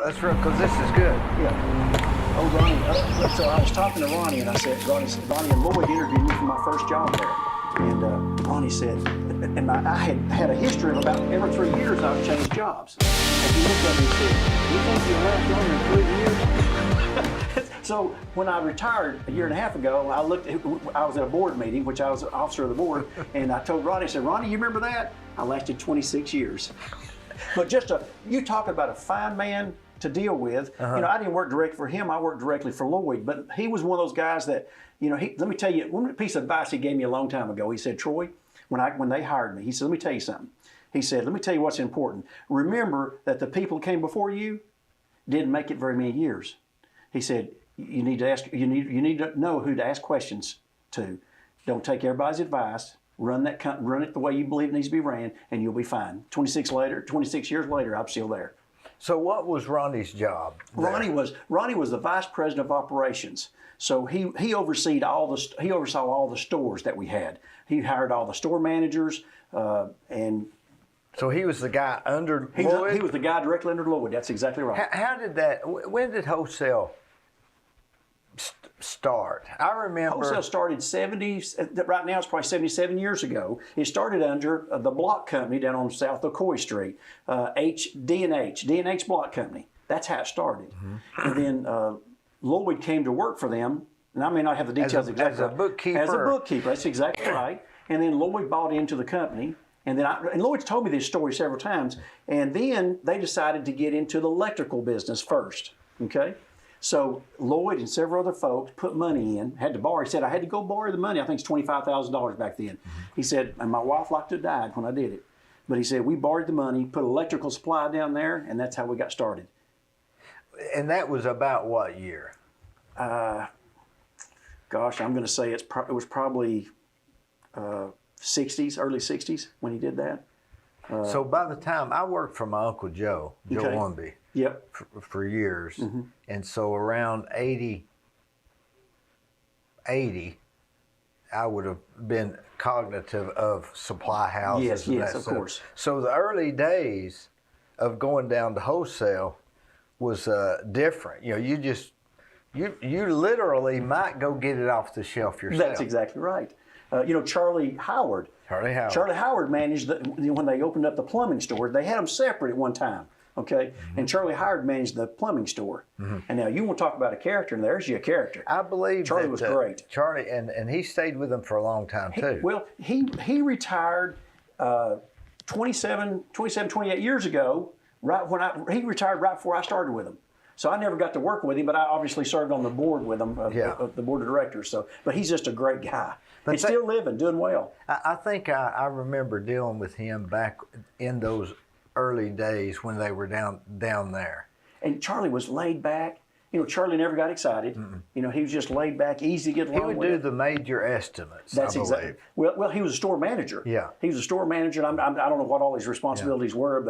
That's real, because this is good. Yeah. Oh, Ronnie. So I was talking to Ronnie, and I said, Ronnie and Lloyd interviewed me for my first job there. And Ronnie said, and I had a history of about every 3 years I've changed jobs. And he looked at me and said, "You think you last longer than 3 years?" So when I retired a year and a half ago, I was at a board meeting, which I was an officer of the board, and I told Ronnie, I said, "Ronnie, you remember that? I lasted 26 years. But you talk about a fine man to deal with. I didn't work directly for him. I worked directly for Lloyd, but he was one of those guys that, let me tell you, one piece of advice he gave me a long time ago. He said, "Troy, when they hired me, he said, let me tell you something. He said, let me tell you what's important. Remember that the people who came before you didn't make it very many years." He said, you need to know who to ask questions to. Don't take everybody's advice. Run it the way you believe it needs to be ran, and you'll be fine. 26 years later, I'm still there. So what was Ronnie's job there? Ronnie was the vice president of operations. So he oversaw all the stores that we had. He hired all the store managers, and so he was the guy under Lloyd? He was the guy directly under Lloyd. That's exactly right. How did that? When did wholesale start? I remember wholesale started 70. Right now it's probably 77 years ago. It started under the block company down on South Ocoee Street, D&H Block Company. That's how it started. And then Lloyd came to work for them, and I may not have the details exactly. As a bookkeeper. As a bookkeeper, that's exactly right. And then Lloyd bought into the company. And Lloyd's told me this story several times. And then they decided to get into the electrical business first. Okay. So Lloyd and several other folks put money in, had to borrow. He said, I had to go borrow the money. I think it's $25,000 back then. He said, and my wife like to have died when I did it. But he said, we borrowed the money, put electrical supply down there, and that's how we got started. And that was about what year? Gosh, I'm going to say it was probably 60s, early 60s when he did that. So by the time I worked for my Uncle Joe Wonby. Yep. For years. And so around 80, I would have been cognitive of supply houses. Yes, of course. So the early days of going down to wholesale was different. You literally might go get it off the shelf yourself. That's exactly right. Charlie Howard managed when they opened up the plumbing store. They had them separate at one time. Okay, and Charlie Howard managed the plumbing store. And now you want to talk about a character, and there's your character. I believe Charlie was great. Charlie, and he stayed with them for a long time too. He retired 28 years ago. He retired right before I started with him. So I never got to work with him, but I obviously served on the board with him, of the board of directors. So, but he's just a great guy. He's still living, doing well. I think I remember dealing with him back in those early days when they were down there. And Charlie was laid back. Charlie never got excited. He was just laid back, easy to get along with. He would do the major estimates. That's exactly. Well, he was a store manager. Yeah. He was a store manager, and I don't know what all his responsibilities were,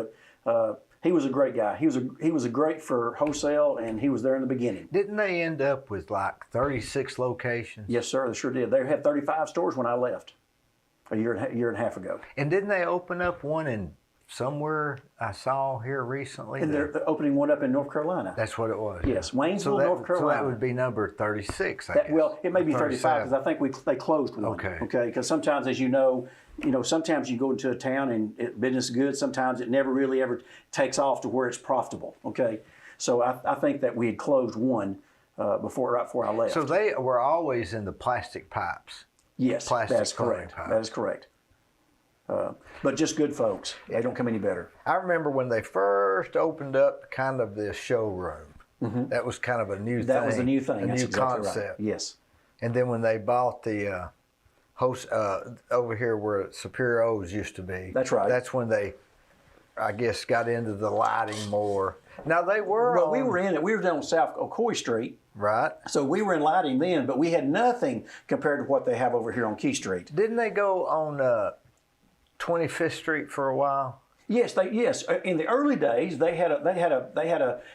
but he was a great guy. He was a great for wholesale, and he was there in the beginning. Didn't they end up with like 36 locations? Yes, sir. They sure did. They had 35 stores when I left a year and a half ago. And didn't they open up one in somewhere I saw here recently? And they're opening one up in North Carolina. That's what it was. Yes, Waynesville, North Carolina. So that would be number 36, I guess. Well, it may be 35 because I think they closed one. Okay. Because sometimes, as you know, sometimes you go into a town and business is good. Sometimes it never really ever takes off to where it's profitable. Okay. So I think that we had closed one right before I left. So they were always in the plastic pipes. Yes, that's correct. Pipes. That is correct. But just good folks. They don't come any better. I remember when they first opened up kind of the showroom. That was kind of a new thing. That was a new thing. That's new exactly concept. Right. Yes. And then when they bought the host over here where Superior O's used to be. That's right. That's when they, I guess, got into the lighting more. Now they were. Well, we were in it. We were down on South Ocoee Street. Right. So we were in lighting then, but we had nothing compared to what they have over here on Key Street. Didn't they go on 25th Street for a while? Yes, in the early days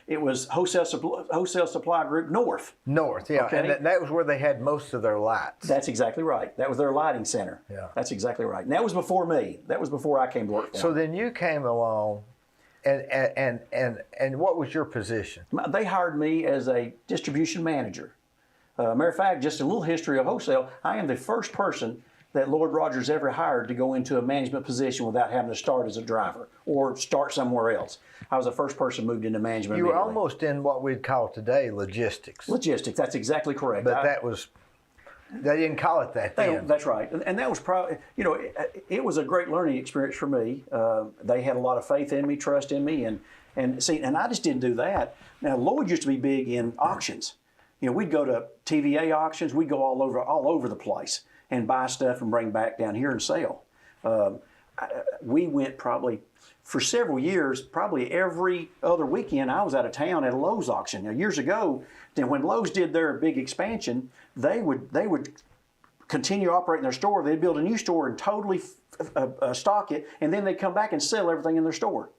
it was Wholesale Supply Group North. North, yeah. Okay. And that was where they had most of their lights. That's exactly right. That was their lighting center. Yeah. That's exactly right. And that was before me. That was before I came to work for them. So then you came along And what was your position? They hired me as a distribution manager. Matter of fact, just a little history of wholesale. I am the first person that Lloyd Rogers ever hired to go into a management position without having to start as a driver or start somewhere else. I was the first person moved into management. You were almost in what we'd call today logistics. Logistics, that's exactly correct. But they didn't call it that then. That's right. And that was probably, it was a great learning experience for me. They had a lot of faith in me, trust in me, and I just didn't do that. Now, Lloyd used to be big in auctions. We'd go to TVA auctions. We'd go all over the place and buy stuff and bring back down here and sell. We went probably for several years, probably every other weekend I was out of town at a Lowe's auction. Now, years ago, then when Lowe's did their big expansion, they would continue operating their store. They'd build a new store and totally stock it, and then they'd come back and sell everything in their store.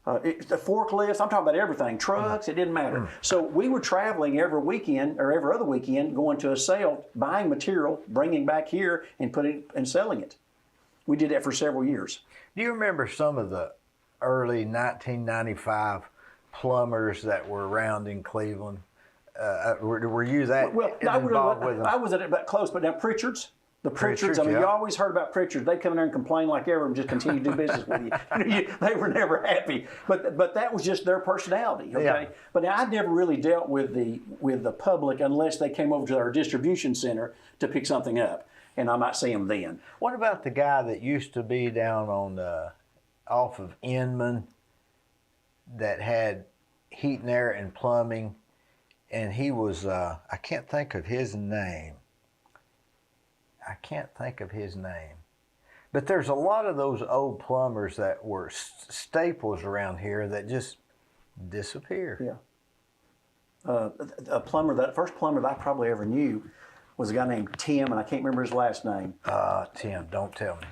The forklifts, I'm talking about everything, trucks, it didn't matter. So we were traveling every weekend or every other weekend, going to a sale, buying material, bringing back here and putting and selling it. We did that for several years. Do you remember some of the early 1995 plumbers that were around in Cleveland? Were you that involved with them? I was at that close, but now Pritchard's. The Pritchards, yeah. you always heard about Pritchards. They'd come in there and complain like ever and just continue to do business with you. They were never happy. But that was just their personality, okay? Yeah. But now, I never really dealt with the public unless they came over to our distribution center to pick something up, and I might see them then. What about the guy that used to be down on off of Inman that had heat and air and plumbing, and he was, I can't think of his name. But there's a lot of those old plumbers that were staples around here that just disappeared. Yeah. The first plumber that I probably ever knew was a guy named Tim, and I can't remember his last name. Tim, don't tell me.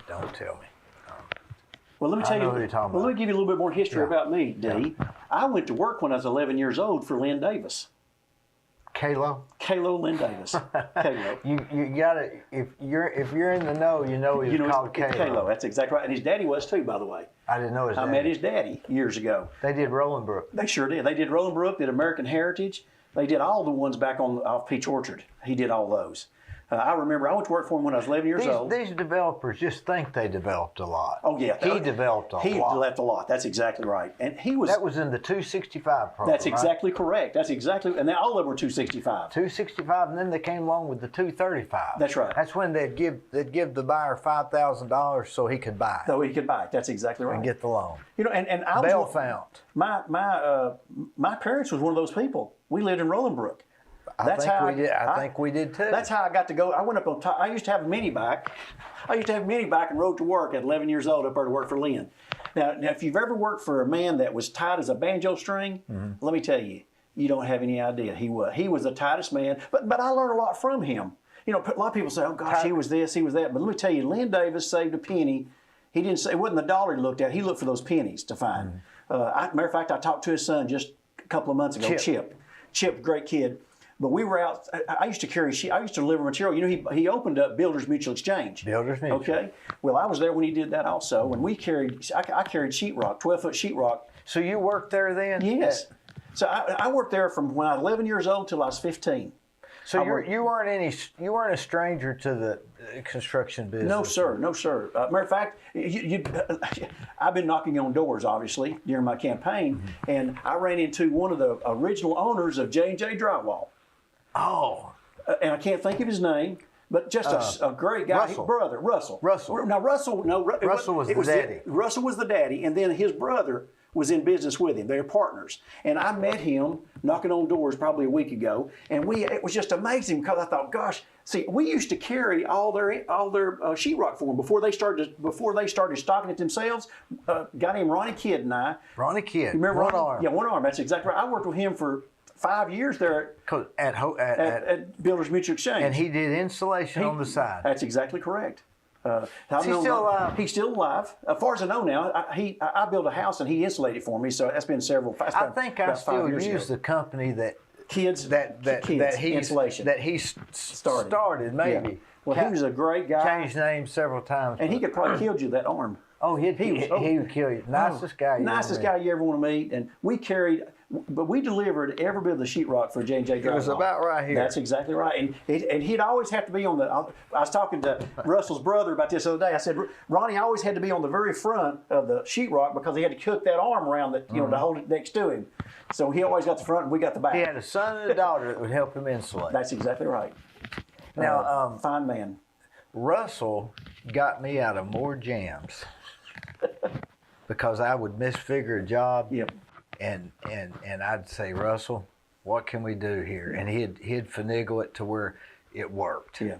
Well, let me tell you. Who you're talking about. Let me give you a little bit more history about me, Dee. Yeah. I went to work when I was 11 years old for Lynn Davis. Kalo Lynn Davis. Kalo. You got to, if you're in the know, he's called Kalo. Kalo, that's exactly right. And his daddy was too, by the way. I didn't know his daddy. I met his daddy years ago. They did Rolandbrook. They sure did. They did Rolandbrook, did American Heritage. They did all the ones back off Peach Orchard. He did all those. I remember I went to work for him when I was 11 years old. These developers just think they developed a lot. Oh, yeah. He developed a lot. He developed a lot. That's exactly right. And he was... That was in the 265 program, That's exactly correct. That's exactly... And all of them were 265. 265, and then they came along with the 235. That's right. That's when they'd give the buyer $5,000 so he could buy it. So he could buy it. That's exactly right. And get the loan. And I Bell was... Fount. My parents was one of those people. We lived in Rolandbrook. I think we did too. That's how I got to go. I went up on top. I used to have a mini bike. And rode to work at 11 years old up there to work for Lynn. Now, if you've ever worked for a man that was tight as a banjo string, let me tell you, you don't have any idea. He was the tightest man. But I learned a lot from him. A lot of people say, oh gosh, he was this, he was that. But let me tell you, Lynn Davis saved a penny. He didn't say, it wasn't the dollar he looked at. He looked for those pennies to find. Matter of fact, I talked to his son just a couple of months ago, Chip, great kid. But we were out. I used to deliver material. He opened up Builders Mutual Exchange. Okay. Well, I was there when he did that also, and I carried sheetrock, 12-foot sheetrock. So you worked there then? Yes. So I worked there from when I was 11 years old till I was 15. So you weren't a stranger to the construction business. No, sir. Matter of fact, I've been knocking on doors, obviously, during my campaign, and I ran into one of the original owners of J&J Drywall. Oh. And I can't think of his name, but just a great guy. Russell. Brother, Russell. Now, Russell was the daddy. Russell was the daddy, and then his brother was in business with him. They were partners. And I met him knocking on doors probably a week ago, and it was just amazing because I thought, gosh, see, we used to carry all their sheetrock for them before they started stocking it themselves. A guy named Ronnie Kidd and I. Ronnie Kidd. You remember one Ronnie? arm. Yeah, one arm. That's exactly right. I worked with him for 5 years there at Builders Mutual Exchange. And he did insulation on the side. That's exactly correct. Is he still alive? He's still alive. As far as I know now, I built a house and he insulated for me. So that's been several. I think I still use the company that Kids insulation that he started maybe. Yeah. Well, he was a great guy. Changed names several times. And he could probably killed you that arm. Oh, he would kill you. Nicest guy. Nicest guy you ever want to meet. And we carried, but we delivered every bit of the sheetrock for J&J Drywall. It was about right here. That's exactly right. And he'd always have to be on the. I was talking to Russell's brother about this the other day. I said, Ronnie always had to be on the very front of the sheetrock because he had to cook that arm around that, to hold it next to him. So he always got the front and we got the back. He had a son and a daughter that would help him insulate. That's exactly right. Now, fine man. Russell got me out of more jams because I would misfigure a job. Yep. And I'd say, Russell, what can we do here? And he'd finagle it to where it worked. Yeah.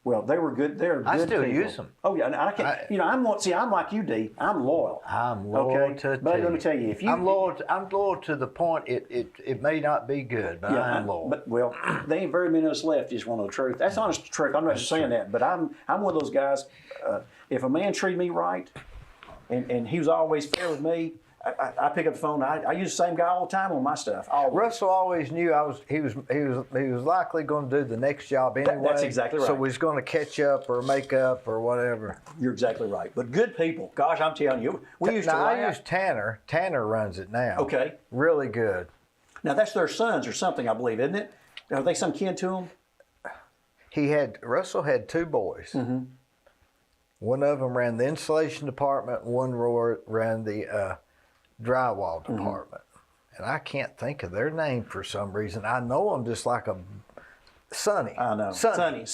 Well, they were good. They're good I still people. use them. Oh yeah, and I can't. I'm like you, D. I'm loyal. I'm loyal to. But let me tell you, if you, I'm loyal to the point. It may not be good, but I'm loyal. But well, there ain't very many of us left. Just want to know the truth. That's honest truth. I'm not just saying that, but I'm one of those guys. If a man treated me right, and he was always fair with me, I pick up the phone. I use the same guy all the time on my stuff. Always. Russell always knew he was likely going to do the next job anyway. That's exactly right. So he's going to catch up or make up or whatever. You're exactly right. But good people. Gosh, I'm telling you, we used to. I use Tanner. Tanner runs it now. Okay. Really good. Now that's their sons or something, I believe, isn't it? Are they some kin to them? Russell had two boys. Mm-hmm. One of them ran the insulation department. One ran the drywall department. And I can't think of their name for some reason. I know them just like a Sonny. I know. Sonny.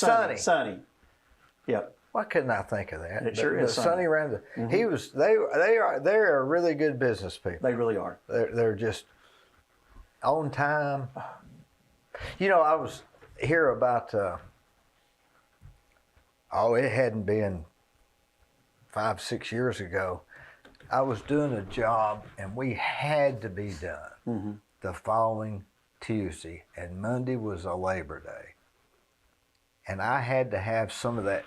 Yep. Why couldn't I think of that? It sure is Sonny ran the. They're really good business people. They really are. They're just on time. You know, I was here about. It hadn't been 5-6 years ago. I was doing a job and we had to be done the following Tuesday, and Monday was a Labor Day. And I had to have some of that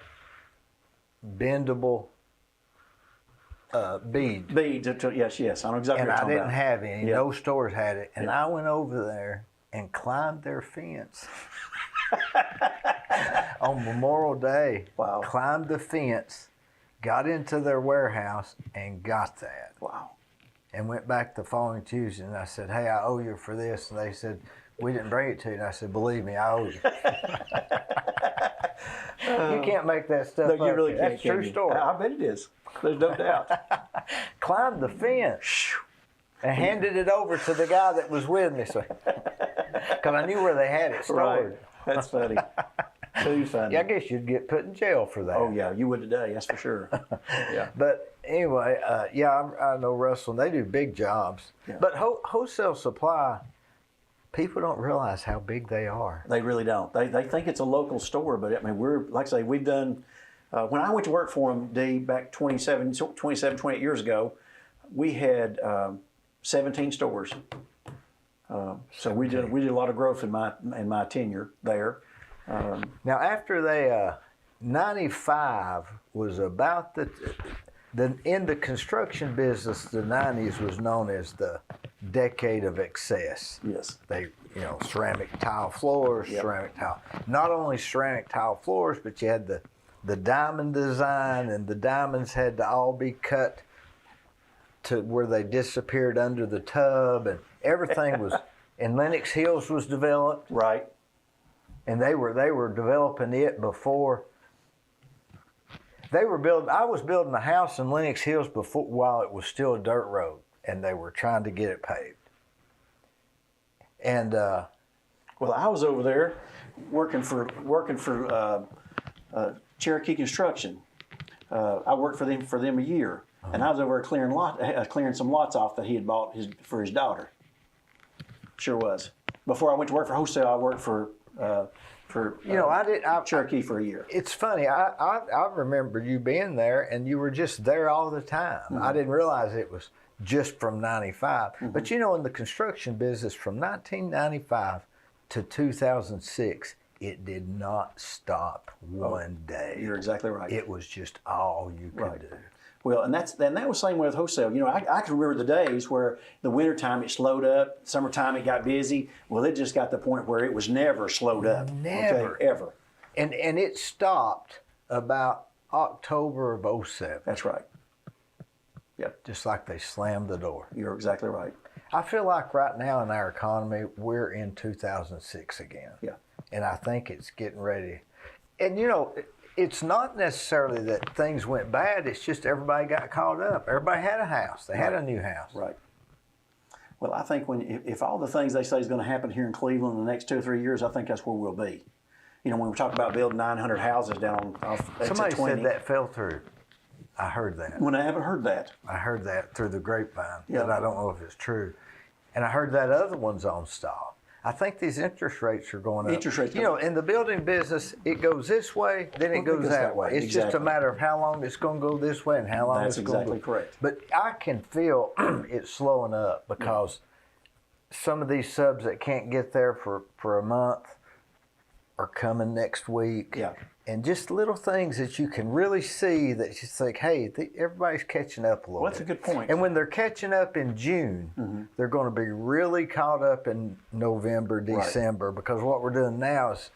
bendable bead. Beads, yes, I know exactly what you're talking about. And I didn't have any. Yep. No stores had it. And I went over there and climbed their fence on Memorial Day. Wow. Climbed the fence. Got into their warehouse and got that. Wow. And went back the following Tuesday and I said, hey, I owe you for this. And they said, we didn't bring it to you. And I said, believe me, I owe you. You can't make that stuff up. No, you really can't. That's a true story. I bet it is. There's no doubt. Climbed the fence and handed it over to the guy that was with me. Because I knew where they had it stored. Right. That's funny. Too funny. Yeah, I guess you'd get put in jail for that. Oh, yeah, you would today, that's for sure. Yeah. But anyway, I know Russell, and they do big jobs. Yeah. But wholesale supply, people don't realize how big they are. They really don't. They think it's a local store, but I mean, like I say, we've done, when I went to work for them, Dee, back 27, 28 years ago, we had 17 stores. So we did a lot of growth in my tenure there. Now, after they, 95 was about in the construction business, the 90s was known as the decade of excess. Yes. Ceramic tile floors, Yep. ceramic tile. Not only ceramic tile floors, but you had the diamond design, and the diamonds had to all be cut to where they disappeared under the tub, and everything was, and Lenox Hills was developed. Right. And they were developing it before they were building. I was building a house in Lenox Hills while it was still a dirt road, and they were trying to get it paved. And well, I was over there working for Cherokee Construction. I worked for them a year, and I was over there clearing some lots off that he had bought for his daughter. Sure was. Before I went to work for wholesale, I worked for Cherokee for a year. It's funny. I remember you being there, and you were just there all the time. Mm-hmm. I didn't realize it was just from 95. Mm-hmm. But in the construction business, from 1995 to 2006, it did not stop one day. You're exactly right. It was just all you could do. Well, and that was the same way with wholesale. I can remember the days where the wintertime it slowed up, summertime it got busy. Well, it just got to the point where it was never slowed up. Never. Okay, ever. And it stopped about October of 07. That's right. Yep. Just like they slammed the door. You're exactly right. I feel like right now in our economy, we're in 2006 again. Yeah. And I think it's getting ready. And, you know, it's not necessarily that things went bad. It's just everybody got caught up. Everybody had a house. They had a new house. Right. Well, I think if all the things they say is going to happen here in Cleveland in the next 2 or 3 years, I think that's where we'll be. You know, when we talk about building 900 houses down off Somebody exit 20. said that fell through. I heard that. When I haven't heard that. I heard that through the grapevine, Yeah. but I don't know if it's true. And I heard that other one's on stall. I think these interest rates are going up. Interest rates. You know, in the building business, it goes this way, then it goes that way. It's just a matter of how long it's going to go this way and how long it's going to go. That's exactly correct. But I can feel it slowing up because some of these subs that can't get there for a month are coming next week. Yeah. And just little things that you can really see that you think, hey, everybody's catching up a little bit. That's a good point. And when they're catching up in June, they're going to be really caught up in November, December, because what we're doing now is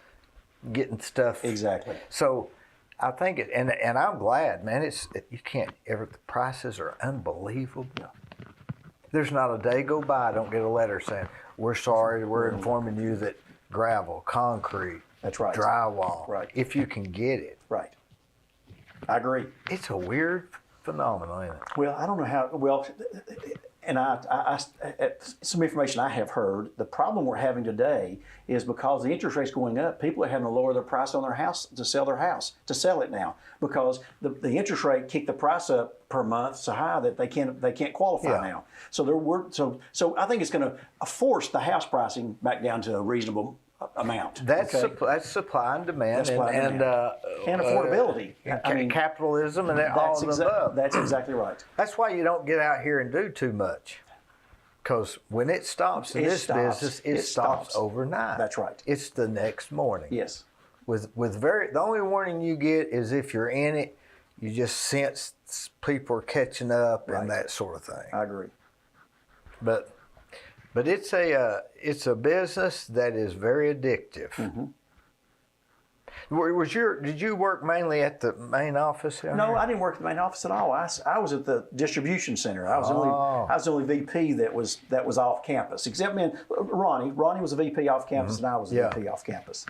getting stuff. Exactly. So I think and I'm glad, man. You can't ever. The prices are unbelievable. Yeah. There's not a day go by I don't get a letter saying we're sorry. We're informing you that gravel, concrete. That's right. Drywall. Right. If you can get it. Right. I agree. It's a weird phenomenon, isn't it? Well, I don't know how. Well, and some information I have heard. The problem we're having today is because the interest rate's going up, people are having to lower their price on their house to sell their house to sell it now because the interest rate kicked the price up per month so high that they can't qualify now. So so I think it's going to force the house pricing back down to a reasonable amount. That's supply and demand, and affordability. I mean, capitalism and all of the above. That's exactly right. That's why you don't get out here and do too much, because when it stops in this business, it stops overnight. That's right. It's the next morning. Yes. The only warning you get is if you're in it, you just sense people are catching up and that sort of thing. I agree. But it's a business that is very addictive. Mm-hmm. Did you work mainly at the main office? No, I didn't work at the main office at all. I was at the distribution center. I was the only VP that was off campus. Except Ronnie was a VP off campus, and I was a VP off campus.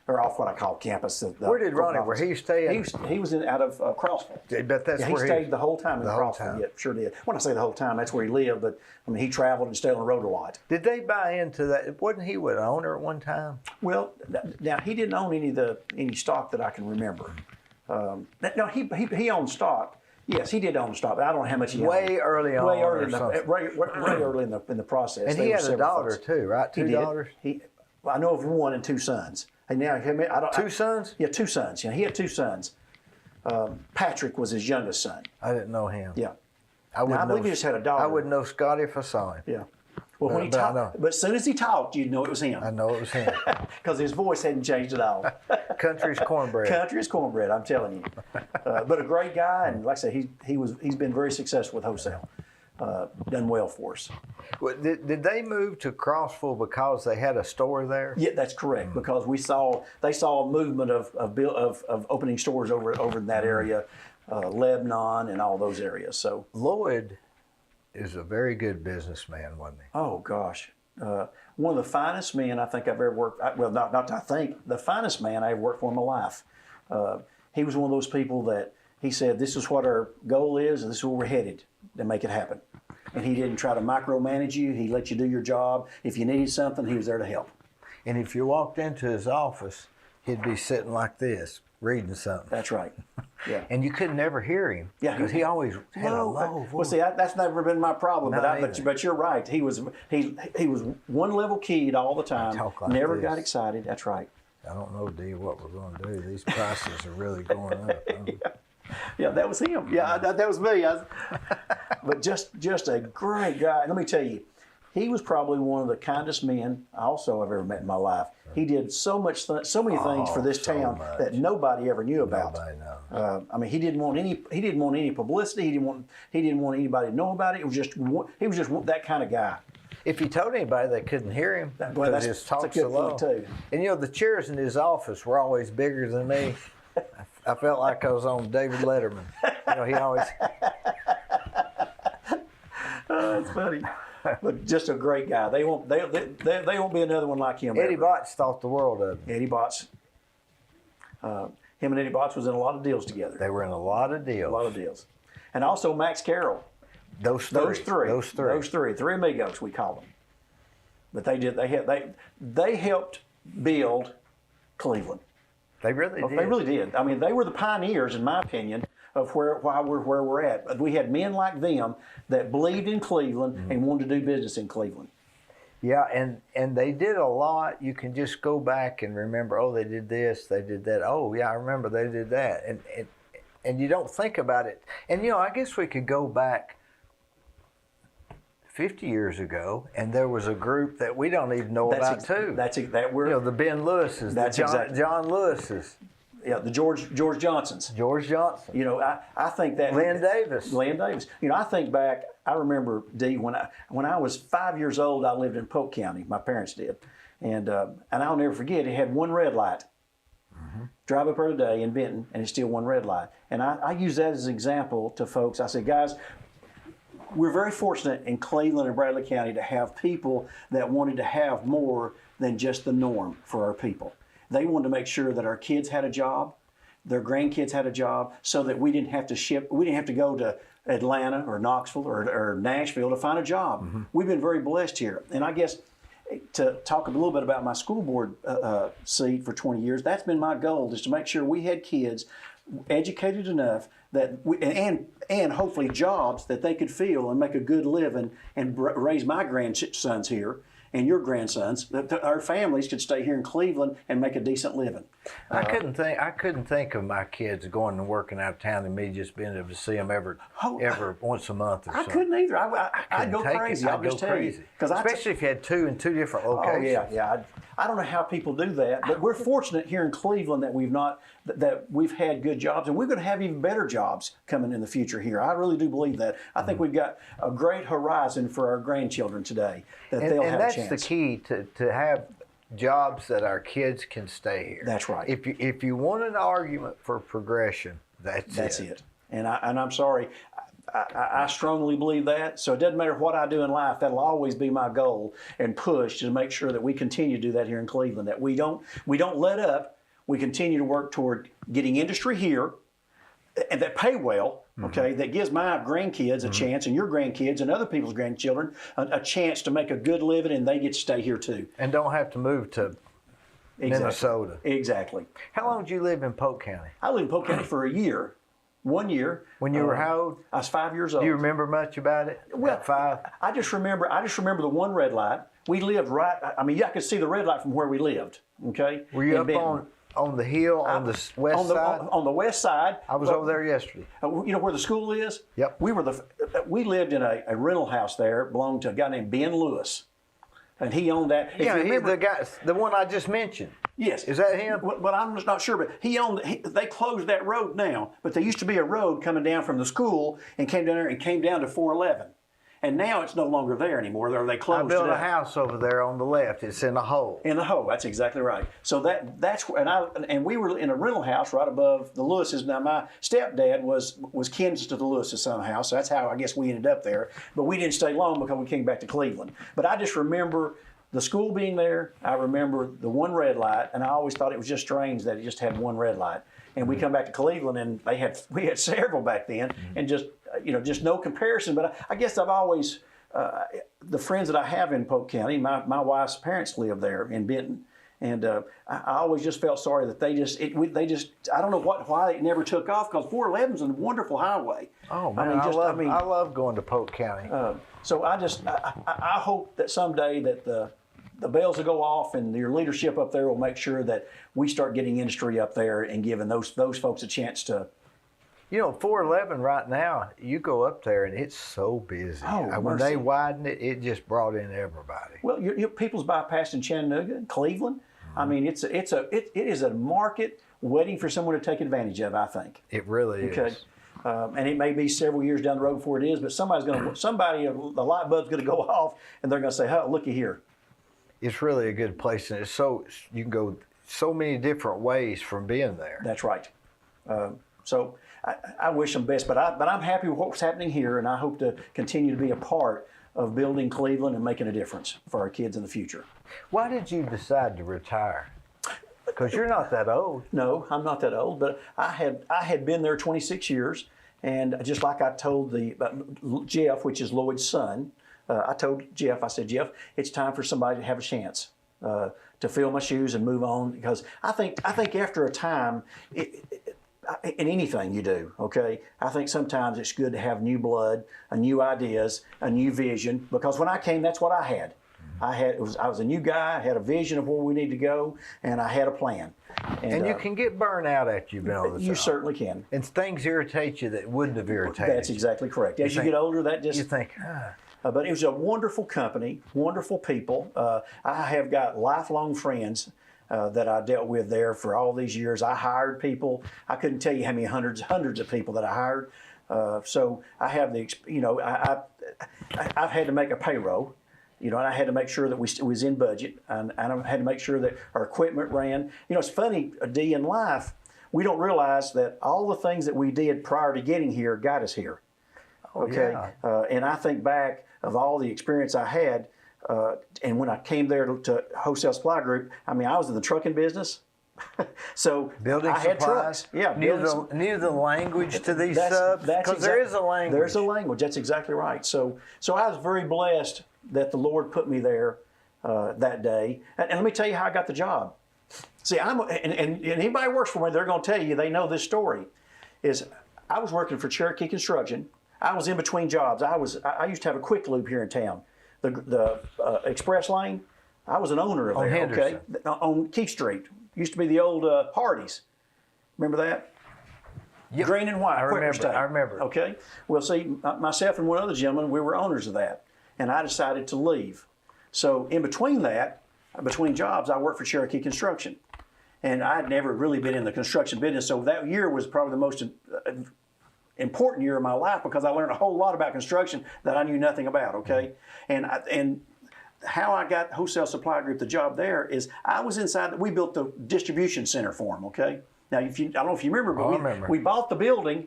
Or off what I call campus. Where did Ronnie? Where he stay? He was out of Crossville. I bet that's where he stayed the whole time in Crossville. Yeah, sure did. When I say the whole time, that's where he lived. But I mean, he traveled and stayed on the road a lot. Did they buy into that? Wasn't he an owner at one time? Well, now he didn't own any stock that I can remember. No, he owned stock. Yes, he did own stock, but I don't know how much he owned. Way early on, way early in the process. And he had a daughter too, right? Two daughters. I know of one and two sons. And now two sons? Yeah, two sons. Yeah, he had two sons. Patrick was his youngest son. I didn't know him. Yeah. I believe he just had a daughter. I wouldn't know Scotty if I saw him. Yeah. Well, when he talked, but as soon as he talked, you'd know it was him. I know it was him. Because his voice hadn't changed at all. Country's cornbread. Country's cornbread, I'm telling you. But a great guy, and like I say, he's been very successful with wholesale. Done well for us. Well, did they move to Crossville because they had a store there? Yeah, that's correct. Because they saw a movement of opening stores over in that area, Lebanon and all those areas. So Lloyd is a very good businessman, wasn't he? Oh gosh, one of the finest men I think I've ever worked. Well, not I think the finest man I ever worked for in my life. He was one of those people that he said, "This is what our goal is, and this is where we're headed to make it happen." And he didn't try to micromanage you. He let you do your job. If you needed something, he was there to help. And if you walked into his office, he'd be sitting like this, reading something. That's right. Yeah. And you could never hear him. Yeah. Because he always had a low voice. Well, see, that's never been my problem. But you're right. He was one level keyed all the time. Like never this. got excited. That's right. I don't know, Dee, what we're going to do. These prices are really going up. Yeah, that was him. Yeah, that was me. But just a great guy. Let me tell you, he was probably one of the kindest men I've ever met in my life. He did so many things for this town that nobody ever knew about. Nobody knows. I mean, he didn't want any publicity. He didn't want anybody to know about it. He was just that kind of guy. If he told anybody, they couldn't hear him because his talk so low. Too. And the chairs in his office were always bigger than me. I felt like I was on David Letterman. He always. That's funny. But just a great guy. They won't be another one like him. Eddie ever. Botts thought the world of him. Eddie Botts. Him and Eddie Botts was in a lot of deals together. They were in a lot of deals. A lot of deals. And also Max Carroll. Those three. Three amigos, we call them. But they helped build Cleveland. They really did. They really did. I mean, they were the pioneers, in my opinion, of why we're where we're at. But we had men like them that believed in Cleveland and wanted to do business in Cleveland. Yeah, and they did a lot. You can just go back and remember, oh, they did this, they did that. Oh, yeah, I remember they did that. And you don't think about it. And, I guess we could go back 50 years ago, and there was a group that we don't even know about, too. The Ben Lewises, John Lewises. Yeah, the George Johnsons. George Johnson. I think that Lynn Davis. I think back. I remember, Dee, when I was 5 years old, I lived in Polk County. My parents did, and I'll never forget. It had one red light. Drive up every day in Benton, and it's still one red light. And I use that as an example to folks. I say, guys, we're very fortunate in Cleveland and Bradley County to have people that wanted to have more than just the norm for our people. They wanted to make sure that our kids had a job, their grandkids had a job, so that we didn't have to go to Atlanta or Knoxville or Nashville to find a job. We've been very blessed here. And I guess to talk a little bit about my school board seat for 20 years, that's been my goal, is to make sure we had kids educated enough that and hopefully jobs that they could fill and make a good living and raise my grandsons here and your grandsons, that our families could stay here in Cleveland and make a decent living. I couldn't think of my kids going and working out of town and me just being able to see them every once a month or so. I couldn't either. I'd go crazy. I'll just tell you. Especially if you had two in two different locations. Oh yeah. I don't know how people do that, but we're fortunate here in Cleveland that we've had good jobs, and we're going to have even better jobs coming in the future here. I really do believe that. I think we've got a great horizon for our grandchildren today that they'll have a chance. And that's the key to have jobs that our kids can stay here. That's right. If you want an argument for progression, that's it. And I'm sorry. I strongly believe that. So it doesn't matter what I do in life, that'll always be my goal and push to make sure that we continue to do that here in Cleveland, that we don't let up. We continue to work toward getting industry here and that pay well, okay, that gives my grandkids a chance and your grandkids and other people's grandchildren a chance to make a good living, and they get to stay here too. And don't have to move to Minnesota. Exactly. How long did you live in Polk County? I lived in Polk County for a year. 1 year. When you were how old? I was 5 years old. Do you remember much about it? Well, at 5? I just remember the one red light. We lived right. I mean, I could see the red light from where we lived. Okay. Were you up on the hill on the west side? On the west side. I was over there yesterday. You know where the school is? Yep. We lived in a rental house there. It belonged to a guy named Ben Lewis, and he owned that. The one I just mentioned. Yes. Is that him? Well, I'm just not sure, but they closed that road now. But there used to be a road coming down from the school and came down there and came down to 411. And now it's no longer there anymore. They closed it. I built a house over there on the left. It's in a hole. In the hole. That's exactly right. So that's where, and we were in a rental house right above the Lewises. Now my stepdad was kin to the Lewises somehow, so that's how I guess we ended up there. But we didn't stay long because we came back to Cleveland. But I just remember the school being there. I remember the one red light, and I always thought it was just strange that it just had one red light. And we come back to Cleveland, and we had several back then, and just no comparison. But I guess I've always the friends that I have in Polk County, my wife's parents live there in Benton, and I always just felt sorry that they just I don't know why it never took off, because 411 is a wonderful highway. Oh man, I love going to Polk County. So I hope that someday that the bells will go off, and your leadership up there will make sure that we start getting industry up there and giving those folks a chance to. 411 right now, you go up there and it's so busy. Oh, when they widened it, it just brought in everybody. Well, people's bypassing Chattanooga and Cleveland. I mean, it is a market waiting for someone to take advantage of, I think. It really is. And it may be several years down the road before it is, but the light bulb's going to go off, and they're going to say, "Oh, looky here." It's really a good place, and you can go so many different ways from being there. That's right. So I wish them best, but I'm happy with what's happening here, and I hope to continue to be a part of building Cleveland and making a difference for our kids in the future. Why did you decide to retire? Because you're not that old. No, I'm not that old, but I had been there 26 years, and just like I told Jeff, which is Lloyd's son, I told Jeff, I said, Jeff, it's time for somebody to have a chance to fill my shoes and move on, because I think after a time, in anything you do, okay, I think sometimes it's good to have new blood, new ideas, a new vision, because when I came, that's what I had. I was a new guy. I had a vision of where we need to go, and I had a plan. And you can get burned out after you've been on the job. You certainly can. And things irritate you that wouldn't have irritated That's exactly correct. As you get older, that just... You think, but it was a wonderful company, wonderful people. I have got lifelong friends that I dealt with there for all these years. I hired people. I couldn't tell you how many hundreds of people that I hired. So I have I've had to make a payroll. And I had to make sure that we was in budget, and I had to make sure that our equipment ran. It's funny, Dee, in life, we don't realize that all the things that we did prior to getting here got us here. Okay, yeah. And I think back of all the experience I had, and when I came there to Wholesale Supply Group, I was in the trucking business. So building I had supplies. trucks. Yeah, knew the language to these subs, because there is a language. There's a language. That's exactly right. So I was very blessed that the Lord put me there that day. And let me tell you how I got the job. See, and anybody who works for me, they're going to tell you, they know this story. Is I was working for Cherokee Construction. I was in between jobs. I used to have a quick loop here in town, the Express Lane. I was an owner of there. Okay, on Keith Street. Used to be the old Hardee's. Remember that? Yep. Green and white. I remember. Okay. Well, see, myself and one other gentleman, we were owners of that, and I decided to leave. So in between jobs, I worked for Cherokee Construction, and I'd never really been in the construction business. So that year was probably the most important year of my life, because I learned a whole lot about construction that I knew nothing about. Okay, and how I got Wholesale Supply Group the job there is I was inside. We built the distribution center for them. Okay. Now, I don't know if you remember, but we bought the building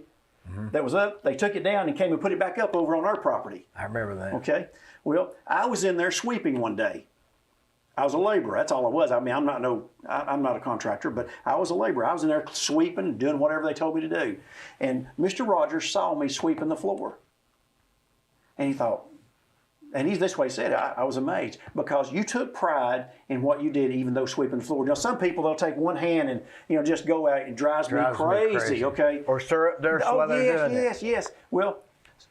that was up. They took it down and came and put it back up over on our property. I remember that. Okay. Well, I was in there sweeping one day. I was a laborer. That's all I was. I'm not a contractor, but I was a laborer. I was in there sweeping, doing whatever they told me to do. And Mr. Rogers saw me sweeping the floor, and he thought. And this way he said it, I was amazed, because you took pride in what you did, even though sweeping the floor. Some people, they'll take one hand and just go out. It drives me crazy. Okay. Or stir up dirt while they're doing it. Yes. Well,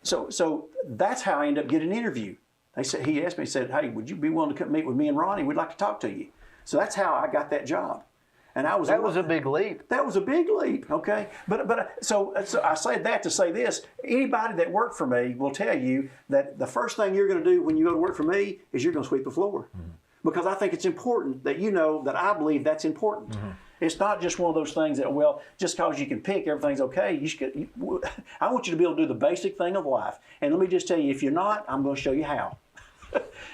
so that's how I ended up getting an interview. He asked me, he said, hey, would you be willing to come meet with me and Ronnie? We'd like to talk to you. So that's how I got that job. And that was a big leap. That was a big leap, okay? So I said that to say this. Anybody that worked for me will tell you that the first thing you're going to do when you go to work for me is you're going to sweep the floor. Mm-hmm. Because I think it's important that you know that I believe that's important. Mm-hmm. It's not just one of those things that, well, just because you can pick, everything's okay. I want you to be able to do the basic thing of life. And let me just tell you, if you're not, I'm going to show you how.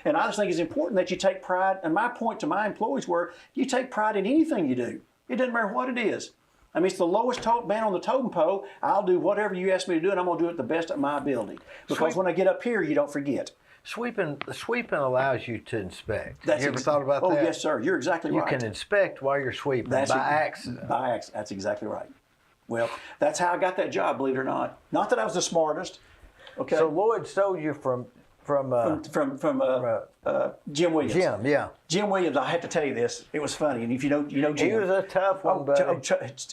And I just think it's important that you take pride. And my point to my employees were, you take pride in anything you do. It doesn't matter what it is. It's the lowest man on the totem pole. I'll do whatever you ask me to do, and I'm going to do it the best of my ability. Because when I get up here, you don't forget. Sweeping allows you to inspect. You ever thought about that? Oh, yes, sir. You're exactly right. You can inspect while you're sweeping by accident. By accident. That's exactly right. Well, that's how I got that job, believe it or not. Not that I was the smartest. Okay. So Lloyd stole you from Jim Williams. Jim, yeah. Jim Williams, I have to tell you this. It was funny. And if you know Jim. He was a tough one, buddy.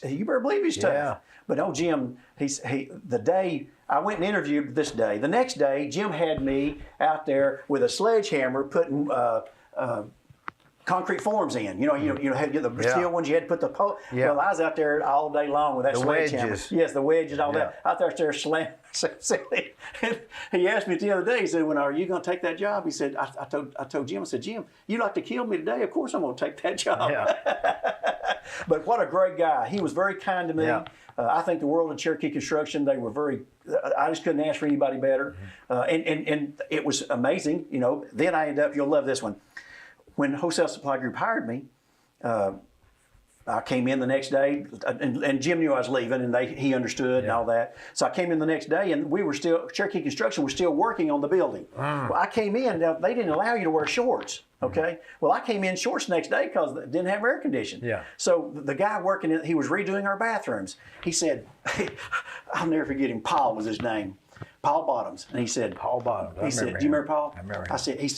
You better believe he's tough. Yeah. But Jim, the day I went and interviewed this day, the next day, Jim had me out there with a sledgehammer putting concrete forms in. You had to get the steel ones. You had to put the pole. Yeah. Well, I was out there all day long with that sledgehammer. Wedges. Yes, the wedges, all that. Out there slamming. He asked me the other day. He said, "When are you going to take that job?" He said, "I told Jim. I said, Jim, you'd like to kill me today? Of course I'm going to take that job." Yeah. But what a great guy. He was very kind to me. Yeah. I think the world of Cherokee Construction, they were very. I just couldn't ask for anybody better. And it was amazing. Then I ended up. You'll love this one. When Wholesale Supply Group hired me, I came in the next day, and Jim knew I was leaving, and he understood and all that. So I came in the next day, and Cherokee Construction was still working on the building. Well, I came in, now they didn't allow you to wear shorts, okay? Well, I came in shorts the next day because it didn't have air conditioning. Yeah. So the guy working, he was redoing our bathrooms. He said, I'll never forget him, Paul was his name, Paul Bottoms. And he said, Paul Bottoms. He said, do you remember Paul? I remember him. He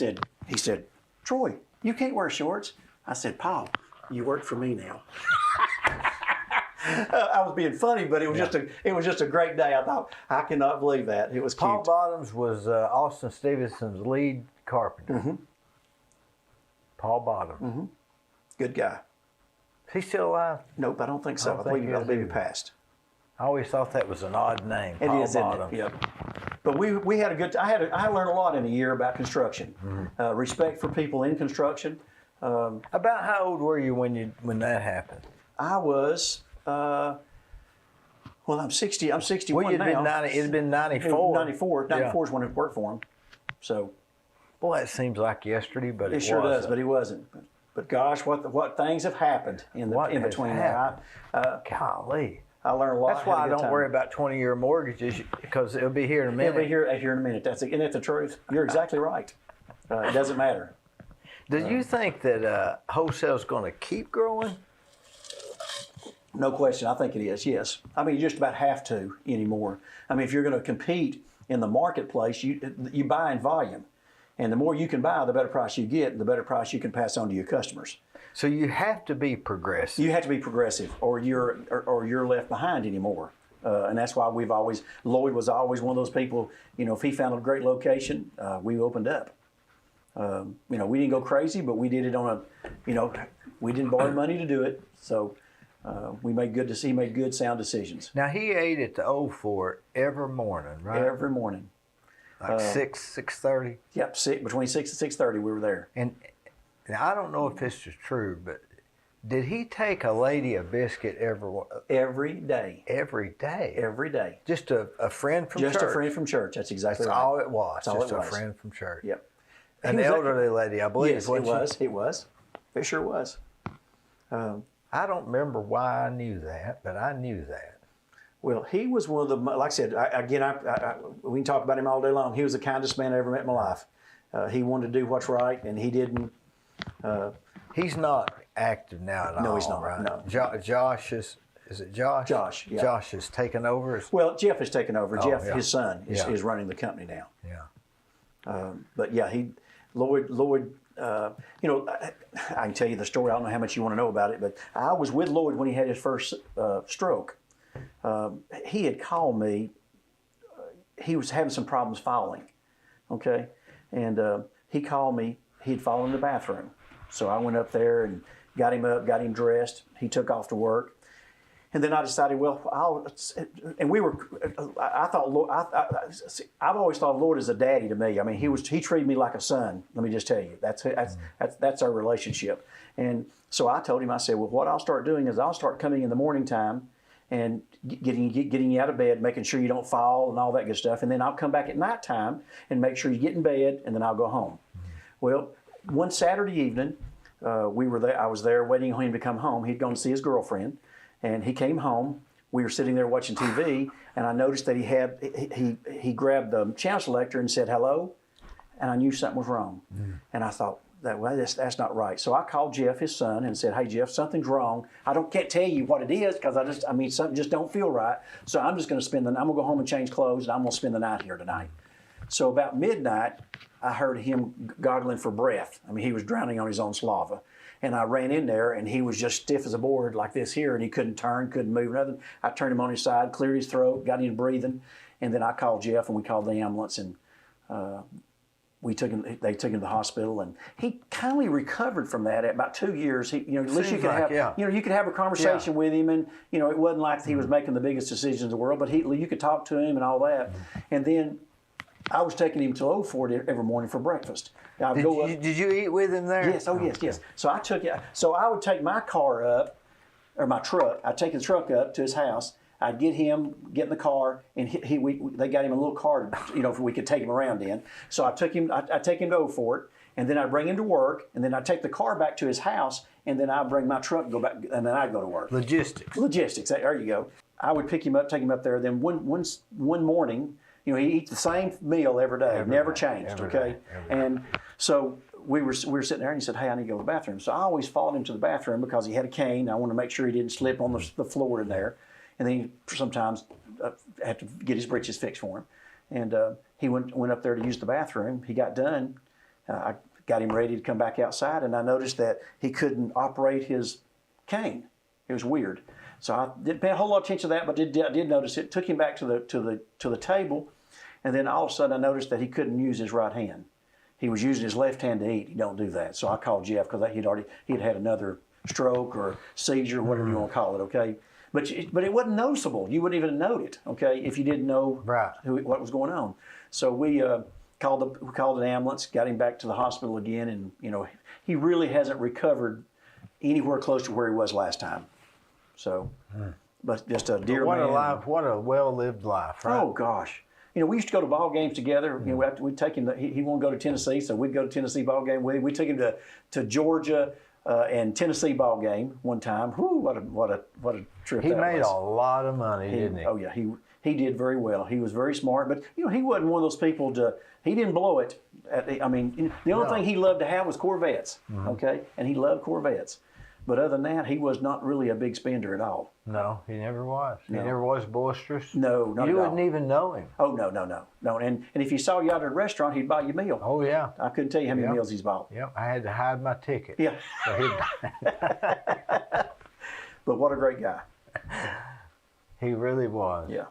said, Troy, you can't wear shorts. I said, Paul, you work for me now. I was being funny, but it was just a great day. I thought, I cannot believe that. It was cute. Paul Bottoms was Austin Stevenson's lead carpenter. Mm-hmm. Paul Bottoms. Mm-hmm. Good guy. Is he still alive? Nope, I don't think so. I believe he passed. I always thought that was an odd name. It Paul is, isn't Bottoms. it? Yep. But we had a good. I learned a lot in a year about construction. Mm-hmm. Respect for people in construction. About how old were you when that happened? I was. Well, I'm 60. I'm 61 well, now. It'd been 94. 94 is when I worked for him. So. Boy, it seems like yesterday, but it sure does. But he wasn't. But gosh, what things have happened in between there? Golly. I learned a lot. That's why I don't worry about 20-year mortgages, because it'll be here in a minute. It'll be here in a minute. Isn't that the truth? You're exactly right. It doesn't matter. Do you think that wholesale's going to keep growing? No question. I think it is, yes. I mean, you just about have to anymore. I mean, if you're going to compete in the marketplace, you buy in volume. And the more you can buy, the better price you get, and the better price you can pass on to your customers. So you have to be progressive. You have to be progressive, or you're left behind anymore. And that's why Lloyd was always one of those people, if he found a great location, we opened up. We didn't go crazy, but we did it on we didn't borrow money to do it. So he made good, sound decisions. Now, he ate at the Old Fort every morning, right? Every morning. Like 6:30? Yep, between 6 and 6:30 we were there. And I don't know if this is true, but did he take a lady a biscuit every day? Every day? Every day. Just a friend from church? Just a friend from church, that's exactly right. That's all it was, that's just all it was. A friend from church. Yep. An elderly lady, I believe. Yes, it was. It sure was. I don't remember why I knew that, but I knew that. Well, he was one of the, like I said, we can talk about him all day long. He was the kindest man I ever met in my life. He wanted to do what's right, and he didn't. He's not active now at all. No, he's not. Right? No. Josh is it Josh? Josh, yeah. Josh has taken over? Well, Jeff has taken over. Jeff, yeah. his son, is running the company now. Yeah. But yeah, Lloyd, I can tell you the story. I don't know how much you want to know about it, but I was with Lloyd when he had his first stroke. He had called me. He was having some problems falling, okay? And he called me. He had fallen in the bathroom. So I went up there and got him up, got him dressed. He took off to work. And then I decided, I've always thought Lord is a daddy to me. I mean, he treated me like a son. Let me just tell you, that's our relationship. And so I told him, I said, well, what I'll start doing is I'll start coming in the morning time and getting you out of bed, making sure you don't fall and all that good stuff. And then I'll come back at nighttime and make sure you get in bed, and then I'll go home. Well, one Saturday evening, we were there. I was there waiting on him to come home. He'd gone to see his girlfriend, and he came home. We were sitting there watching TV, and I noticed that he grabbed the channel selector and said hello, and I knew something was wrong. And I thought, that's not right. So I called Jeff, his son, and said, hey, Jeff, something's wrong. Can't tell you what it is because something just don't feel right. So I'm just going to I'm going to go home and change clothes, and I'm going to spend the night here tonight. So about midnight, I heard him goggling for breath. I mean, he was drowning on his own slava. And I ran in there, and he was just stiff as a board like this here, and he couldn't turn, couldn't move, nothing. I turned him on his side, cleared his throat, got him breathing, and then I called Jeff, and we called the ambulance, and they took him to the hospital, and he kindly recovered from that. At about 2 years, at least you could have a conversation with him, and it wasn't like he was making the biggest decisions in the world, but you could talk to him and all that. And then I was taking him to Old Fort every morning for breakfast. Did you eat with him there? Yes. Oh, yes. So I would take my car up, or my truck. I'd take the truck up to his house. I'd get in the car, and they got him a little car, we could take him around in. So I'd take him to Old Fort, and then I'd bring him to work, and then I'd take the car back to his house, and then I'd bring my truck and go back, and then I'd go to work. Logistics. There you go. I would pick him up, take him up there. Then one morning, he eats the same meal every day, never changed. Okay, and so we were sitting there, and he said, "Hey, I need to go to the bathroom." So I always followed him to the bathroom because he had a cane. I wanted to make sure he didn't slip on the floor in there, and then he sometimes had to get his britches fixed for him. And he went up there to use the bathroom. He got done. I got him ready to come back outside, and I noticed that he couldn't operate his cane. It was weird. So I didn't pay a whole lot of attention to that, but I did notice it. Took him back to the table, and then all of a sudden I noticed that he couldn't use his right hand. He was using his left hand to eat. He don't do that. So I called Jeff because he'd had another stroke or seizure, whatever you want to call it. Okay, but it wasn't noticeable. You wouldn't even note it. Okay, if you didn't know what was going on. So we called an ambulance, got him back to the hospital again, and he really hasn't recovered anywhere close to where he was last time. So, but just a dear man. What a well-lived life, right? Oh gosh, we used to go to ball games together. We'd take him. He wanted to go to Tennessee, so we'd go to Tennessee ball game. We took him to Georgia and Tennessee ball game one time. Whew, what a trip! He made a lot of money, didn't he? Oh yeah, he did very well. He was very smart, but he wasn't one of those people he didn't blow it. The only thing he loved to have was Corvettes. Okay, and he loved Corvettes. But other than that, he was not really a big spender at all. No, he never was. No. He never was boisterous. No, not at all. You wouldn't even know him. Oh, no. And if he saw you out at a restaurant, he'd buy you a meal. Oh, yeah. I couldn't tell you how many meals he's bought. Yep, I had to hide my ticket. Yeah. So But what a great guy. He really was. Yeah.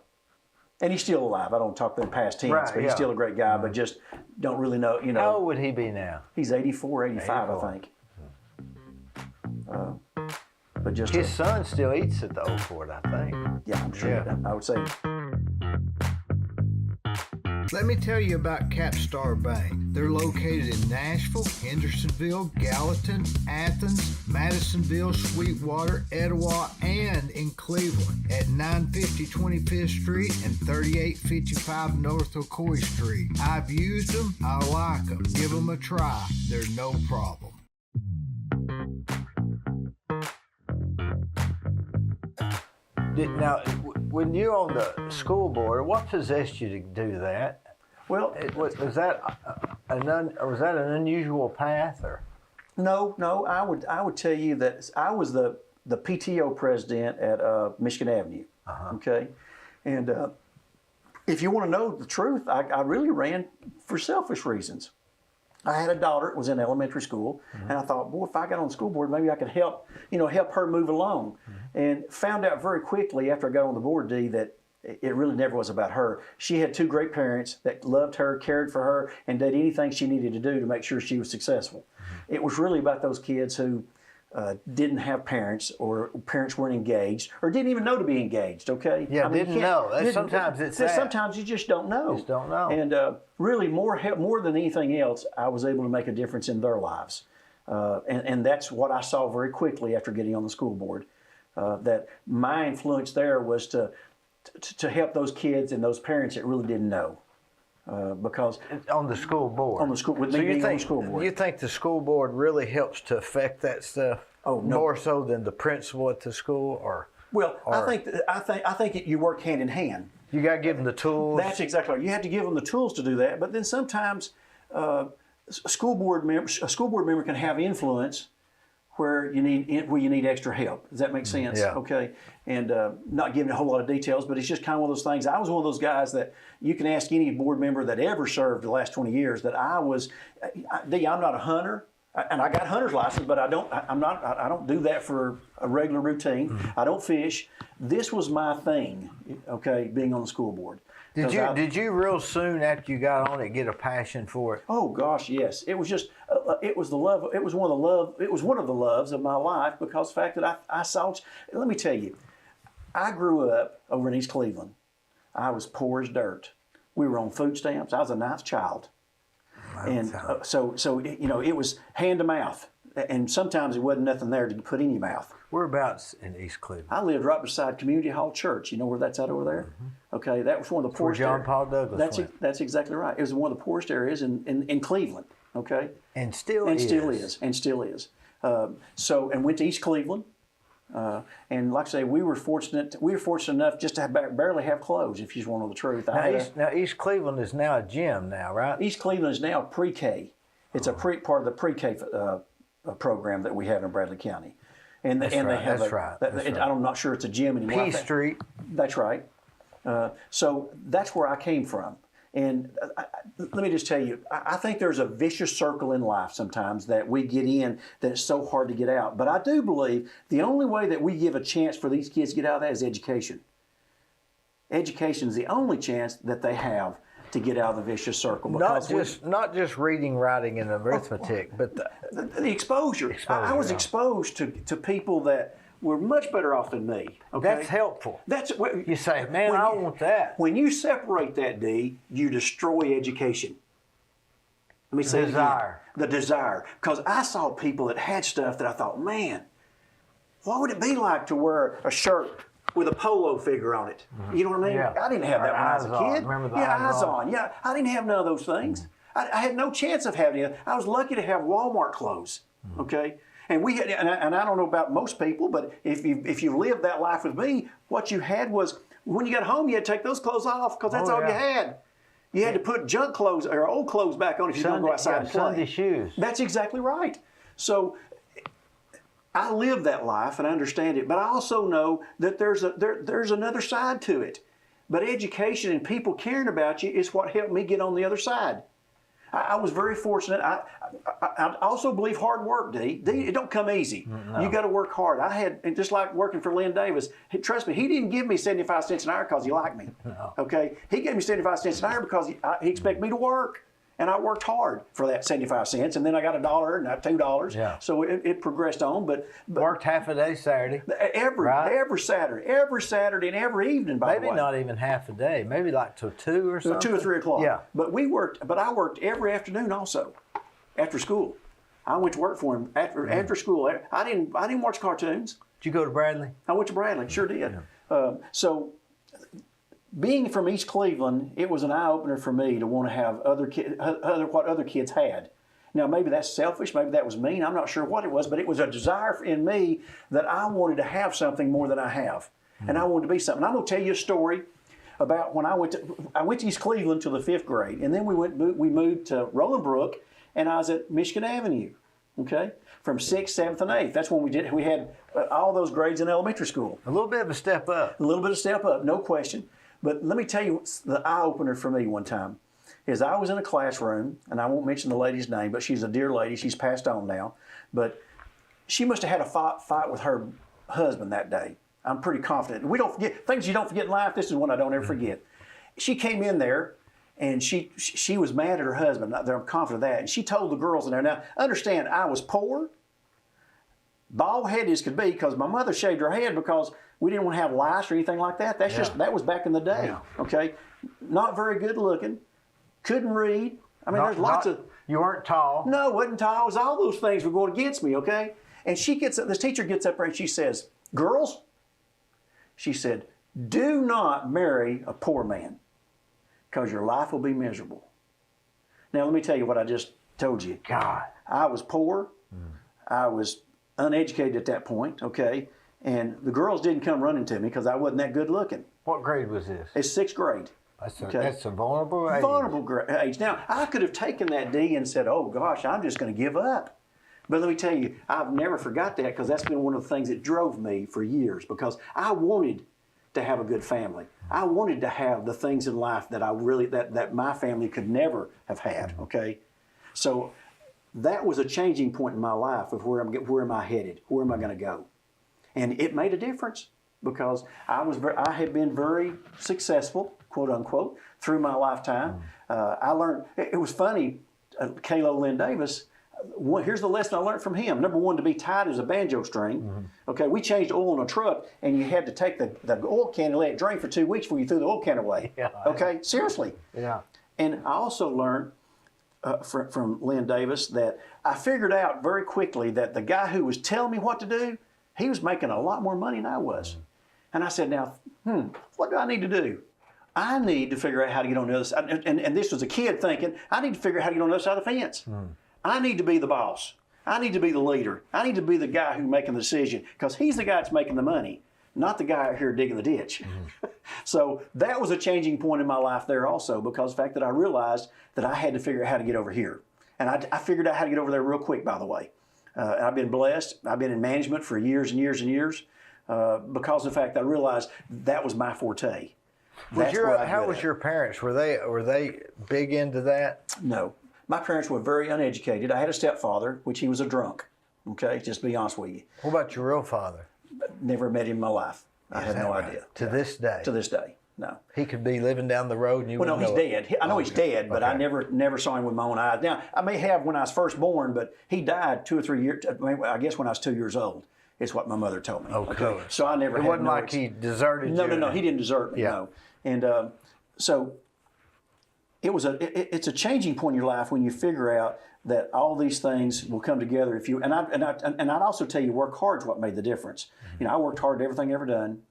And he's still alive. I don't talk in past tense, but he's still a great guy, but just don't really know, How old would he be now? He's 84, 85, I think. But just his son still eats at the Old Fort, I think. Yeah, I'm sure. Yeah. I would say. Let me tell you about Capstar Bank. They're located in Nashville, Hendersonville, Gallatin, Athens, Madisonville, Sweetwater, Etowah, and in Cleveland at 950 25th Street and 3855 North Ocoee Street. I've used them. I like them. Give them a try. They're no problem. Now, when you're on the school board, what possessed you to do that? Well, was that an unusual path, or? No. I would tell you that I was the PTO president at Michigan Avenue. Okay, and if you want to know the truth, I really ran for selfish reasons. I had a daughter that was in elementary school, and I thought, boy, if I got on the school board, maybe I could help her move along. And found out very quickly after I got on the board, Dee, that it really never was about her. She had two great parents that loved her, cared for her, and did anything she needed to do to make sure she was successful. It was really about those kids who didn't have parents, or parents weren't engaged, or didn't even know to be engaged. Okay. Yeah, didn't know. Sometimes you just don't know. Just don't know. And really, more than anything else, I was able to make a difference in their lives, and that's what I saw very quickly after getting on the school board. That my influence there was to help those kids and those parents that really didn't know. Because on the school board. On the school, with me being on the school board. You think the school board really helps to affect that stuff? Oh, no. More so than the principal at the school, or? Well, I think you work hand in hand. You got to give them the tools. That's exactly right. You have to give them the tools to do that. But then sometimes a school board member can have influence where you need extra help. Does that make sense? Yeah. Okay. And not giving a whole lot of details, but it's just kind of one of those things. I was one of those guys that you can ask any board member that ever served the last 20 years that I'm not a hunter, and I got a hunter's license, but I don't do that for a regular routine. I don't fish. This was my thing. Okay, being on the school board. Did you real soon after you got on it get a passion for it? Oh gosh, yes. It was just it was the love. It was one of the loves of my life, because the fact that I saw. Let me tell you, I grew up over in East Cleveland. I was poor as dirt. We were on food stamps. I was a nice child, and so it was hand to mouth, and sometimes it wasn't nothing there to put in your mouth. Whereabouts in East Cleveland? I lived right beside Community Hall Church. You know where that's at over there? Mm-hmm. Okay, that was one of the poorest. Where John Paul Douglas That's exactly right. It was one of the poorest areas in Cleveland. Okay, And still and is. still is. And went to East Cleveland. And like I say, we were fortunate enough just to barely have clothes. If you just want to know the truth, Now, East Cleveland is now a gym now, right? East Cleveland is now pre-K. It's a part of the pre-K program that we have in Bradley County. And they have That's right. I'm not sure it's a gym anymore. P Street. That's right. So that's where I came from. And let me just tell you, I think there's a vicious circle in life sometimes that we get in that's so hard to get out. But I do believe the only way that we give a chance for these kids to get out of that is education. Education is the only chance that they have to get out of the vicious circle. Not just reading, writing, and arithmetic, but the exposure. I was exposed to people that were much better off than me. Okay? That's helpful. That's You say, man, I want that. When you separate that, D, you destroy education. Let me say Desire. It again. The desire. Because I saw people that had stuff that I thought, man, what would it be like to wear a shirt with a polo figure on it? You know what I mean? Yeah. I didn't have that when I was a kid. Remember the eyes on. Yeah, I didn't have none of those things. I had no chance of having it. I was lucky to have Walmart clothes. Okay. And we had, and I don't know about most people, but if you lived that life with me, what you had was when you got home, you had to take those clothes off because that's all you had. You had to put junk clothes or old clothes back on if you don't go outside and play. Sunday shoes. That's exactly right. So I live that life and I understand it, but I also know that there's another side to it. But education and people caring about you is what helped me get on the other side. I was very fortunate. I also believe hard work, D. It don't come easy. No. You got to work hard. And just like working for Lynn Davis, trust me, he didn't give me 75 cents an hour because he liked me. No. Okay? He gave me 75 cents an hour because he expected me to work. And I worked hard for that 75 cents, and then I got $1 and now $2. Yeah. So it progressed on. But worked half a day Saturday. Every Saturday and every evening. By the way, maybe not even half a day. Maybe like till 2 or something. 2 or 3 o'clock. Yeah. But I worked every afternoon also, after school. I went to work for him after school. I didn't watch cartoons. Did you go to Bradley? I went to Bradley. Sure did. Yeah. Being from East Cleveland, it was an eye-opener for me to want to have what other kids had. Now, maybe that's selfish, maybe that was mean, I'm not sure what it was, but it was a desire in me that I wanted to have something more than I have. And I wanted to be something. I'm going to tell you a story about when I went to East Cleveland till the 5th grade, and then we moved to Rolling Brook, and I was at Michigan Avenue, okay? From 6th, 7th, and 8th. That's when we had all those grades in elementary school. A little bit of a step up. A little bit of step up, no question. But let me tell you, the eye-opener for me one time is I was in a classroom, and I won't mention the lady's name, but she's a dear lady. She's passed on now. But she must have had a fight with her husband that day. I'm pretty confident. We don't forget things you don't forget in life. This is one I don't ever forget. She came in there, and she was mad at her husband. I'm confident of that. And she told the girls in there, now, understand, I was poor, bald-headed as could be, because my mother shaved her head because we didn't want to have lice or anything like that. That was back in the day. Yeah. Okay, not very good looking, couldn't read. I mean, there's lots of. You weren't tall. No, wasn't tall. It was all those things were going against me. Okay, and this teacher gets up there and she says, "Girls," she said, "do not marry a poor man, because your life will be miserable." Now, let me tell you what I just told you. God, I was poor. I was uneducated at that point. Okay. And the girls didn't come running to me because I wasn't that good looking. What grade was this? It's 6th grade. That's a vulnerable age. Vulnerable age. Now, I could have taken that D and said, oh, gosh, I'm just going to give up. But let me tell you, I've never forgot that because that's been one of the things that drove me for years because I wanted to have a good family. I wanted to have the things in life that that my family could never have had, okay? So that was a changing point in my life of where am I headed? Where am I going to go? And it made a difference because I had been very successful, quote unquote, through my lifetime. I learned, it was funny, Kalo Lynn Davis, here's the lesson I learned from him. Number one, to be tight as a banjo string. Okay, we changed oil in a truck and you had to take the oil can and let it drain for 2 weeks before you threw the oil can away. Yeah, okay, seriously. Yeah. And I also learned from Lynn Davis that I figured out very quickly that the guy who was telling me what to do, he was making a lot more money than I was. And I said, now, what do I need to do? I need to figure out how to get on the other side. And this was a kid thinking, I need to figure out how to get on the other side of the fence. I need to be the boss. I need to be the leader. I need to be the guy who's making the decision, because he's the guy that's making the money, not the guy out here digging the ditch. So that was a changing point in my life there also, because of the fact that I realized that I had to figure out how to get over here. And I figured out how to get over there real quick, by the way. I've been blessed. I've been in management for years and years and years because of the fact that I realized that was my forte. How was your parents? Were they big into that? No. My parents were very uneducated. I had a stepfather, which he was a drunk. Okay, just to be honest with you. What about your real father? Never met him in my life. I had no idea. To this day? To this day, no. He could be living down the road and you wouldn't know he's dead. I know he's dead, but I never saw him with my own eyes. Now, I may have when I was first born, but he died 2 or 3 years, I guess when I was 2 years old. Is what my mother told me. Okay. So I never. It wasn't like he deserted you. No. He didn't desert me. Yeah. No. And so it's a changing point in your life when you figure out that all these things will come together if you. And I'd also tell you, work hard is what made the difference. You know, I worked hard at everything I ever done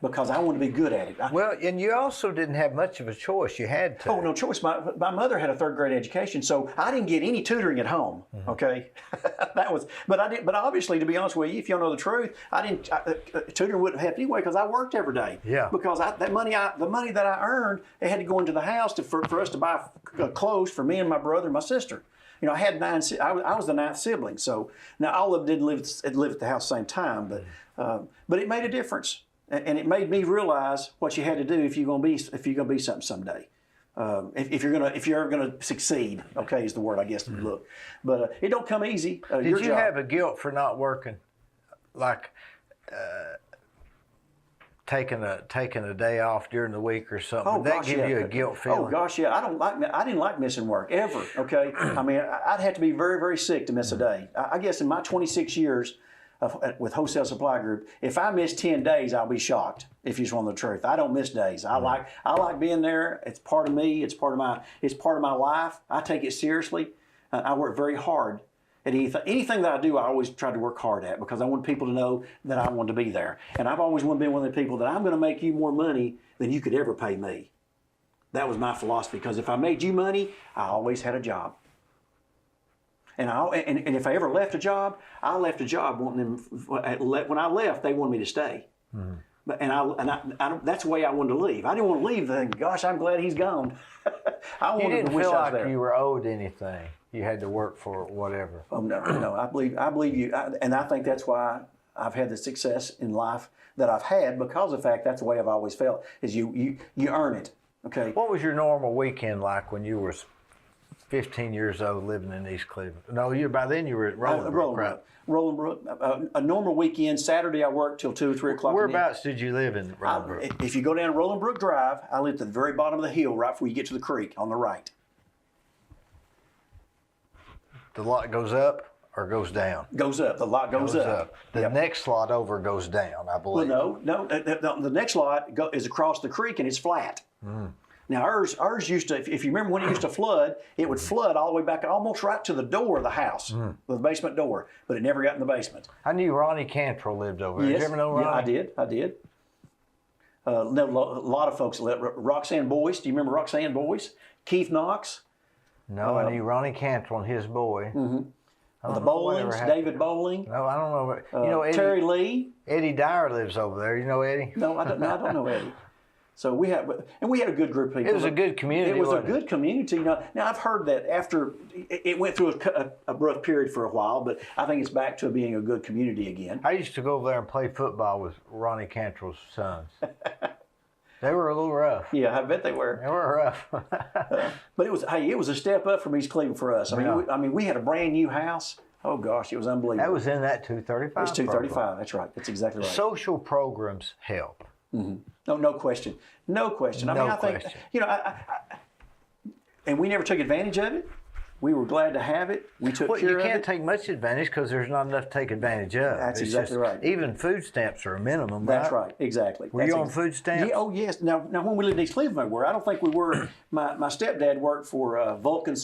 because I wanted to be good at it. Well, and you also didn't have much of a choice. You had to. Oh, no choice. My mother had a 3rd grade education, so I didn't get any tutoring at home. Okay, that was. But I did. But obviously, to be honest with you, if you don't know the truth, I didn't. Tutoring wouldn't have happened anyway because I worked every day. Yeah. Because the money that I earned, it had to go into the house for us to buy clothes for me and my brother and my sister. You know, I had 9. I was the 9th sibling, so now all of them didn't live at the house at the same time, but it made a difference. And it made me realize what you had to do if you're gonna be something someday. If you're ever gonna succeed, okay, is the word I guess to look. But it don't come easy. Did you have a guilt for not working, like taking a day off during the week or something? Oh, Did that give you a guilt feeling? Oh gosh, yeah. I didn't like missing work ever. Okay, I mean I'd have to be very, very sick to miss a day. I guess in my 26 years. With Wholesale Supply Group, if I miss 10 days, I'll be shocked. If you just want the truth, I don't miss days. I like being there. It's part of me. It's part of my life. I take it seriously. I work very hard at anything that I do. I always try to work hard at because I want people to know that I want to be there. And I've always wanted to be one of the people that I'm going to make you more money than you could ever pay me. That was my philosophy. Because if I made you money, I always had a job. And if I ever left a job, I left a job wanting them. When I left, they wanted me to stay. Mm-hmm. But that's the way I wanted to leave. I didn't want to leave. Then, gosh, I'm glad he's gone. I wanted you didn't to wish feel I was like there. You were owed anything. You had to work for whatever. Oh no. I believe you, and I think that's why I've had the success in life that I've had because of the fact that's the way I've always felt. Is you earn it. Okay. What was your normal weekend like when you were 15 years old living in East Cleveland? No, by then you were at Rollingbrook, right? Rollingbrook. A normal weekend, Saturday I worked till 2 or 3 o'clock. Whereabouts did you live in Rollingbrook? If you go down Rollingbrook Drive, I lived at the very bottom of the hill right before you get to the creek on the right. The lot goes up or goes down? Goes up. The lot goes up. The next lot over goes down, I believe. Well, no. The next lot is across the creek and it's flat. Mm. Now ours used to, if you remember when it used to flood, it would flood all the way back almost right to the door of the house, the basement door, but it never got in the basement. I knew Ronnie Cantrell lived over there. Yes. Did you ever know Ronnie? Yeah, I did. A lot of folks lived. Roxanne Boyce, do you remember Roxanne Boyce? Keith Knox? No, I knew Ronnie Cantrell and his boy. Mm-hmm. The Bowlings, David Bowling. No, I don't know. You know Eddie, Terry Lee. Eddie Dyer lives over there. You know Eddie? No, I don't know Eddie. So we had a good group of people. It was a good community. It was a good community. Now I've heard that after it went through a rough period for a while, but I think it's back to being a good community again. I used to go over there and play football with Ronnie Cantrell's sons. They were a little rough. Yeah, I bet they were. They were rough. But it was a step up from East Cleveland for us. I mean, we had a brand new house. Oh gosh, it was unbelievable. That was in that 235. It's 235. Program. That's right. That's exactly right. Social programs help. Mm-hmm. No question. I think, and we never took advantage of it. We were glad to have it. We took care of it. You can't take much advantage because there's not enough to take advantage of. That's exactly right. Even food stamps are a minimum, That's right, exactly. Were you on food stamps? Yeah, oh, yes. Now, when we lived in East Cleveland, we were. I don't think we were. My stepdad worked for Vulcan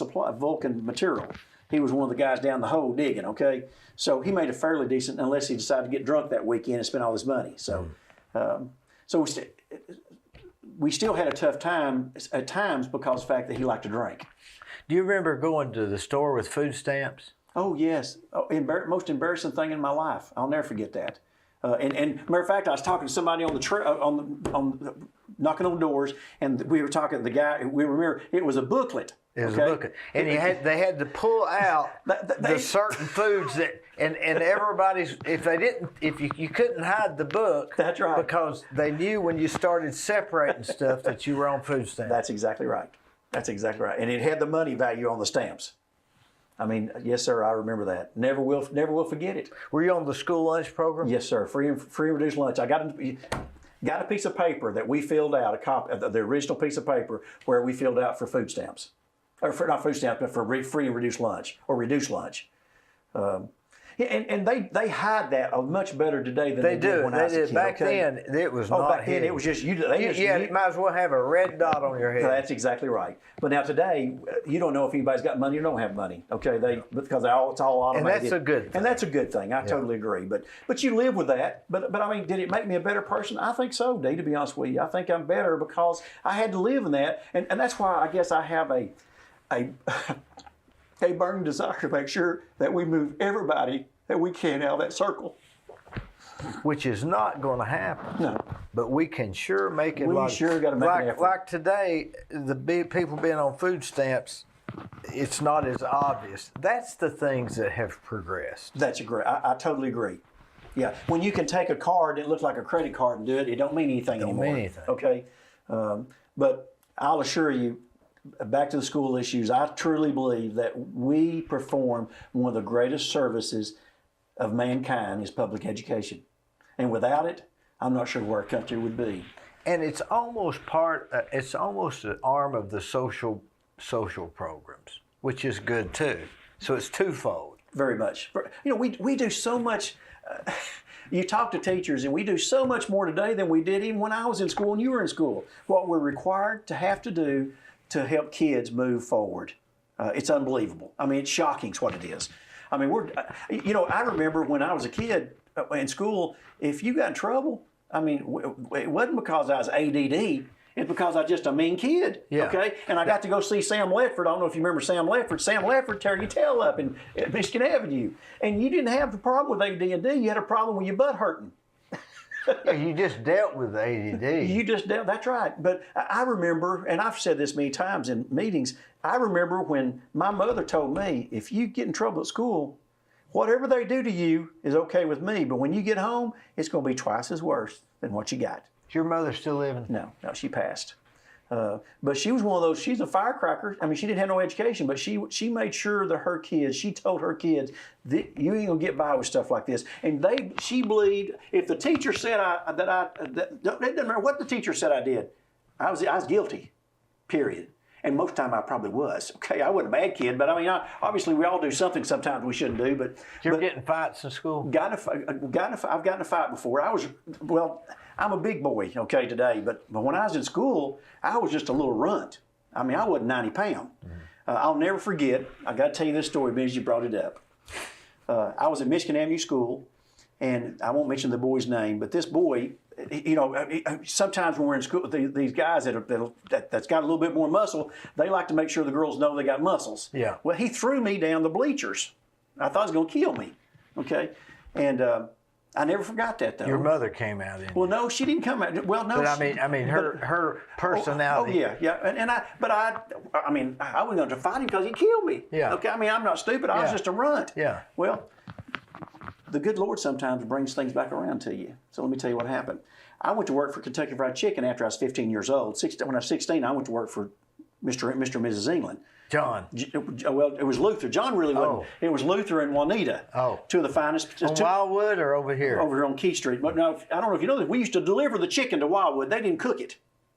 Material. He was one of the guys down the hole digging, okay? So he made a fairly decent, unless he decided to get drunk that weekend and spend all his money. So, we still had a tough time at times because of the fact that he liked to drink. Do you remember going to the store with food stamps? Oh, yes. Most embarrassing thing in my life. I'll never forget that. And matter of fact, I was talking to somebody on knocking on doors, and we were talking to the guy. We remember it was a booklet. It was a booklet, and they had to pull out the certain foods that and everybody's if you couldn't hide the book. That's right. Because they knew when you started separating stuff that you were on food stamps. That's exactly right. That's exactly right. And it had the money value on the stamps. I mean, yes, sir. I remember that. Never will forget it. Were you on the school lunch program? Yes, sir. Free and reduced lunch. I got a piece of paper that we filled out, a copy, the original piece of paper where we filled out for food stamps, or for not food stamps, but for free and reduced lunch or reduced lunch. And they hide that much better today than they did when I was a kid. Back then, it was not. Back then, it was just you. You might as well have a red dot on your head. That's exactly right. But now today, you don't know if anybody's got money or don't have money. Okay, because it's all automated. And that's a good thing. And that's a good thing. I totally agree. But you live with that. But I mean, did it make me a better person? I think so, Dee. To be honest with you, I think I'm better because I had to live in that, and that's why I guess I have a burning desire to make sure that we move everybody that we can out of that circle. Which is not going to happen. No. But we can sure make it. We sure got to make an effort. Like today, the big people being on food stamps, it's not as obvious. That's the things that have progressed. That's great. I totally agree. Yeah. When you can take a card that looks like a credit card and do it, it don't mean anything anymore. Don't mean anything. Okay. But I'll assure you, back to the school issues, I truly believe that we perform one of the greatest services of mankind is public education. And without it, I'm not sure where our country would be. And it's almost it's almost an arm of the social programs, which is good too. So it's twofold. Very much. You know, we do so much. You talk to teachers, and we do so much more today than we did even when I was in school and you were in school. What we're required to have to do to help kids move forward. It's unbelievable. I mean, it's shocking is what it is. I mean, I remember when I was a kid in school, if you got in trouble, I mean, it wasn't because I was ADD. It's because I was just a mean kid. Yeah. Okay? And I got to go see Sam Ledford. I don't know if you remember Sam Ledford. Sam Ledford tear your tail up at Michigan Avenue. And you didn't have the problem with ADD. You had a problem with your butt hurting. Yeah, you just dealt with ADD. You just dealt, that's right. But I remember, and I've said this many times in meetings, I remember when my mother told me, if you get in trouble at school, whatever they do to you is okay with me, but when you get home, it's going to be twice as worse than what you got. Is your mother still living? No, she passed. But she was one of those, she's a firecracker. I mean, she didn't have no education, but she made sure that her kids, she told her kids, you ain't gonna get by with stuff like this. And she believed, if the teacher said it doesn't matter what the teacher said I did, I was guilty, period. And most of the time I probably was. Okay, I wasn't a bad kid, but I mean, obviously we all do something sometimes we shouldn't do. But you're getting fights in school? I've gotten a fight before. I'm a big boy, okay, today, but when I was in school, I was just a little runt. I mean, I wasn't 90 pounds. I'll never forget, I got to tell you this story because you brought it up. I was at Michigan Avenue School, and I won't mention the boy's name, but this boy, you know, sometimes when we're in school, these guys that's got a little bit more muscle, they like to make sure the girls know they got muscles. Yeah. Well, he threw me down the bleachers. I thought he was going to kill me, okay? And I never forgot that, though. Your mother came out in. Well, no, she didn't come out. Well, no. But I mean, her personality. Oh, yeah. And I wasn't going to fight him because he killed me. Yeah. Okay. I mean, I'm not stupid. I was just a runt. Yeah. Well, the good Lord sometimes brings things back around to you. So let me tell you what happened. I went to work for Kentucky Fried Chicken after I was 15 years old. When I was 16, I went to work for Mr. and Mrs. England. John. Well, it was Luther. John really wasn't. Oh. It was Luther and Juanita. Oh. Two of the finest. On Wildwood or over here? Over here on Key Street. But no, I don't know if you know this. We used to deliver the chicken to Wildwood. They didn't cook it.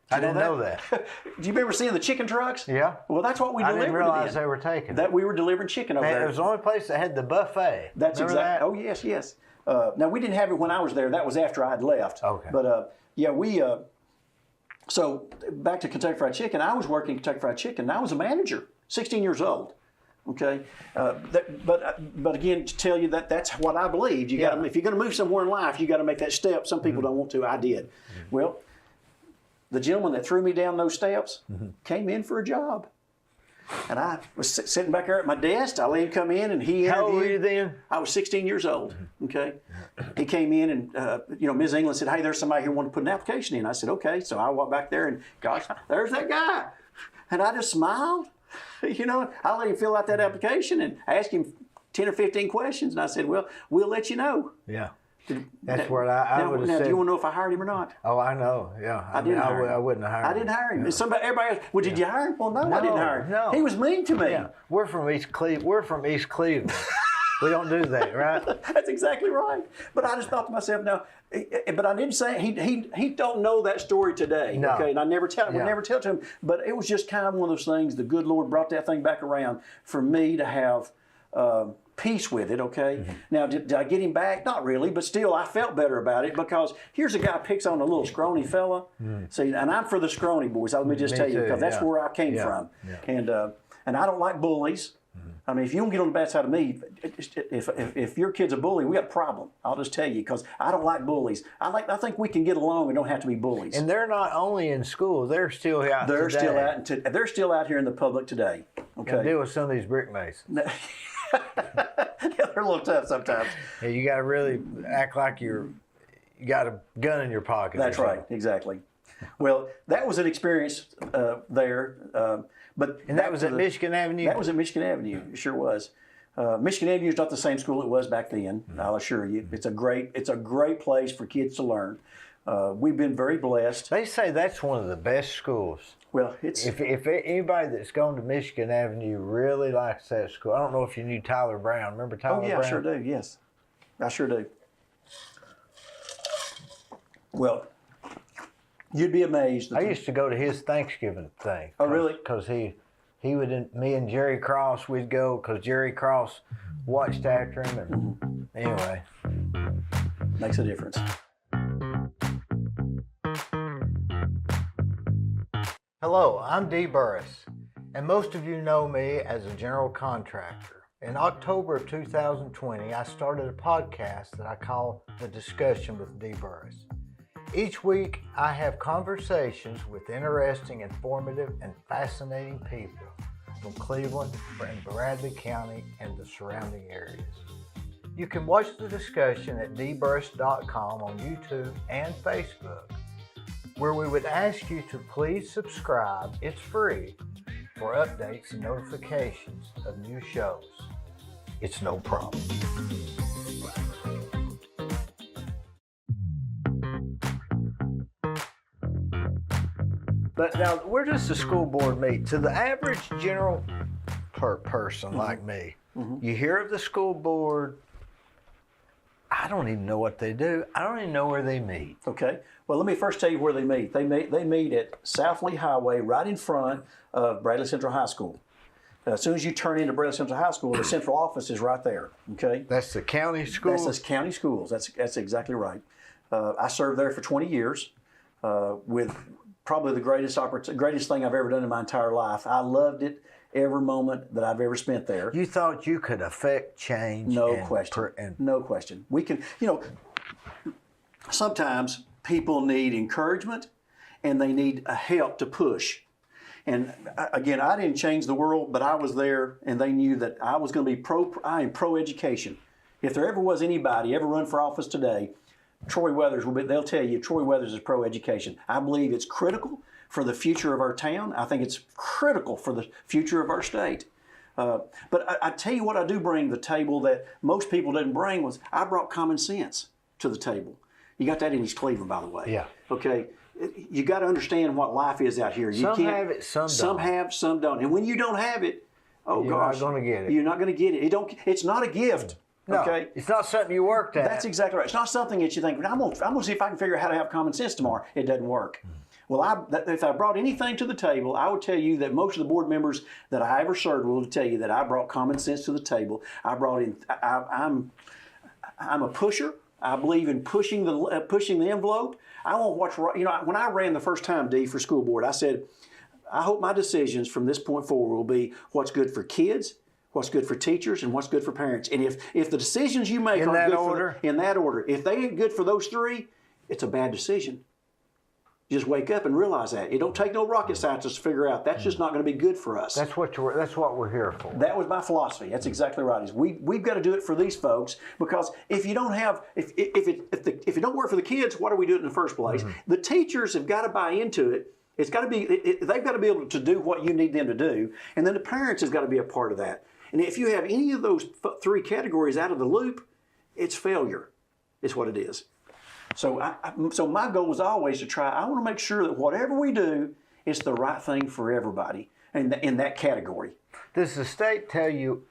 I didn't know that. Do you remember seeing the chicken trucks? Yeah. Well, that's what we delivered. I didn't realize they were taking that. We were delivering chicken over there. It was the only place that had the buffet. That's exactly. That? Oh, yes. Now, we didn't have it when I was there. That was after I had left. Okay. But, so back to Kentucky Fried Chicken. I was working at Kentucky Fried Chicken. I was a manager, 16 years old. Okay. But again, to tell you that's what I believed. You got if you're going to move somewhere in life, you got to make that step. Some people don't want to. I did. Well, the gentleman that threw me down those steps came in for a job. And I was sitting back there at my desk. I let him come in, and he interviewed. How old were you then? I was 16 years old. Okay. He came in, and Ms. England said, "Hey, there's somebody here wanting to put an application in." I said, "Okay." So I walked back there, and gosh, there's that guy. And I just smiled. I let him fill out that application and ask him 10 or 15 questions. And I said, "Well, we'll let you know." Yeah. That's what I would have now, said. do you want to know if I hired him or not? Oh, I know. Yeah. I didn't hire him. I wouldn't have hired him. I didn't hire him. No. Everybody else, well, did you hire him? Well, no, I didn't hire him. No. He was mean to me. Yeah. We're from East Cleveland. We don't do that, right? That's exactly right. But I just thought to myself, now, but I didn't say he don't know that story today. No. Okay, and I never tell it to him. But it was just kind of one of those things. The good Lord brought that thing back around for me to have peace with it. Okay. Mm-hmm. Now, did I get him back? Not really, but still, I felt better about it because here's a guy who picks on a little scrawny fella. See, and I'm for the scrawny boys. Let me just tell you, because that's where I came from. Yeah. And I don't like bullies. I mean, if you don't get on the bad side of me, if your kid's a bully, we got a problem. I'll just tell you, because I don't like bullies. I think we can get along and don't have to be bullies. And they're not only in school; they're still out. They're still out here in the public today. Okay. Gotta deal with some of these brick masons. Yeah, they're a little tough sometimes. Yeah, you got to really act like you got a gun in your pocket. That's right, exactly. Well, that was an experience there. And that was at Michigan Avenue? That was at Michigan Avenue. It sure was. Michigan Avenue is not the same school it was back then. I'll assure you. It's a great place for kids to learn. We've been very blessed. They say that's one of the best schools. Well, it's if anybody that's gone to Michigan Avenue really likes that school. I don't know if you knew Tyler Brown. Remember Tyler Brown? Oh yeah, I sure do. Yes, I sure do. Well, you'd be amazed. I used to go to his Thanksgiving thing. Oh really? Because me and Jerry Cross, we'd go because Jerry Cross watched after him, and anyway, makes a difference. Hello, I'm Dee Burris, and most of you know me as a general contractor. In October of 2020, I started a podcast that I call The Discussion with Dee Burris. Each week, I have conversations with interesting, informative, and fascinating people from Cleveland and Bradley County and the surrounding areas. You can watch the discussion at dburris.com on YouTube and Facebook, where we would ask you to please subscribe. It's free for updates and notifications of new shows. It's no problem. But now, where does the school board meet? To the average general person like me, you hear of the school board, I don't even know what they do. I don't even know where they meet. Okay. Well, let me first tell you where they meet. They meet at South Lee Highway, right in front of Bradley Central High School. As soon as you turn into Bradley Central High School, the central office is right there. Okay. That's the county school? That's the county schools. That's exactly right. I served there for 20 years with probably the greatest thing I've ever done in my entire life. I loved it every moment that I've ever spent there. You thought you could affect change? No question. No question. We can, sometimes people need encouragement and they need a help to push. And again, I didn't change the world, but I was there and they knew that I was going to be I am pro-education. If there ever was anybody ever run for office today, Troy Weathers they'll tell you Troy Weathers is pro-education. I believe it's critical for the future of our town. I think it's critical for the future of our state. But I tell you what I do bring to the table that most people didn't bring was I brought common sense to the table. You got that in East Cleveland, by the way. Yeah. Okay. You got to understand what life is out here. Some have it, some don't. Some have, some don't. And when you don't have it, You're not going to get it. You're not going to get it. It's not a gift. No, okay? It's not something you worked at. That's exactly right. It's not something that you think, I'm going to see if I can figure out how to have common sense tomorrow. It doesn't work. Well, if I brought anything to the table, I would tell you that most of the board members that I ever served will tell you that I brought common sense to the table. I'm a pusher. I believe in pushing the envelope. I won't watch. When I ran the first time, Dee, for school board, I said, I hope my decisions from this point forward will be what's good for kids, what's good for teachers, and what's good for parents. And if the decisions you make in that order, if they ain't good for those three, it's a bad decision. Just wake up and realize that. It don't take no rocket scientists to figure out that's just not going to be good for us. That's what we're here for. That was my philosophy. That's exactly right. Is we've got to do it for these folks, because if you don't have if it don't work for the kids, why do we do it in the first place? The teachers have got to buy into it. It's got to be they've got to be able to do what you need them to do, and then the parents has got to be a part of that. And if you have any of those three categories out of the loop, it's failure. It's what it is. So so my goal was always to try. I want to make sure that whatever we do, it's the right thing for everybody in that category. Does the state tell you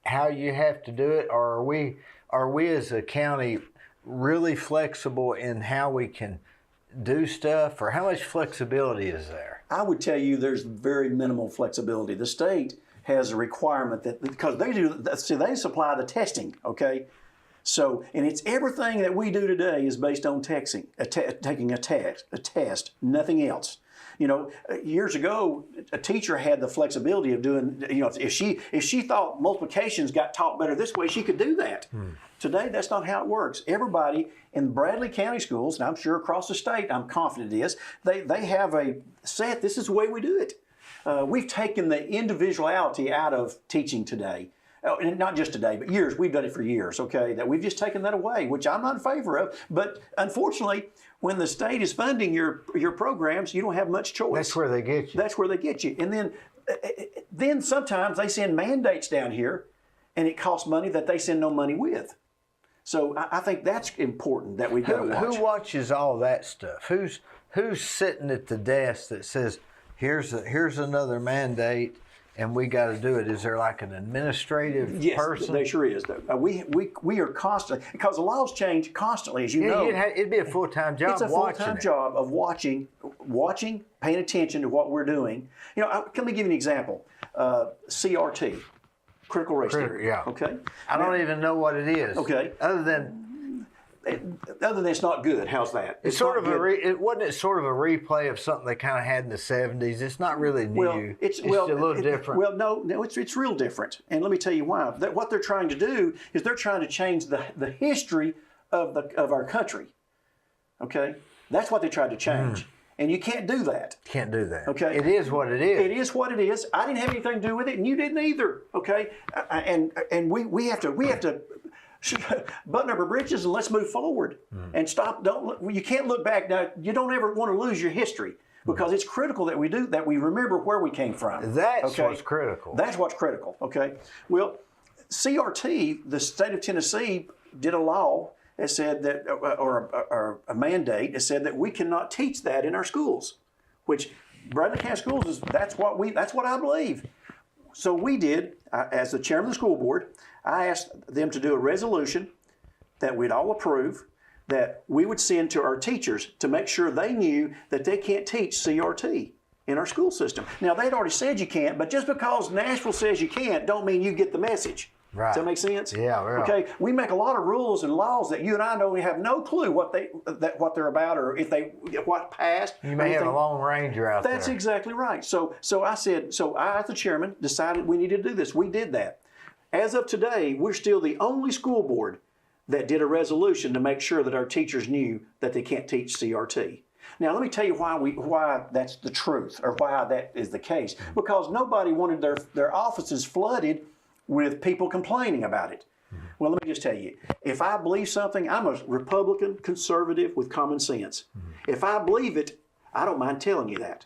how you have to do it, or are we as a county really flexible in how we can do stuff, or how much flexibility is there? I would tell you there's very minimal flexibility. The state has a requirement that, because they supply the testing, okay? So, and it's everything that we do today is based on taking a test, nothing else. You know, years ago, a teacher had the flexibility of doing, you know, if she thought multiplications got taught better this way, she could do that. Today, that's not how it works. Everybody in Bradley County schools, and I'm sure across the state, I'm confident it is, they have a set, this is the way we do it. We've taken the individuality out of teaching today. And not just today, but years. We've done it for years, okay? That we've just taken that away, which I'm not in favor of. But unfortunately, when the state is funding your programs, you don't have much choice. That's where they get you. That's where they get you. And then sometimes they send mandates down here, and it costs money that they send no money with. So I think that's important that we got to watch. Who watches all that stuff? Who's sitting at the desk that says, here's another mandate, and we got to do it? Is there like an administrative person? Yes, there sure is. We are constantly, because the laws change constantly, as you know. It'd be a full-time job. It's a full-time job of watching, paying attention to what we're doing. You know, let me give you an example. CRT, critical race theory. Yeah. Okay. I don't even know what it is. Okay. Other than it's not good. How's that? It's sort of wasn't it sort of a replay of something they kind of had in the 70s? It's not really new. Well, it's a little different. Well, no, it's real different. And let me tell you why. What they're trying to do is they're trying to change the history of our country. Okay, that's what they tried to change. And you can't do that. Can't do that. Okay. It is what it is. It is what it is. I didn't have anything to do with it, and you didn't either. Okay. And we have to button up our britches and let's move forward and stop. You can't look back now. You don't ever want to lose your history, because it's critical that we remember where we came from. That's what's critical. That's what's critical. Okay. Well, CRT, the state of Tennessee did a law that said that, or a mandate that said that we cannot teach that in our schools, which Bradley County Schools that's what I believe. So we did, as the chairman of the school board, I asked them to do a resolution that we'd all approve, that we would send to our teachers to make sure they knew that they can't teach CRT in our school system. Now, they'd already said you can't, but just because Nashville says you can't, don't mean you get the message. Right. Does that make sense? Yeah. Okay. We make a lot of rules and laws that you and I know we have no clue what they're about, or what passed. You may have a Lone Ranger out there. That's exactly right. So I, as the chairman, decided we needed to do this. We did that. As of today, we're still the only school board that did a resolution to make sure that our teachers knew that they can't teach CRT. Now, let me tell you why that's the truth, or why that is the case. Because nobody wanted their offices flooded with people complaining about it. Well, let me just tell you, if I believe something, I'm a Republican conservative with common sense. If I believe it, I don't mind telling you that.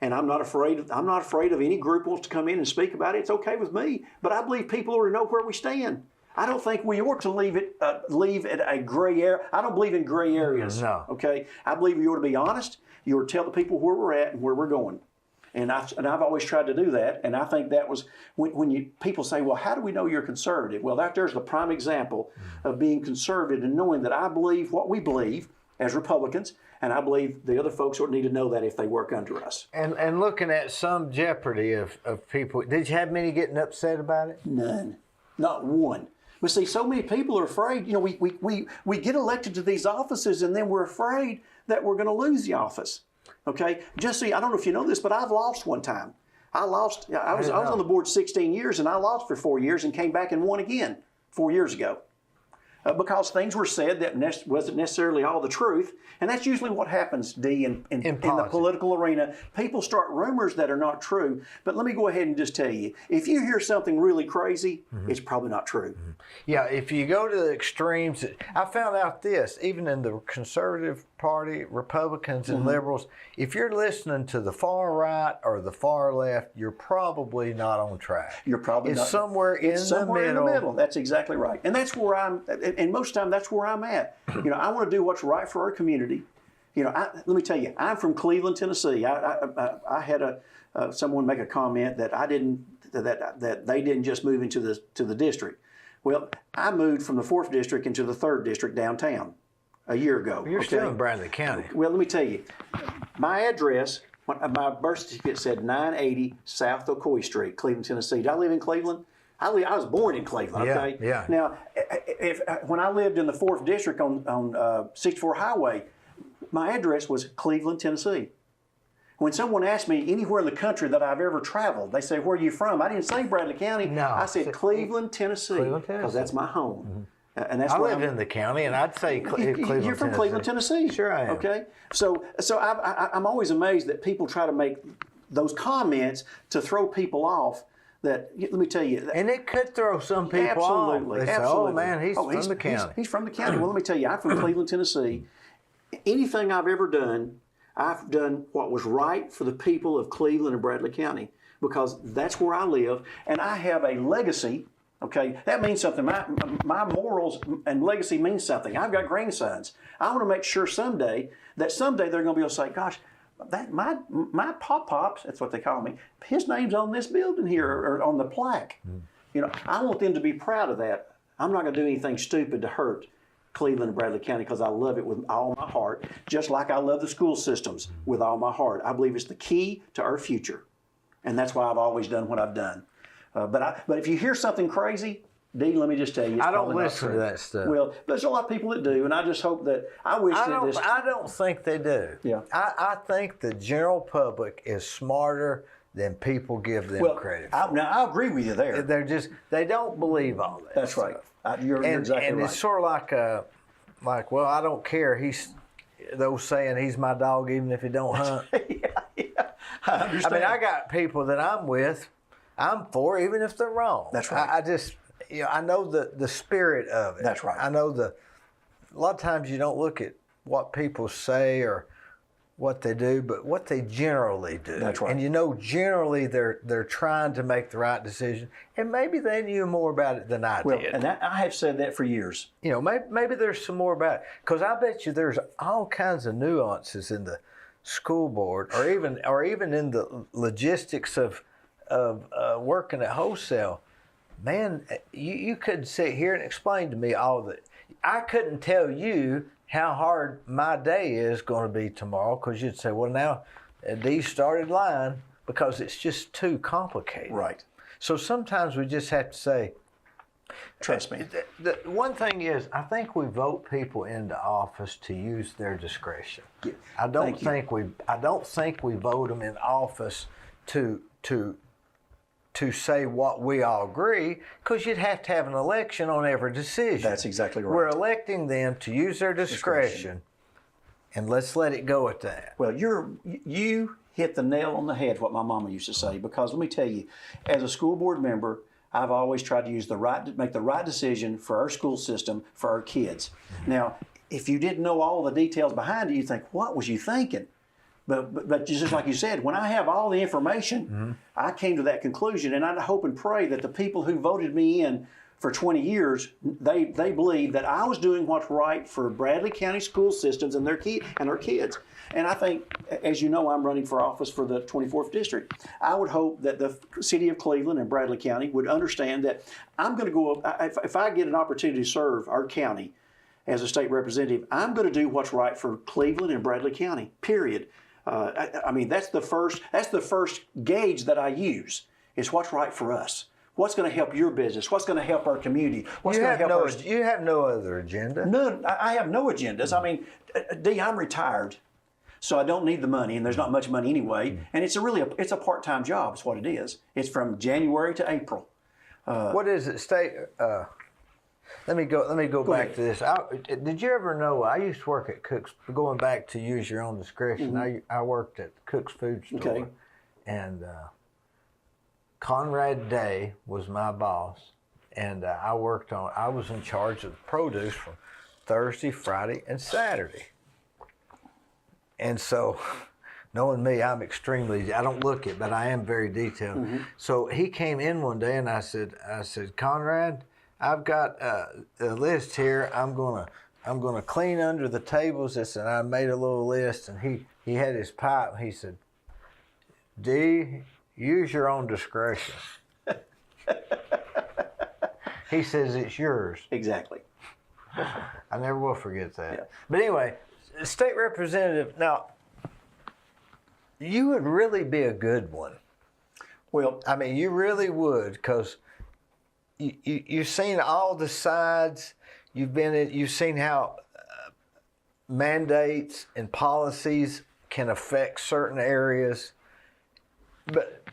And I'm not afraid of any group wants to come in and speak about it. It's okay with me. But I believe people ought to know where we stand. I don't think we ought to leave it a gray area. I don't believe in gray areas. No. Okay. I believe you ought to be honest. You ought to tell the people where we're at and where we're going. And I've always tried to do that. And I think that was when people say, well, how do we know you're conservative? Well, there's the prime example of being conservative and knowing that I believe what we believe as Republicans, and I believe the other folks would need to know that if they work under us. And looking at some jeopardy of people, did you have many getting upset about it? None. Not one. But see, so many people are afraid. You know, we get elected to these offices, and then we're afraid that we're going to lose the office. Okay, Jesse, I don't know if you know this, but I've lost one time. I was on the board 16 years, and I lost for 4 years and came back and won again 4 years ago. because things were said that wasn't necessarily all the truth. And that's usually what happens, Dee, in the political arena. People start rumors that are not true. But let me go ahead and just tell you, if you hear something really crazy, it's probably not true. Yeah, if you go to the extremes, I found out this, even in the conservative party, Republicans and liberals, if you're listening to the far right or the far left, you're probably not on track. You're probably it's not. somewhere in the middle. That's exactly right. And that's where and most of the time that's where I'm at. I want to do what's right for our community. Let me tell you, I'm from Cleveland, Tennessee. I had someone make a comment that that they didn't just move into the district. Well, I moved from the 4th district into the 3rd district downtown a year ago. You're still in Bradley County. Well, let me tell you, my address, my birth certificate said 980 South Ocoee Street, Cleveland, Tennessee. Did I live in Cleveland? I was born in Cleveland. Okay. Yeah. Now, when I lived in the 4th district on 64 Highway, my address was Cleveland, Tennessee. When someone asked me anywhere in the country that I've ever traveled, they say, "Where are you from?" I didn't say Bradley County. No, I said Cleveland, Tennessee, because that's my home. And that's I lived in the county, and I'd say Cleveland. You're from Cleveland, Tennessee. Sure, I am. Okay, so I'm always amazed that people try to make those comments to throw people off. That, let me tell you, and it could throw some people absolutely, off. They say, absolutely. "Oh man, he's from the county." He's from the county. Well, let me tell you, I'm from Cleveland, Tennessee. Anything I've ever done, I've done what was right for the people of Cleveland and Bradley County, because that's where I live, and I have a legacy. Okay, that means something. My morals and legacy means something. I've got grandsons. I want to make sure someday they're going to be able to say, "Gosh, that my pop-pops," that's what they call me, his name's on this building here or on the plaque. I want them to be proud of that. I'm not going to do anything stupid to hurt Cleveland and Bradley County, because I love it with all my heart, just like I love the school systems with all my heart. I believe it's the key to our future, and that's why I've always done what I've done. But if you hear something crazy, Dee, let me just tell you, it's I don't probably not listen true. to that stuff. Well, there's a lot of people that do, and I just hope that I don't think they do. Yeah. I think the general public is smarter than people give them credit for. Now I agree with you there. They don't believe all that. That's stuff. right. You're exactly and right. it's sort of like, well, I don't care. He's those saying he's my dog even if he don't hunt. yeah, I understand. I mean, I got people that I'm with, I'm for even if they're wrong. That's right. I just, I know the spirit of it. That's right. I know a lot of times you don't look at what people say or what they do, but what they generally do. That's right. And generally they're trying to make the right decision, and maybe they knew more about it than I did. And I have said that for years. Maybe there's some more about it, because I bet you there's all kinds of nuances in the school board, or even in the logistics of working at wholesale. Man, you couldn't sit here and explain to me all that. I couldn't tell you how hard my day is going to be tomorrow, because you'd say, well, now Dee started lying, because it's just too complicated. Right. So sometimes we just have to say, trust me. The one thing is, I think we vote people into office to use their discretion. Yeah. I don't think we vote them in office to say what we all agree, because you'd have to have an election on every decision. That's exactly right. We're electing them to use their discretion, and let's let it go at that. Well, you hit the nail on the head, what my mama used to say, because let me tell you, as a school board member, I've always tried to make the right decision for our school system, for our kids. Mm-hmm. Now, if you didn't know all the details behind it, you think, what was you thinking? But just like you said, when I have all the information, I came to that conclusion, and I hope and pray that the people who voted me in for 20 years, they believe that I was doing what's right for Bradley County school systems and our kids. And I think, as you know, I'm running for office for the 24th district. I would hope that the city of Cleveland and Bradley County would understand that I'm going to go, if I get an opportunity to serve our county as a state representative, I'm going to do what's right for Cleveland and Bradley County, period. I mean, that's the first gauge that I use, is what's right for us. What's going to help your business? What's going to help our community? What's going to help You have no other agenda. None. I have no agendas. I mean, Dee, I'm retired, so I don't need the money, and there's not much money anyway. And it's a part-time job. Is what it is. It's from January to April. What is it? Let me go back ahead. to this. Did you ever know? I used to work at Cook's. Going back to use your own discretion. I worked at Cook's food store, Okay. and Conrad Day was my boss, and I was in charge of the produce from Thursday, Friday, and Saturday. And so, knowing me, I don't look it, but I am very detailed. So he came in one day, and I said, Conrad, I've got a list here. I'm gonna clean under the tables. And I made a little list, and he had his pipe. He said, Dee, use your own discretion. He says it's yours. Exactly. I never will forget that. Yeah. But anyway, state representative, now, you would really be a good one. Well, I mean, you really would, because you've seen all the sides. You've seen how mandates and policies can affect certain areas. But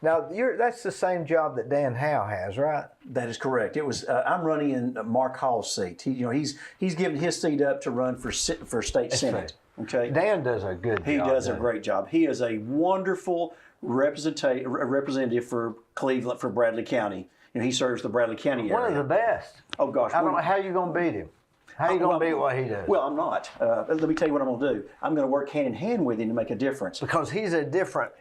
now that's the same job that Dan Howe has, right? that is correct. It was I'm running in Mark Hall's seat. He's given his seat up to run for state senate. Okay. Dan does a good job. He does a great job. He is a wonderful representative for Cleveland, for Bradley County. He serves the Bradley County area. One of the best. Oh gosh. I don't know how you going to beat him. How are you going to beat what he does? Well, I'm not. Let me tell you what I'm going to do. I'm going to work hand in hand with him to make a difference. Because he's a different.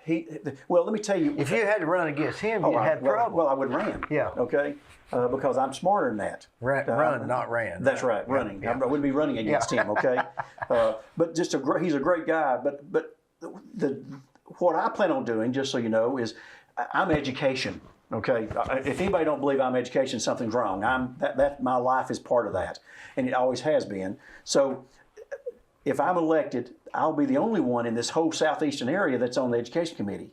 Well, let me tell you. If you had to run against him, you'd have trouble. Well, I would ran. Yeah. Okay. Because I'm smarter than that. Run, not ran. That's right. Running. Yeah. I wouldn't be running against him. Okay. But he's a great guy. But what I plan on doing, just so you know, is I'm education. Okay, if anybody don't believe I'm education, something's wrong. That my life is part of that, and it always has been. So, if I'm elected, I'll be the only one in this whole southeastern area that's on the education committee.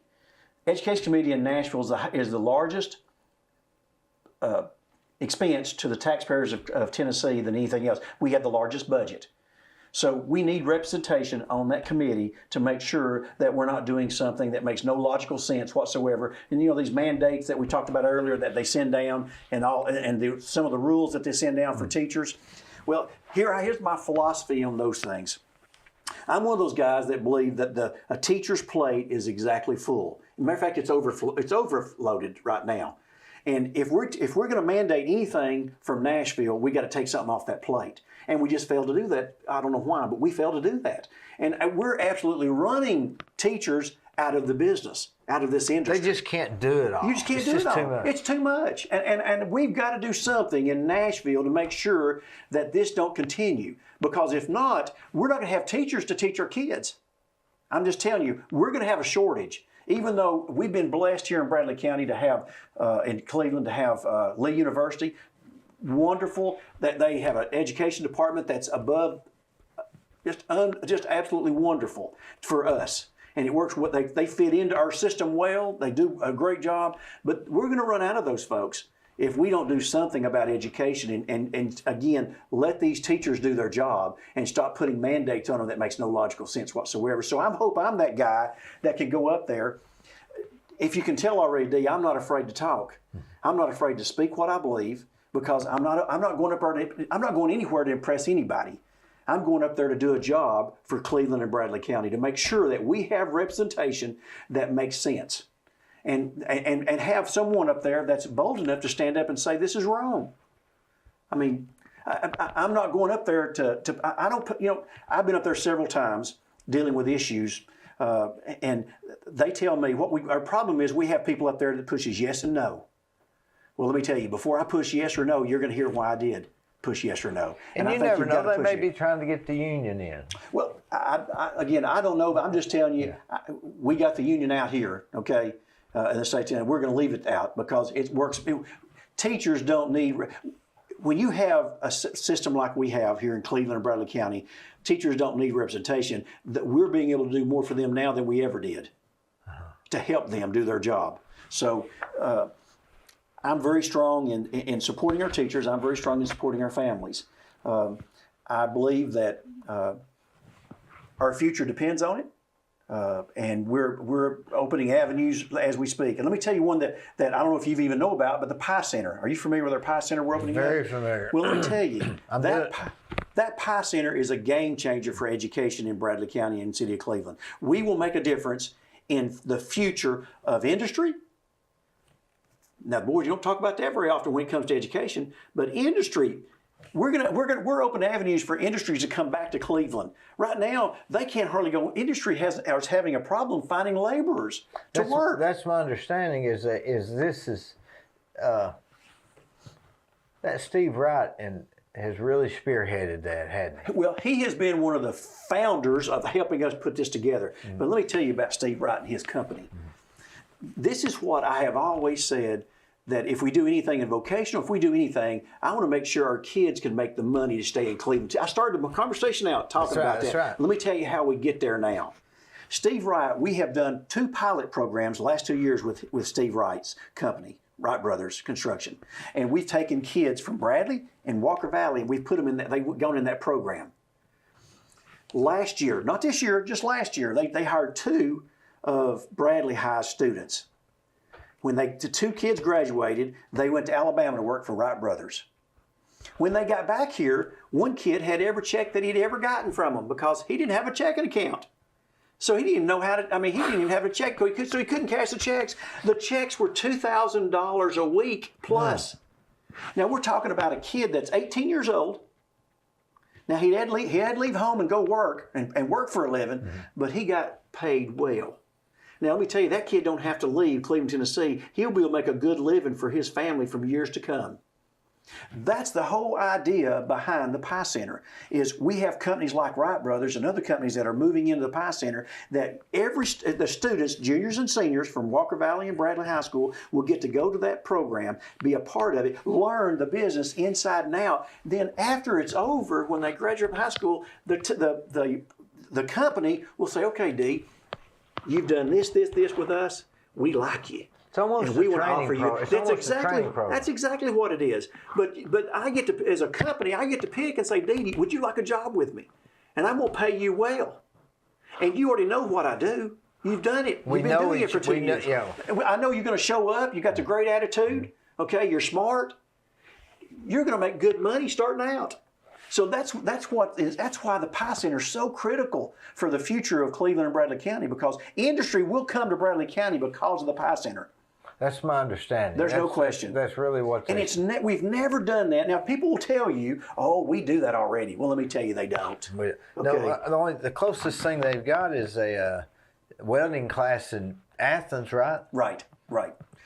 Education committee in Nashville is the largest expense to the taxpayers of Tennessee than anything else. We have the largest budget. So we need representation on that committee to make sure that we're not doing something that makes no logical sense whatsoever. And these mandates that we talked about earlier that they send down, and some of the rules that they send down for teachers. Well, here's my philosophy on those things. I'm one of those guys that believe that a teacher's plate is exactly full. As a matter of fact, it's overloaded right now. And if we're going to mandate anything from Nashville, we got to take something off that plate. And we just failed to do that. I don't know why, but we failed to do that. And we're absolutely running teachers out of the business, out of this industry. They just can't do it all. You just can't do it all. Too much. It's too much. And we've got to do something in Nashville to make sure that this don't continue. Because if not, we're not going to have teachers to teach our kids. I'm just telling you, we're going to have a shortage. Even though we've been blessed here in Bradley County to have, in Cleveland, to have Lee University, wonderful that they have an education department that's above, just absolutely wonderful for us. And it works. They fit into our system well. They do a great job. But we're going to run out of those folks if we don't do something about education and again, let these teachers do their job and stop putting mandates on them that makes no logical sense whatsoever. So I hope I'm that guy that can go up there. If you can tell already, Dee, I'm not afraid to talk. I'm not afraid to speak what I believe because I'm not going up there. I'm not going anywhere to impress anybody. I'm going up there to do a job for Cleveland and Bradley County to make sure that we have representation that makes sense. And have someone up there that's bold enough to stand up and say, this is wrong. I mean, I'm not going up there I don't put, I've been up there several times dealing with issues, and they tell me our problem is we have people up there that pushes yes and no. Well, let me tell you, before I push yes or no, you're going to hear why I did push yes or no. And you never know, they may be trying to get the union in. Well, again, I don't know, but I'm just telling you, we got the union out here, okay? In the state, and we're going to leave it out because it works. Teachers don't need. When you have a system like we have here in Cleveland and Bradley County, teachers don't need representation. That we're being able to do more for them now than we ever did to help them do their job. So I'm very strong in supporting our teachers. I'm very strong in supporting our families. I believe that our future depends on it. And we're opening avenues as we speak. And let me tell you one that I don't know if you even know about, but the Pie Center. Are you familiar with our Pie Center we're opening? Very familiar. Well, let me tell you, that Pie Center is a game changer for education in Bradley County and the city of Cleveland. We will make a difference in the future of industry. Now, boys, you don't talk about that very often when it comes to education, but industry. We're open avenues for industries to come back to Cleveland. Right now, they can't hardly go. Industry is having a problem finding laborers to work. That's my understanding. That Steve Wright has really spearheaded that, hasn't he? Well, he has been one of the founders of helping us put this together. Mm-hmm. But let me tell you about Steve Wright and his company. Mm-hmm. This is what I have always said. That if we do anything in vocational, if we do anything, I want to make sure our kids can make the money to stay in Cleveland. I started the conversation out talking about that. That's right. Let me tell you how we get there now. Steve Wright, we have done 2 pilot programs the last 2 years with Steve Wright's company, Wright Brothers Construction. And we've taken kids from Bradley and Walker Valley, and we've put them in that, they've gone in that program. Last year, not this year, just last year, they hired 2 of Bradley High students. When the 2 kids graduated, they went to Alabama to work for Wright Brothers. When they got back here, one kid had every check that he'd ever gotten from them because he didn't have a checking account. So he didn't even know how to, he didn't even have a check, so he couldn't cash the checks. The checks were $2,000 a week plus. Now we're talking about a kid that's 18 years old. Now he had to leave home and go work and work for a living, but he got paid well. Now, let me tell you, that kid don't have to leave Cleveland, Tennessee. He'll be able to make a good living for his family for years to come. That's the whole idea behind the Pie Center, is we have companies like Wright Brothers and other companies that are moving into the Pie Center that the students, juniors and seniors from Walker Valley and Bradley High School will get to go to that program, be a part of it, learn the business inside and out. Then after it's over, when they graduate from high school, the company will say, okay, Dee, you've done this with us. We like you. It's almost and we want to offer you. That's exactly what it is. But I get to, as a company, I get to pick and say, Dee, would you like a job with me? And I'm going to pay you well. And you already know what I do. You've done it. You've been doing it for 2 years. I know you're going to show up. You got the great attitude. Okay, you're smart. You're going to make good money starting out. So that's why the Pie Center is so critical for the future of Cleveland and Bradley County, because industry will come to Bradley County because of the Pie Center. That's my understanding. There's no question. That's really what. And we've never done that. Now people will tell you, "Oh, we do that already." Well, let me tell you, they don't. No, the closest thing they've got is a welding class in Athens, right? Right.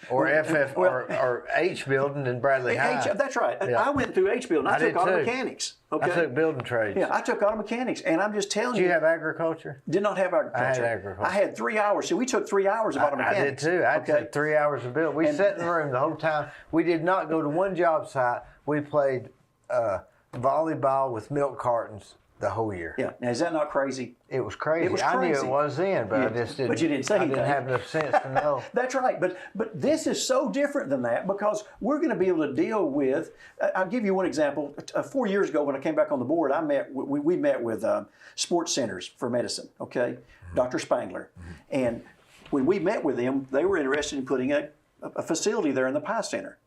Or or H building in Bradley High. That's right. Yeah. I went through H building. I took auto mechanics. Okay. I took building trades. Yeah, I took auto mechanics, and I'm just telling you. Did you have agriculture? Did not have agriculture. I had agriculture. I had 3 hours. So we took 3 hours of auto mechanics. I did too. I took 3 hours of build. We sat in the room the whole time. We did not go to one job site. We played volleyball with milk cartons the whole year. Yeah. Now, is that not crazy? It was crazy. I knew it was then, but I just didn't. But you didn't say anything. I didn't have enough sense to know. That's right. But this is so different than that, because we're going to be able to deal with. I'll give you one example. 4 years ago, when I came back on the board, we met with sports centers for medicine. Okay, Dr. Spangler, and when we met with them, they were interested in putting a facility there in the Pie Center,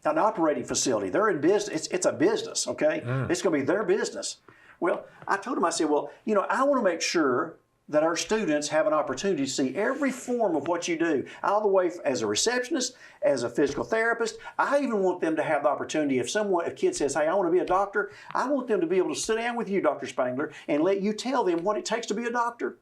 an operating facility. They're in business. It's a business. Okay, it's going to be their business. Well, I told him, I said, well, I want to make sure that our students have an opportunity to see every form of what you do, all the way as a receptionist, as a physical therapist. I even want them to have the opportunity, if a kid says, hey, I want to be a doctor, I want them to be able to sit down with you, Dr. Spangler, and let you tell them what it takes to be a doctor.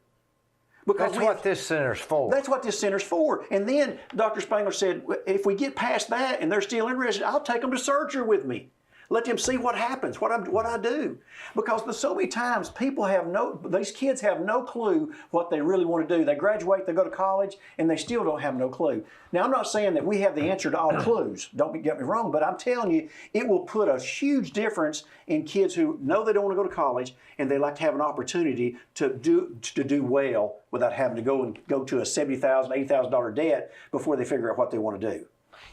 Because that's what this center's for. That's what this center's for. And then Dr. Spangler said, if we get past that and they're still interested, I'll take them to surgery with me. Let them see what happens, what I do. Because so many times these kids have no clue what they really want to do. They graduate, they go to college, and they still don't have no clue. Now, I'm not saying that we have the answer to all clues. Don't get me wrong, but I'm telling you, it will put a huge difference in kids who know they don't want to go to college, and they like to have an opportunity to do well without having to go to a $70,000, $80,000 debt before they figure out what they want to do.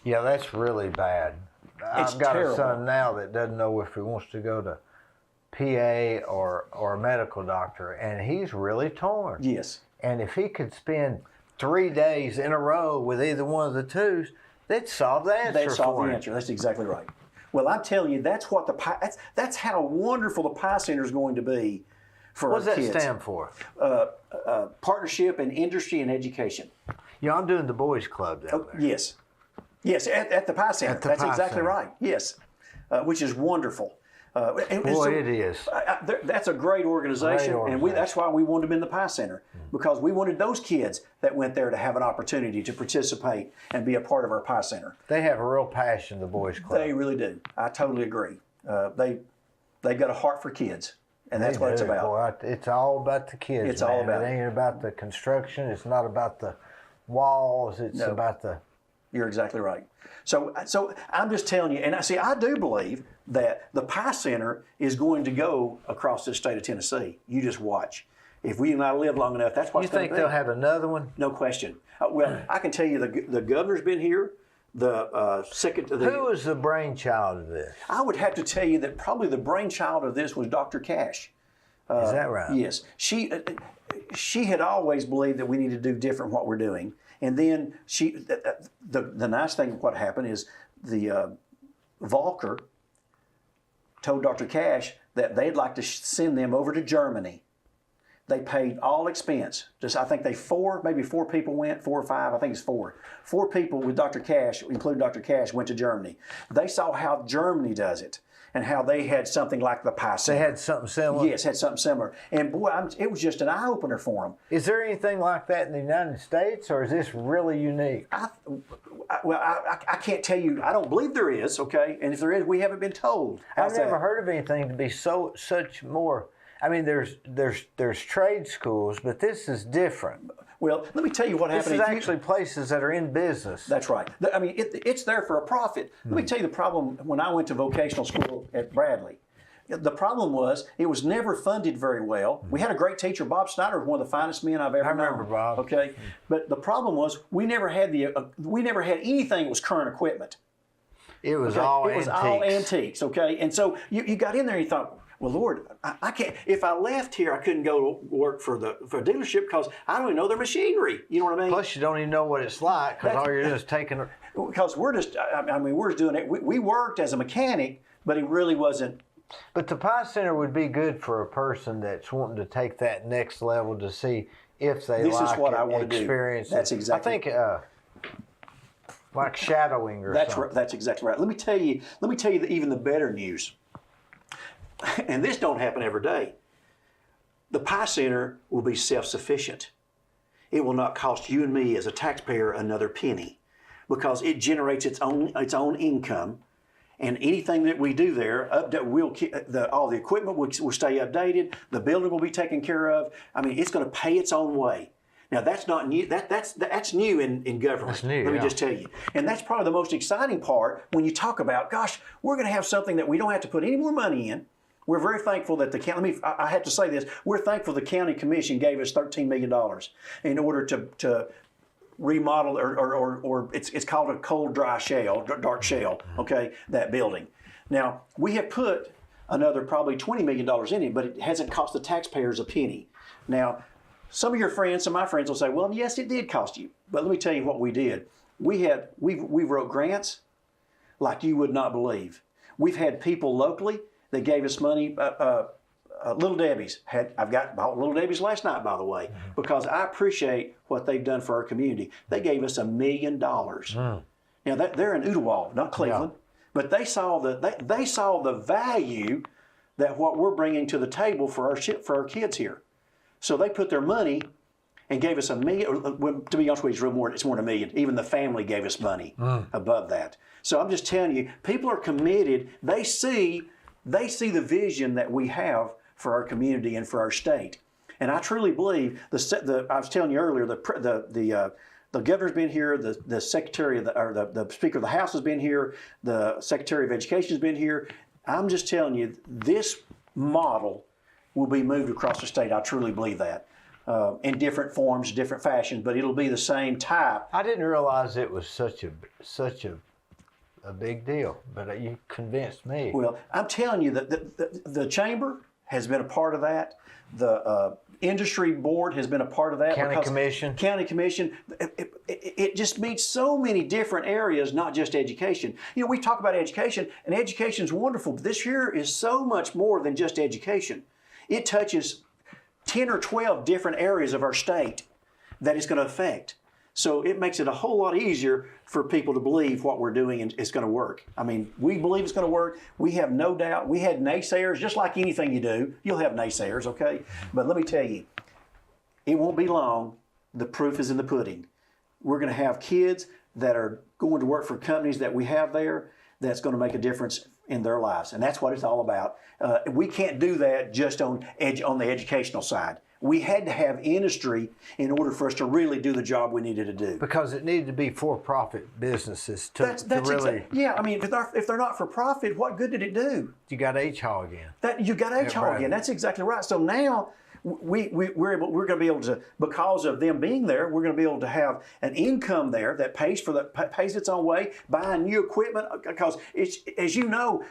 Yeah, that's really bad. I've got a son now that doesn't know if he wants to go to PA or a medical doctor, and he's really torn. Yes. And if he could spend 3 days in a row with either one of the twos, they'd solve the answer. They'd solve for the him. answer. That's exactly right. Well, I'm telling you, that's what that's how wonderful the Pie Center is going to be for What does our that kids. stand for? Partnership in industry and education. Yeah, I'm doing the boys club down there. Yes. Yes, at the Pie Center. At the That's Pie exactly Center. right. Yes. Which is wonderful. And Boy, so, it is. that's a great organization, Great and that's why we wanted them in the Pie Center, because we wanted those kids that went there to have an opportunity to participate and be a part of our Pie Center. They have a real passion, the boys club. They really do. I totally agree. They've got a heart for kids, and that's They what it's do. about. Boy, it's all about the kids. It's all man. about It it. ain't about the construction. It's not about the walls. It's No. about the. You're exactly right. So I'm just telling you, and I do believe that the Pie Center is going to go across the state of Tennessee. You just watch. If we and I live long enough, that's what's You going think to be. they'll have another one? No question. Well, I can tell you the governor's been here. The Who was the brainchild of this? I would have to tell you that probably the brainchild of this was Dr. Cash. Is that right? Yes, she had always believed that we need to do different what we're doing, and then the nice thing what happened is the Volker told Dr. Cash that they'd like to send them over to Germany. They paid all expense. I think maybe four people went, 4 or 5. I think it's 4. 4 people with Dr. Cash, including Dr. Cash, went to Germany. They saw how Germany does it and how they had something like the Pie Center. They had something similar? Yes, had something similar. And boy, it was just an eye-opener for them. Is there anything like that in the United States, or is this really unique? I can't tell you. I don't believe there is, okay? And if there is, we haven't been told. I've never heard of anything to be such more. I mean, there's trade schools, but this is different. Well, let me tell you what This happened. is actually places that are in business. That's right. I mean, it's there for a profit. Let me tell you the problem when I went to vocational school at Bradley. The problem was it was never funded very well. We had a great teacher. Bob Snyder was one of the finest men I've ever known. I remember Bob. Okay, but the problem was we never had anything that was current equipment. It was Okay? all It was antiques. all antiques. Okay, and so you got in there and you thought, well, Lord, I can't. If I left here, I couldn't go work for a dealership because I don't even know their machinery. You know what I mean? Plus, you don't even know what it's like because all you're doing is taking. Because we're just doing it. We worked as a mechanic, but it really wasn't. But the Pie Center would be good for a person that's wanting to take that next level to see if they This like is what it, I want to do. experience it. That's exactly. I think like shadowing or That's something. right. That's exactly right. Let me tell you even the better news. And this don't happen every day. The Pie Center will be self-sufficient. It will not cost you and me as a taxpayer another penny because it generates its own income. And anything that we do there, all the equipment will stay updated. The building will be taken care of. I mean, it's going to pay its own way. Now that's not new. That's new in government. That's new, Let me yeah. just tell you, and that's probably the most exciting part when you talk about, gosh, we're going to have something that we don't have to put any more money in. We're very thankful that the county. I have to say this: we're thankful the county commission gave us $13 million in order to remodel or it's called a cold dry shell, dark shell. Okay, that building. Now we have put another probably $20 million in it, but it hasn't cost the taxpayers a penny. Now, some of my friends will say, well, yes, it did cost you. But let me tell you what we did. We wrote grants like you would not believe. We've had people locally that gave us money. Little Debbie's bought Little Debbie's last night, by the way, because I appreciate what they've done for our community. They gave us $1 million. Now they're in Ooltewah, not Cleveland, but they saw the value that what we're bringing to the table for our kids here. So they put their money and gave us $1 million. Well, to be honest with you, it's more than $1 million. Even the family gave us money above that. So I'm just telling you, people are committed. They see the vision that we have for our community and for our state. And I truly believe I was telling you earlier, the governor's been here, the secretary of the Speaker of the House has been here, the Secretary of Education has been here. I'm just telling you, this model will be moved across the state. I truly believe that. In different forms, different fashions, but it'll be the same type. I didn't realize it was such a a big deal. But you convinced me. Well, I'm telling you that the chamber has been a part of that. The industry board has been a part of that. County commission. County commission. It just meets so many different areas, not just education. You know, we talk about education, and education is wonderful, but this year is so much more than just education. It touches 10 or 12 different areas of our state that it's going to affect. So it makes it a whole lot easier for people to believe what we're doing and it's going to work. I mean, we believe it's going to work. We have no doubt. We had naysayers, just like anything you do. You'll have naysayers, okay? But let me tell you, it won't be long. The proof is in the pudding. We're going to have kids that are going to work for companies that we have there that's going to make a difference in their lives. And that's what it's all about. We can't do that just on the educational side. We had to have industry in order for us to really do the job we needed to do. Because it needed to be for-profit businesses to really. Yeah, I mean, if they're not for profit, what good did it do? You got H-Haul again. You got H-Haul again. That's exactly right. So now we're going to be able to, because of them being there, we're going to be able to have an income there that pays its own way, buying new equipment, because it's, as you know,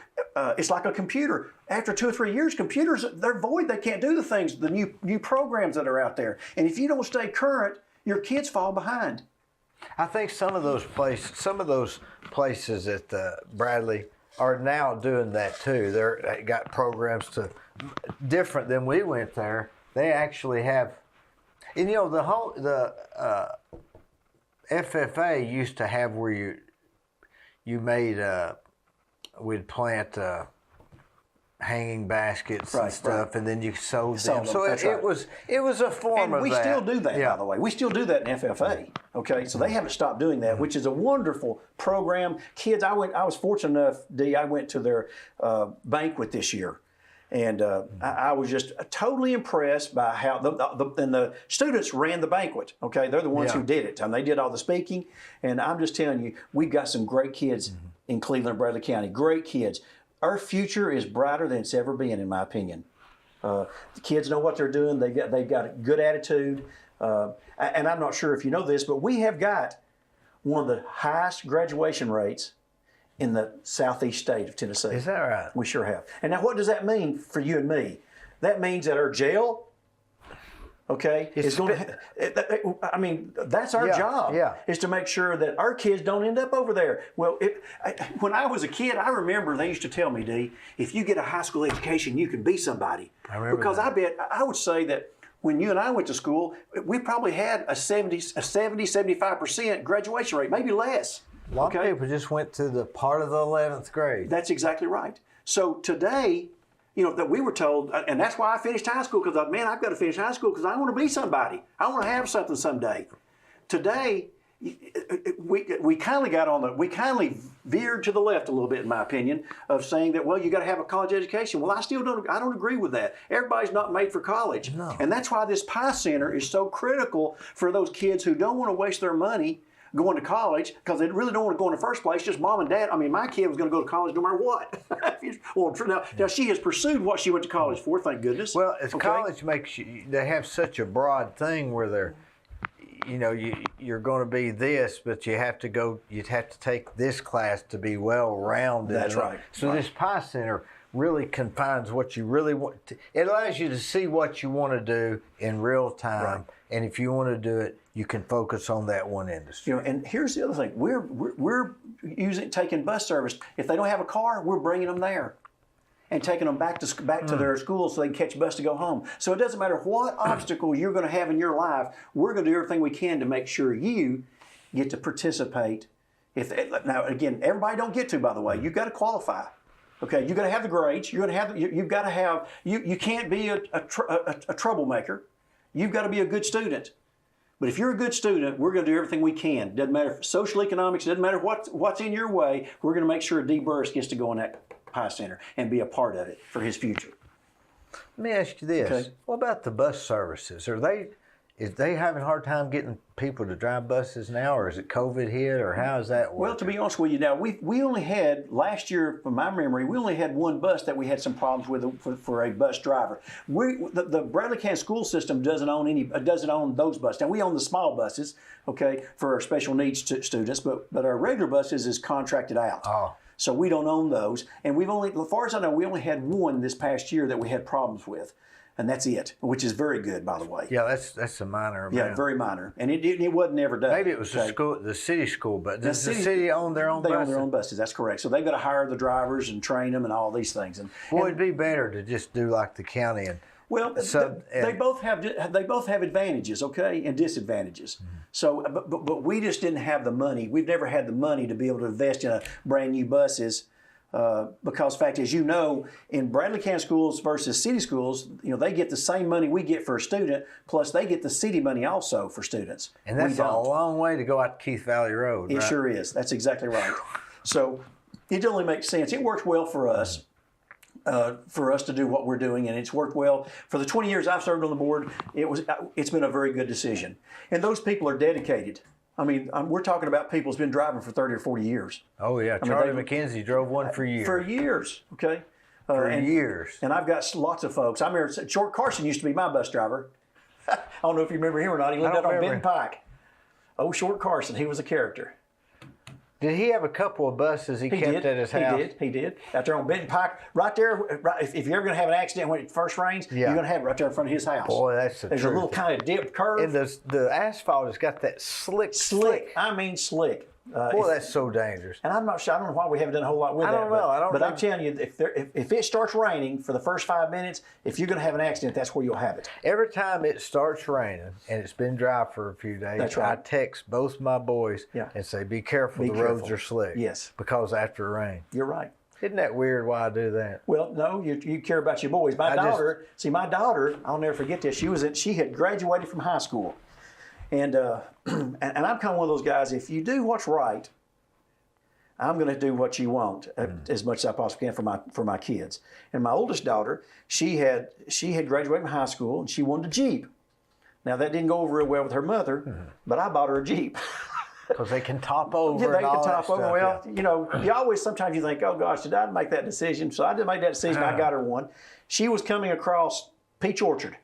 it's like a computer. After 2 or 3 years, computers, they're void. They can't do the things, the new programs that are out there. And if you don't stay current, your kids fall behind. I think some of those places at Bradley are now doing that too. They got programs different than we went there. They actually have, and you know, the FFA used to have where you made we'd plant hanging baskets and stuff, and then you sold them. So it was a form of that. And we still do that, by the way. We still do that in FFA. Okay, so they haven't stopped doing that, which is a wonderful program. Kids, I was fortunate enough, Dee, I went to their banquet this year. And I was just totally impressed by how the students ran the banquet. Okay, they're the ones who did it, and they did all the speaking. And I'm just telling you, we've got some great kids in Cleveland and Bradley County. Great kids. Our future is brighter than it's ever been, in my opinion. The kids know what they're doing. They've got a good attitude. And I'm not sure if you know this, but we have got one of the highest graduation rates in the southeast state of Tennessee. Is that right? We sure have. And now what does that mean for you and me? That means that our jail, okay, is going to, I mean, that's our job, is to make sure that our kids don't end up over there. Well, when I was a kid, I remember they used to tell me, Dee, if you get a high school education, you can be somebody. I remember because that. I would say that when you and I went to school, we probably had a 75% graduation rate, maybe less. A lot of people just went to the part of the 11th grade. That's exactly right. So today, you know, that we were told, and that's why I finished high school, because I've got to finish high school because I want to be somebody. I want to have something someday. Today, we kindly veered to the left a little bit, in my opinion, of saying that, well, you got to have a college education. Well, I don't agree with that. Everybody's not made for college. No. And that's why this PI Center is so critical for those kids who don't want to waste their money going to college, because they really don't want to go in the first place. Just mom and dad. I mean, my kid was going to go to college no matter what. Well, now she has pursued what she went to college for, thank goodness. Well, college makes you, they have such a broad thing where they're, you know, you're going to be this, but you'd have to take this class to be well-rounded. That's right. So this PI Center really confines what you really want. It allows you to see what you want to do in real time. Right. And if you want to do it, you can focus on that one industry. You know, and here's the other thing: we're taking bus service. If they don't have a car, we're bringing them there, and taking them back to their school so they can catch a bus to go home. So it doesn't matter what obstacle you're going to have in your life. We're going to do everything we can to make sure you get to participate. Now again, everybody don't get to. By the way, you've got to qualify. Okay, you've got to have the grades. You've got to have. You can't be a troublemaker. You've got to be a good student. But if you're a good student, we're going to do everything we can. Doesn't matter if social economics, doesn't matter what's in your way. We're going to make sure Dee Burris gets to go in that PI Center and be a part of it for his future. Let me ask you this. Okay. What about the bus services? Is they having a hard time getting people to drive buses now, or is it COVID hit, or how is that working? Well, to be honest with you, now we only had last year, from my memory, we only had one bus that we had some problems with for a bus driver. The Bradley County school system doesn't own those buses. Now we own the small buses, okay, for our special needs students, but our regular buses is contracted out. Oh. So we don't own those, and as far as I know, we only had one this past year that we had problems with. And that's it, which is very good, by the way. Yeah, that's a minor amount. Yeah, very minor, and it wasn't ever done. Maybe it was the city school, but does the city own their own buses? They own their own buses. That's correct. So they've got to hire the drivers and train them and all these things. And it'd be better to just do like the county and. Well, they both have advantages, okay, and disadvantages. Mm-hmm. So, but we just didn't have the money. We've never had the money to be able to invest in a brand new buses. Because, in fact, as you know, in Bradley County schools versus city schools, they get the same money we get for a student, plus they get the city money also for students. And that's a long way to go out to Keith Valley Road. It right? sure is. That's exactly right. So it only makes sense. It works well for us. To do what we're doing, and it's worked well for the 20 years I've served on the board. It's been a very good decision, and those people are dedicated. I mean, we're talking about people who's been driving for 30 or 40 years. Oh yeah, Charlie McKenzie drove one for years. For years, okay. Years. And I've got lots of folks. I remember Short Carson used to be my bus driver. I don't know if you remember him or not. He lived out on Benton Pike. Oh, Short Carson, he was a character. Did he have a couple of buses he kept at his house? He did. Out there on Benton Pike, right there. If you're ever going to have an accident when it first rains, you're going to have it right there in front of his house. Boy, that's the There's truth. a little kind of dipped curve. And the asphalt has got that slick. I mean slick. Boy, that's so dangerous. And I'm not sure. I don't know why we haven't done a whole lot with that. I don't know. But I'm telling you, if it starts raining for the first 5 minutes, if you're going to have an accident, that's where you'll have it. Every time it starts raining and it's been dry for a few days, that's right. I text both my boys and say, "Be careful. The roads are slick." Yes. Because after rain. You're right. Isn't that weird why I do that? Well, no, you care about your boys. My daughter, I'll never forget this. She had graduated from high school, and I'm kind of one of those guys. If you do what's right, I'm going to do what you want as much as I possibly can for my kids. And my oldest daughter, she had graduated from high school and she wanted a Jeep. Now that didn't go over real well with her mother, but I bought her a Jeep. Because they can top over. Yeah, they can top over. Stuff, well, you always sometimes you think, oh gosh, did I make that decision? So I did make that decision. I got her one. She was coming across Peach Orchard,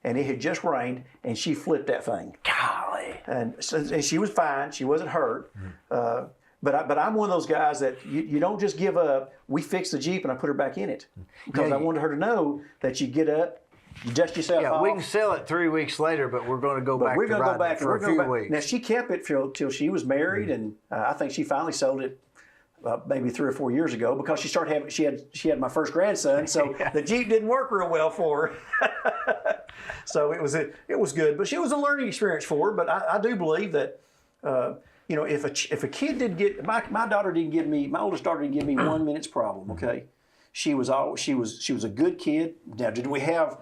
and it had just rained, and she flipped that thing. Golly. And she was fine. She wasn't hurt. But I'm one of those guys that you don't just give up. We fixed the Jeep and I put her back in it because I wanted her to know that you get up, you dust yourself off. Yeah, we can sell it 3 weeks later, but we're going to go back to riding it for a few weeks. Now she kept it till she was married, and I think she finally sold it maybe 3 or 4 years ago because she started having she had my first grandson, so the Jeep didn't work real well for her. So it was good, but she was a learning experience for her. But I do believe that. If a kid did get my oldest daughter didn't give me 1 minute's problem. Okay, she was a good kid. Now, did we have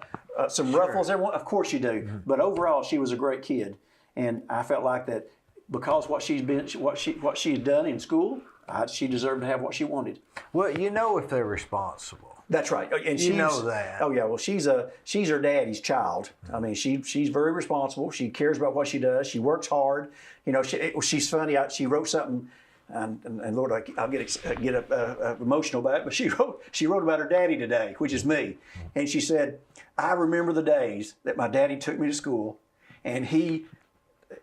some ruffles? Everyone, of course you do. But overall, she was a great kid, and I felt like that because what she's done in school, she deserved to have what she wanted. Well, if they're responsible. That's right, and you know that. Oh yeah, well she's her daddy's child. I mean, she's very responsible. She cares about what she does. She works hard. She's funny. She wrote something, and Lord, I'll get emotional about it. But she wrote about her daddy today, which is me, and she said, "I remember the days that my daddy took me to school, and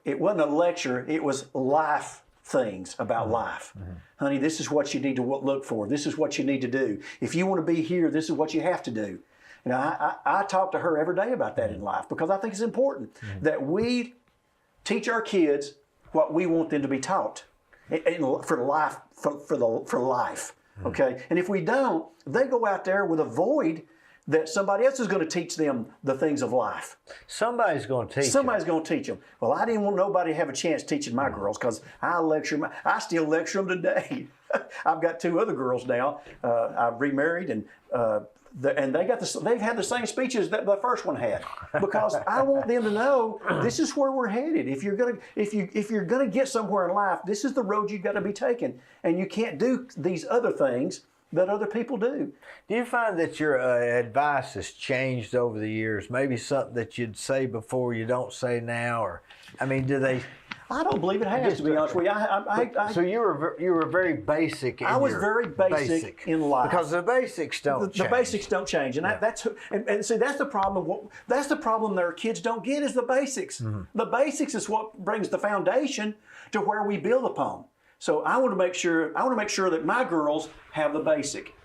it wasn't a lecture. It was life." Things about life. Honey, this is what you need to look for. This is what you need to do. If you want to be here, this is what you have to do. And I talk to her every day about that in life because I think it's important that we teach our kids what we want them to be taught for life. Okay, and if we don't, they go out there with a void that somebody else is going to teach them the things of life. Somebody's going to teach them. Somebody's going to teach them. Well, I didn't want nobody to have a chance teaching my girls because I still lecture them today. I've got 2 other girls now. I've remarried, and they've had the same speeches that the first one had because I want them to know this is where we're headed. If you're gonna get somewhere in life, this is the road you've got to be taking, and you can't do these other things that other people do. Do you find that your advice has changed over the years? Maybe something that you'd say before you don't say now, or I mean, do they? I don't believe it has, to be honest with you. So you were very basic. I was very basic in life because the basics don't change. The basics don't change, and and see, that's the problem. That's the problem that our kids don't get is the basics. Mm-hmm. The basics is what brings the foundation to where we build upon. So I want to make sure that my girls have the basic,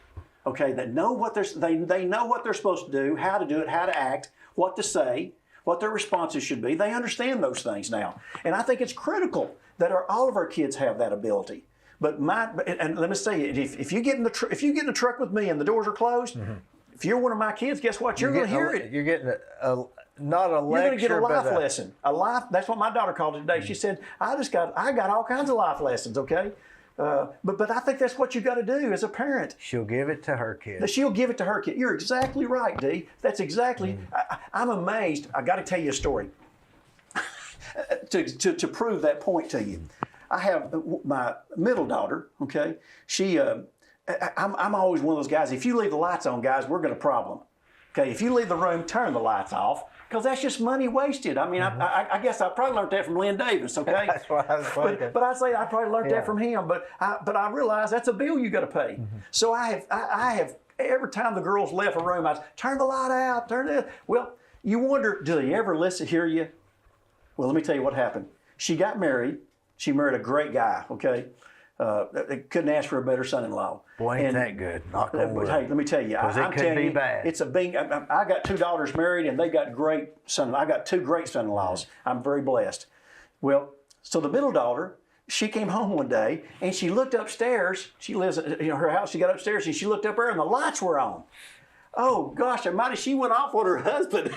okay? That know what they know what they're supposed to do, how to act, what to say, what their responses should be. They understand those things now, and I think it's critical that all of our kids have that ability. But and let me say, if you get in the truck with me and the doors are closed, mm-hmm. if you're one of my kids, guess what? You're going to hear it. You're getting not a lecture, you're going to get a life lesson. A life. That's what my daughter called it today. Mm-hmm. She said, I got all kinds of life lessons. Okay. But I think that's what you got to do as a parent. She'll give it to her kid. She'll give it to her kid. You're exactly right, Dee. That's exactly. I'm amazed. I got to tell you a story to prove that point to you. I have my middle daughter. Okay, she. I'm always one of those guys. If you leave the lights on, guys, we're going to problem. Okay, if you leave the room, turn the lights off. Because that's just money wasted. I mean, mm-hmm. I guess I probably learned that from Lynn Davis, okay? That's what I was thinking. But I say I probably learned that from him. But I realize that's a bill you got to pay. Mm-hmm. So I have every time the girls left a room, I turn the light out, turn it. Well, you wonder, do they ever hear you? Well, let me tell you what happened. She got married. She married a great guy, okay? They couldn't ask for a better son-in-law. Boy, ain't that good. Knock on wood. Hey, let me tell you. It could be bad. It's a big. I got two daughters married, and they got great son. I got two great son-in-laws. I'm very blessed. Well, so the middle daughter, she came home one day, and she looked upstairs. She lives in her house. She got upstairs, and she looked up there, and the lights were on. Oh, gosh almighty, she went off on her husband.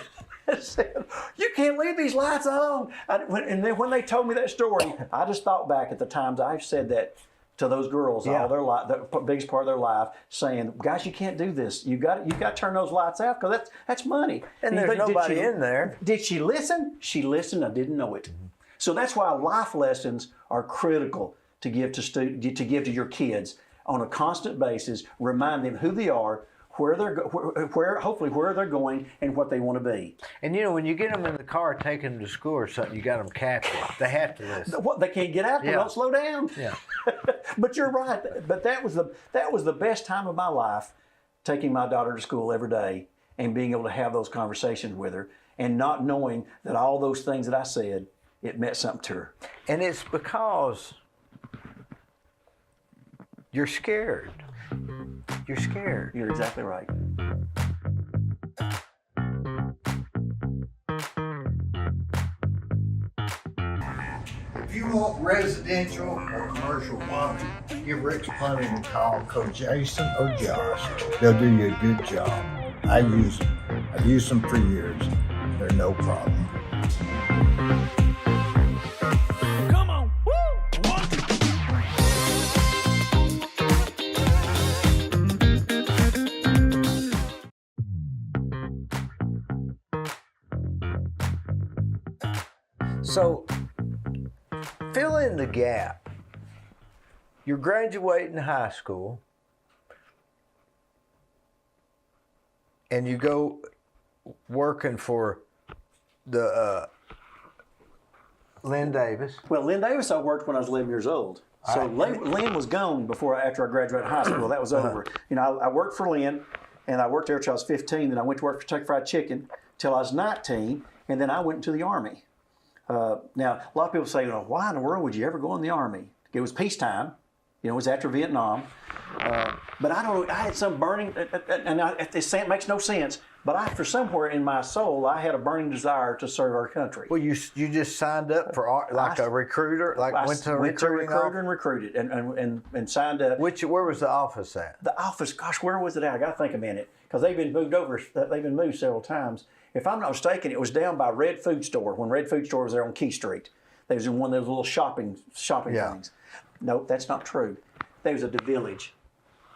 Said, you can't leave these lights on. And then when they told me that story, I just thought back at the times I've said that to those girls all their life, the biggest part of their life, saying, "Guys, you can't do this. You got to turn those lights out because that's money." And there's nobody in there. Did she listen? She listened. I didn't know it. Mm-hmm. So that's why life lessons are critical to give to your kids on a constant basis. Remind them who they are, where they're going, and what they want to be. And when you get them in the car, taking them to school or something, you got them captive. They have to listen. What, they can't get out. They don't slow down. Yeah. But you're right. But that was the best time of my life, taking my daughter to school every day and being able to have those conversations with her, and not knowing that all those things that I said, it meant something to her. And it's because you're scared. You're scared. You're exactly right. If you want residential or commercial plumbing, give Rick's Plumbing a call. Call Jason or Josh. They'll do you a good job. I've used them for years. They're no problem. Come on. Woo! So, fill in the gap. You're graduating high school, and you go working for the Lynn Davis. Well, Lynn Davis I worked when I was 11 years old. So Lynn was gone after I graduated high school. That was over. I worked for Lynn, and I worked there till I was 15. Then I went to work for Kentucky Fried Chicken till I was 19, and then I went into the Army. Now, a lot of people say, why in the world would you ever go in the Army? It was peacetime. It was after Vietnam. But I don't know, I had some burning, and it makes no sense, but for somewhere in my soul, I had a burning desire to serve our country. Well, you just signed up for a recruiter? Went to a recruiter and recruited and signed up. Where was the office at? The office, gosh, where was it at? I got to think a minute, because they've been moved several times. If I'm not mistaken, it was down by Red Food Store, when Red Food Store was there on Key Street. They was in one of those little shopping things. Nope, that's not true. There was a DeVillage.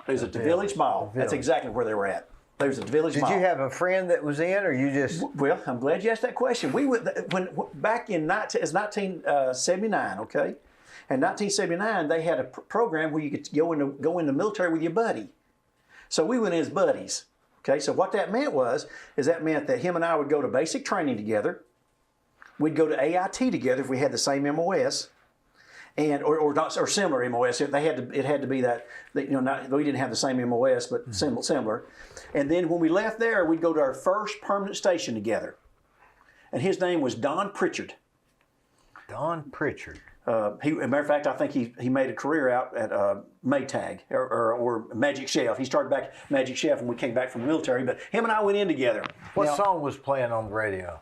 There was a DeVillage Mall. That's exactly where they were at. There was a DeVillage Mall. Did you have a friend that was in, or you just? Well, I'm glad you asked that question. We went back in 1979. Okay, in 1979 they had a program where you could go in the military with your buddy. So we went in as buddies. Okay, so what that meant that meant that him and I would go to basic training together. We'd go to AIT together if we had the same MOS, or similar MOS. It had to be that we didn't have the same MOS, but similar. And then when we left there, we'd go to our first permanent station together. And his name was Don Pritchard. Don Pritchard. As a matter of fact, I think he made a career out at Maytag or Magic Chef. He started back at Magic Chef when we came back from the military. But him and I went in together. What song was playing on the radio?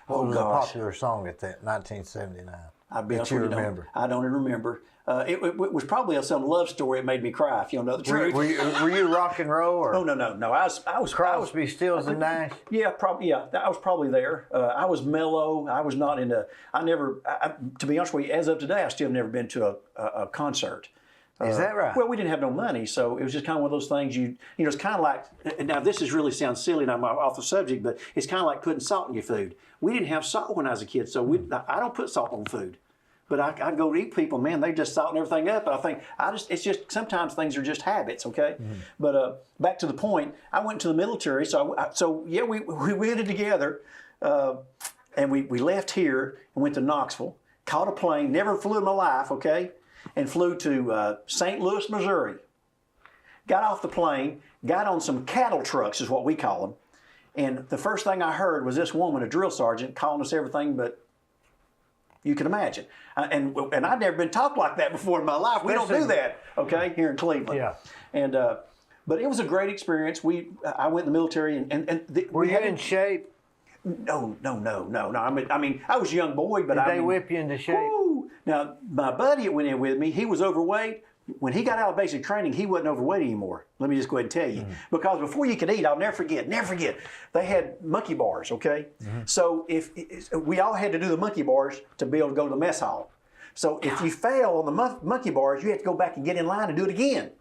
What was a gosh. popular song at that 1979? I'd be honest you with you, remember? I don't even remember. It was probably some love story that made me cry, if you know the truth. Were you rock and roll? Or? Oh, no. I was Crosby, Stills, and Nash? Yeah, probably. Yeah, I was probably there. I was mellow. I was not into. To be honest with you, as of today, I still have never been to a concert. Is that right? Well, we didn't have no money, so it was just kind of one of those things. It's kind of like. Now, this really sounds silly, and I'm off the subject, but it's kind of like putting salt in your food. We didn't have salt when I was a kid, so I don't put salt on food. But I go to eat people, man, they just salting everything up. I think it's just sometimes things are just habits, okay? Mm-hmm. But back to the point, I went to the military, we went in together, and we left here and went to Knoxville, caught a plane, never flew in my life, okay, and flew to St. Louis, Missouri. Got off the plane, got on some cattle trucks, is what we call them, and the first thing I heard was this woman, a drill sergeant, calling us everything but you can imagine. And I'd never been talked like that before in my life. We don't do that, okay, here in Cleveland. Yeah. And but it was a great experience. I went in the military and were you in shape? No. I mean, I was a young boy, but Did they whip you into shape? Woo! Now, my buddy that went in with me, he was overweight. When he got out of basic training, he wasn't overweight anymore. Let me just go ahead and tell you. Because before you could eat, I'll never forget, they had monkey bars, okay? So if we all had to do the monkey bars to be able to go to the mess hall. So if you fail on the monkey bars, you had to go back and get in line and do it again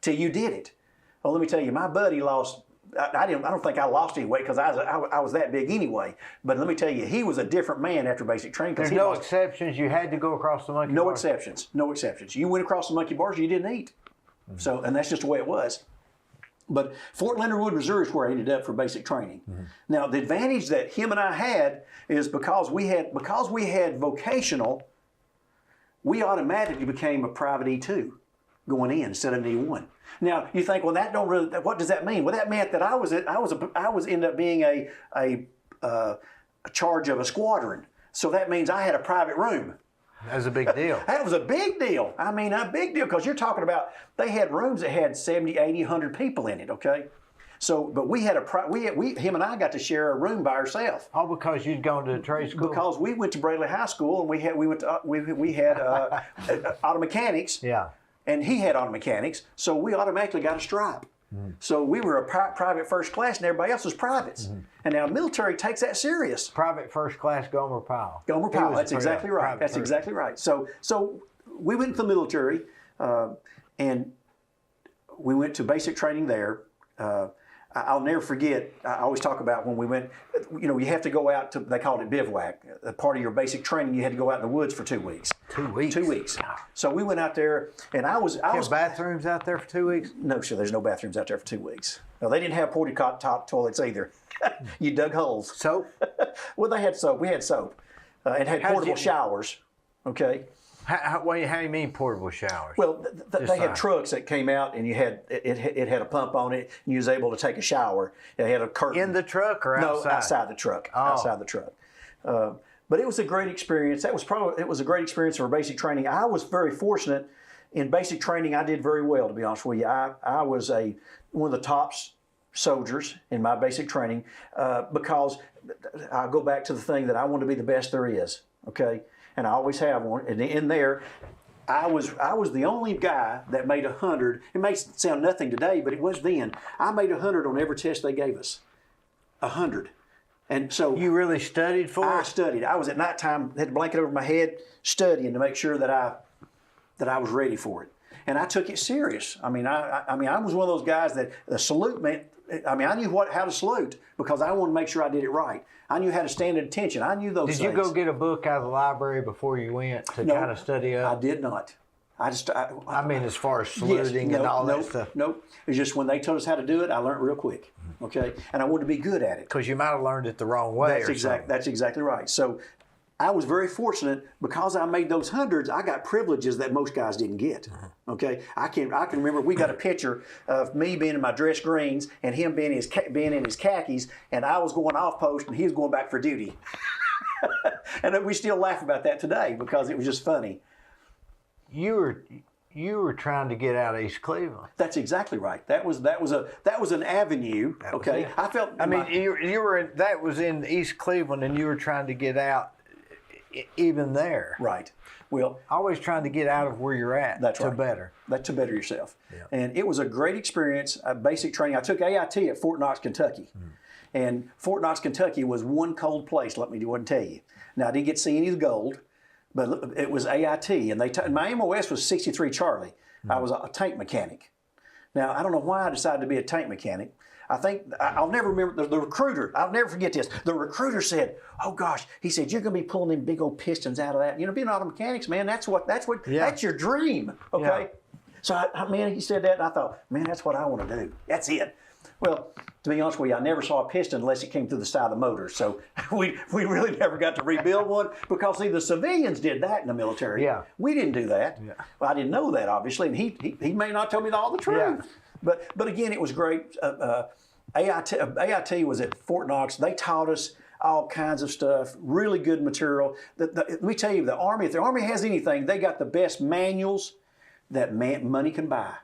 till you did it. Well, let me tell you, my buddy lost. I don't think I lost any weight because I was that big anyway. But let me tell you, he was a different man after basic training. There's no exceptions. You had to go across the monkey bars. No exceptions. You went across the monkey bars, you didn't eat. So, and that's just the way it was. But Fort Leonard Wood, Missouri is where I ended up for basic training. Now, the advantage that him and I had is because we had vocational, we automatically became a private E2 going in instead of an E1. Now you think, well, that don't really. What does that mean? Well, that meant that I was ended up being a charge of a squadron. So that means I had a private room. That was a big deal. That was a big deal. I mean, a big deal because you're talking about they had rooms that had 70, 80, 100 people in it. Okay. So, but we had him and I got to share a room by ourselves. All because you'd gone to trade school. Because we went to Braley High School and we had auto mechanics. Yeah. And he had auto mechanics, so we automatically got a stripe. So we were a private first class, and everybody else was privates. And now the military takes that serious. Private first class Gomer Powell. Gomer Powell, that's exactly right. That's exactly right. So we went to the military, and we went to basic training there. I'll never forget, I always talk about when we went, you have to go out to, they called it bivouac. A part of your basic training, you had to go out in the woods for 2 weeks. 2 weeks? 2 weeks. So we went out there, and I was bathrooms out there for 2 weeks? No, sir, there's no bathrooms out there for 2 weeks. No, they didn't have porta top toilets either. You dug holes. Soap? Well, they had soap. We had soap. And had portable showers, okay? How do you mean portable showers? Well, they had trucks that came out, and it had a pump on it, and you was able to take a shower. It had a curtain. In the truck or outside? No, outside the truck. Oh. Outside the truck. But it was a great experience. It was a great experience for basic training. I was very fortunate in basic training. I did very well, to be honest with you. I was one of the top soldiers in my basic training because I'll go back to the thing that I want to be the best there is. Okay. And I always have one. And in there, I was the only guy that made 100. It may sound nothing today, but it was then. I made 100 on every test they gave us. 100. And so you really studied for it? I studied. I was at nighttime, had a blanket over my head, studying to make sure that I was ready for it. And I took it serious. I mean, I was one of those guys that the salute meant. I mean, I knew how to salute because I wanted to make sure I did it right. I knew how to stand at attention. I knew those things. Did you go get a book out of the library before you went to kind of study up? I did not. I mean, as far as saluting and all that stuff. Nope. It's just when they told us how to do it, I learned real quick. Okay, and I wanted to be good at it. Because you might have learned it the wrong way. That's exactly right. So I was very fortunate because I made those hundreds. I got privileges that most guys didn't get. Okay, I can remember we got a picture of me being in my dress greens and him being in his khakis, and I was going off post and he was going back for duty. And we still laugh about that today because it was just funny. You were trying to get out of East Cleveland. That's exactly right. That was an avenue. Okay, I felt. I mean, you were that was in East Cleveland, and you were trying to get out, even there. Right. Well, always trying to get out of where you're at. That's right. To better yourself. Yeah. And it was a great experience. Basic training. I took AIT at Fort Knox, Kentucky, and Fort Knox, Kentucky was one cold place. Let me tell you. Now I didn't get to see any of the gold. But it was AIT, and my MOS was 63 Charlie. I was a tank mechanic. Now, I don't know why I decided to be a tank mechanic. I think, I'll never remember, the recruiter, I'll never forget this. The recruiter said, oh gosh, he said, you're going to be pulling them big old pistons out of that. You know, being auto mechanics, man, that's your dream, okay? Yeah. So, he said that, and I thought, man, that's what I want to do. That's it. Well, to be honest with you, I never saw a piston unless it came through the side of the motor. So we really never got to rebuild one because, see, the civilians did that in the military. Yeah. We didn't do that. Yeah. Well, I didn't know that, obviously, and he may not tell me all the truth. Yeah. But again, it was great. AIT was at Fort Knox. They taught us all kinds of stuff, really good material. Let me tell you, the Army, if the Army has anything, they got the best manuals that money can buy.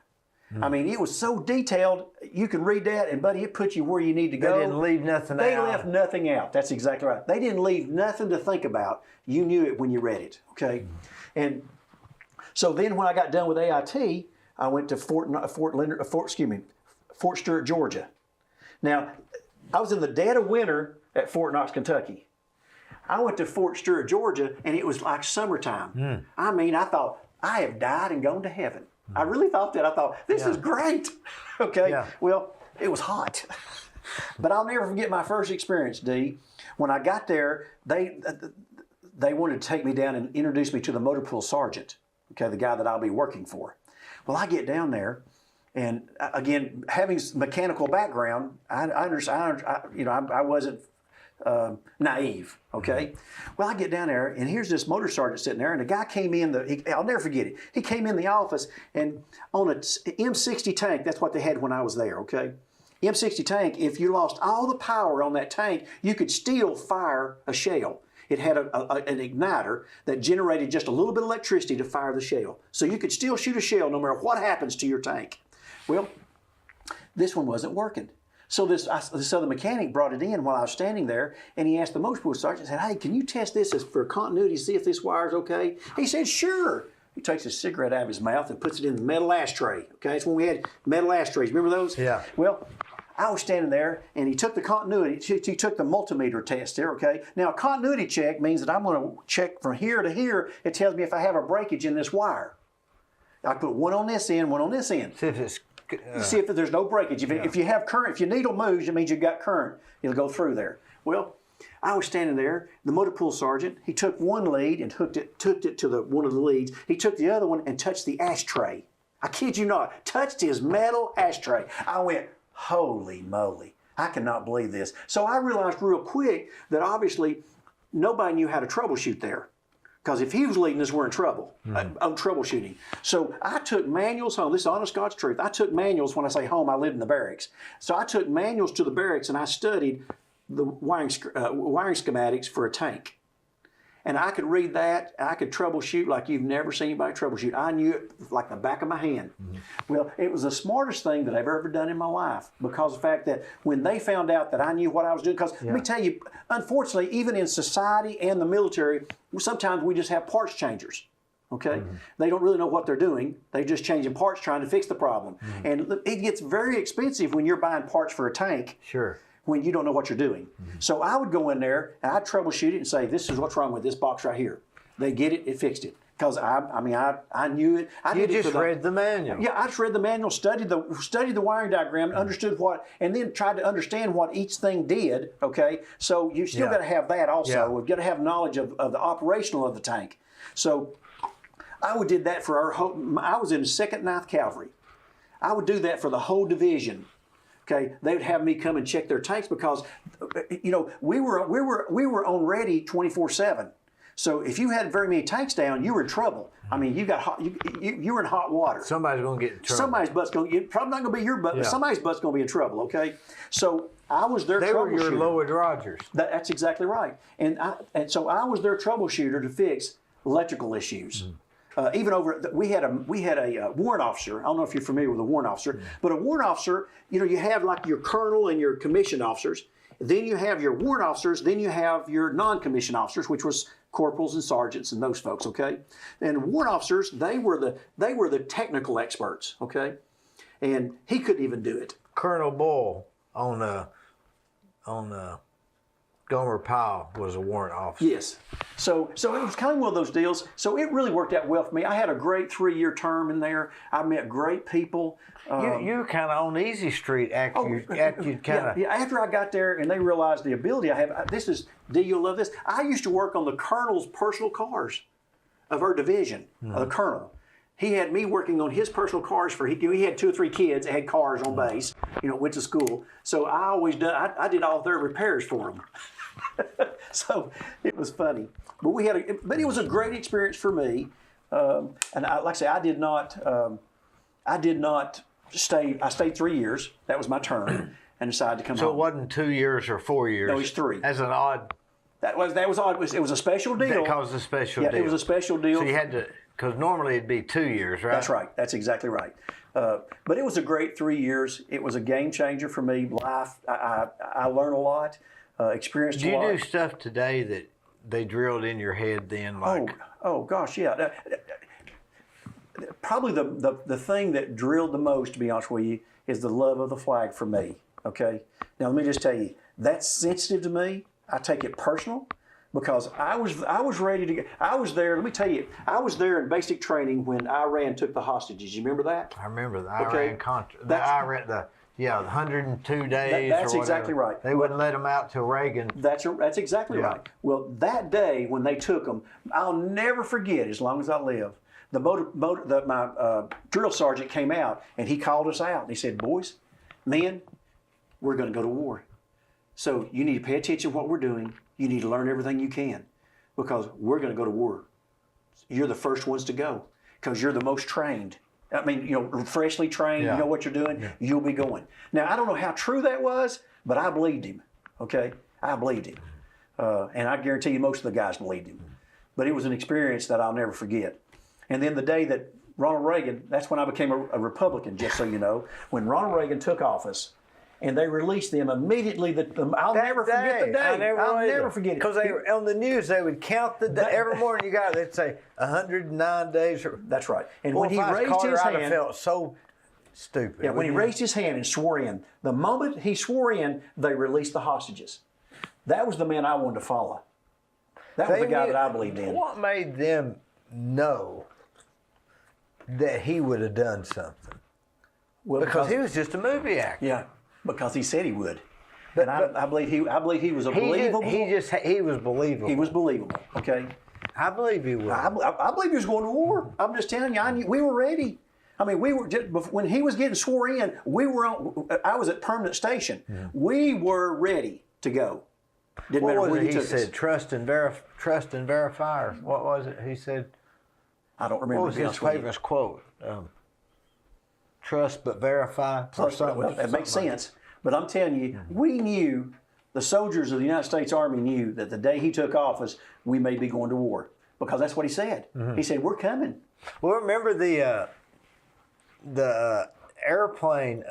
I mean, it was so detailed, you can read that, and buddy, it puts you where you need to go. They didn't leave nothing out. They left nothing out. That's exactly right. They didn't leave nothing to think about. You knew it when you read it, okay? And so then when I got done with AIT, I went to Fort Stewart, Georgia. Now, I was in the dead of winter at Fort Knox, Kentucky. I went to Fort Stewart, Georgia, and it was like summertime. I mean, I thought, I have died and gone to heaven. I really thought that. I thought, this is great. Okay. Yeah. Well, it was hot. But I'll never forget my first experience, Dee. When I got there, they wanted to take me down and introduce me to the motor pool sergeant, okay, the guy that I'll be working for. Well, I get down there, and again, having mechanical background, I understand, I wasn't naive, okay? Well, I get down there, and here's this motor sergeant sitting there, and the guy came in, I'll never forget it. He came in the office, and on an M60 tank, that's what they had when I was there, okay? M60 tank, if you lost all the power on that tank, you could still fire a shell. It had an igniter that generated just a little bit of electricity to fire the shell. So you could still shoot a shell no matter what happens to your tank. Well, this one wasn't working. So this other mechanic brought it in while I was standing there, and he asked the motor pool sergeant, said, hey, can you test this for continuity to see if this wire's okay? He said, sure. He takes a cigarette out of his mouth and puts it in the metal ashtray. Okay, it's when we had metal ashtrays. Remember those? Yeah. Well, I was standing there, and he took the continuity, he took the multimeter test there, okay? Now, a continuity check means that I'm going to check from here to here. It tells me if I have a breakage in this wire. I put one on this end, one on this end. See if there's no breakage. If you have current, if your needle moves, it means you've got current. It'll go through there. Well, I was standing there. The motor pool sergeant, he took one lead and hooked it to one of the leads. He took the other one and touched the ashtray. I kid you not, touched his metal ashtray. I went, holy moly, I cannot believe this. So I realized real quick that obviously nobody knew how to troubleshoot there. Because if he was leading us, we're in trouble on troubleshooting. So I took manuals home. This is honest God's truth. I took manuals. When I say home, I lived in the barracks. So I took manuals to the barracks and I studied the wiring schematics for a tank. And I could read that. I could troubleshoot like you've never seen anybody troubleshoot. I knew it like the back of my hand. Well, it was the smartest thing that I've ever done in my life because of the fact that when they found out that I knew what I was doing, because let me tell you, unfortunately, even in society and the military, sometimes we just have parts changers. Okay? They don't really know what they're doing. They're just changing parts trying to fix the problem. And it gets very expensive when you're buying parts for a tank. Sure. When you don't know what you're doing. So I would go in there and I'd troubleshoot it and say, this is what's wrong with this box right here. They get it, it fixed it. Because I knew it. You just read the manual. Yeah, I just read the manual, studied the wiring diagram, understood what, and then tried to understand what each thing did, okay? So you still got to have that also. We've got to have knowledge of the operational of the tank. So I would did that for our whole. I was in 2nd 9th Cavalry. I would do that for the whole division. Okay, they would have me come and check their tanks because, you know, we were on ready 24/7. So if you had very many tanks down, you were in trouble. I mean, you got hot. You were in hot water. Somebody's going to get in trouble. Somebody's butt's going to get. Probably not going to be your butt, but somebody's butt's going to be in trouble. Okay, so I was their They were your troubleshooter. Lloyd Rogers. That's exactly right. And so I was their troubleshooter to fix electrical issues. Even over, we had a warrant officer. I don't know if you're familiar with a warrant officer, but a warrant officer, you know, you have like your colonel and your commissioned officers. Then you have your warrant officers. Then you have your non-commissioned officers, which was corporals and sergeants and those folks. Okay, and warrant officers, they were the technical experts. Okay, and he couldn't even do it. Colonel Bull on Gomer Powell was a warrant officer. Yes. So it was kind of one of those deals. So it really worked out well for me. I had a great 3-year term in there. I met great people. You were kind of on easy street after you kind of. Yeah, after I got there and they realized the ability I have. This is, Dee, you'll love this. I used to work on the colonel's personal cars of our division, the colonel. He had me working on his personal cars for, he had 2 or 3 kids that had cars on base, you know, went to school. So I did all their repairs for them. So it was funny. But it was a great experience for me. And like I say, I did not stay. I stayed 3 years. That was my term, and decided to come home. So it wasn't 2 years or 4 years. No, it's 3. That's an odd. That was odd. It was a special deal. That caused a special deal. Yeah, it was a special deal. So you had to, because normally it'd be 2 years, right? That's right. That's exactly right. But it was a great 3 years. It was a game changer for me. Life. I learned a lot. Experienced a lot. Do you do stuff today that they drilled in your head then? Like, oh gosh, yeah. Probably the thing that drilled the most, to be honest with you, is the love of the flag for me. Okay. Now let me just tell you, that's sensitive to me. I take it personal because I was ready to get. I was there. Let me tell you, I was there in basic training when Iran took the hostages. You remember that? I remember the Okay. Iran Contra. The 102 days. That's or exactly right. They wouldn't let them out till Reagan. That's exactly right. Well, that day when they took them, I'll never forget as long as I live. My drill sergeant came out and he called us out and he said, "Boys, men, we're going to go to war. So you need to pay attention to what we're doing. You need to learn everything you can because we're going to go to war. You're the first ones to go because you're the most trained. I mean, you know, freshly trained, you know what you're doing, you'll be going." Now, I don't know how true that was, but I believed him, okay? I believed him. And I guarantee you most of the guys believed him. But it was an experience that I'll never forget. And then the day that Ronald Reagan, that's when I became a Republican, just so you know, when Ronald Reagan took office, and they released them immediately. I'll never forget the day. I'll never forget it. Because on the news, they would count the day. Every morning you got it, they'd say 109 days. That's right. And Well, when he if I was raised Carter, his I'd have hand, felt so stupid. yeah, when he raised his hand and swore in, the moment he swore in, they released the hostages. That was the man I wanted to follow. That was the guy that I believed in. What made them know that he would have done something? Well, Because he was just a movie actor. yeah, because he said he would. And I believe he was a believable. He was believable. He was believable. Okay. I believe he was. I believe he was going to war. I'm just telling you, we were ready. I mean, we were just, when he was getting swore in. I was at permanent station. Yeah. We were ready to go. Didn't What matter was where it he he took said? us. Trust and verify. Or what was it he said? I don't remember. What was to be his honest with you. famous quote? Trust but verify. Or something. Well, that makes something sense. But I'm telling you, we knew, the soldiers of the United States Army knew that the day he took office, we may be going to war. Because that's what he said. He said, "We're coming." Well, remember the airplane,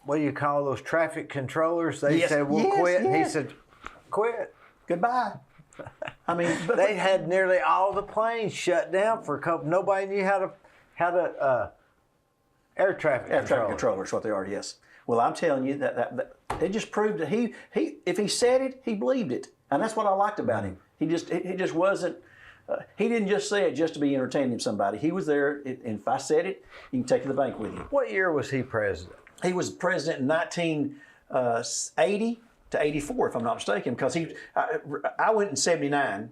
what do you call those traffic controllers? They Yes, said, we'll yes, quit. And he yes. said, quit. Goodbye. I mean, but They had nearly all the planes shut down for a couple. Nobody knew how to air traffic air control. traffic controllers, what they are, yes. Well, I'm telling you that it just proved that he if he said it, he believed it, and that's what I liked about him. He just wasn't. He didn't just say it just to be entertaining of somebody. He was there, and if I said it, you can take it to the bank with you. What year was he president? He was president in 1980 to 84, if I'm not mistaken, because I went in 79.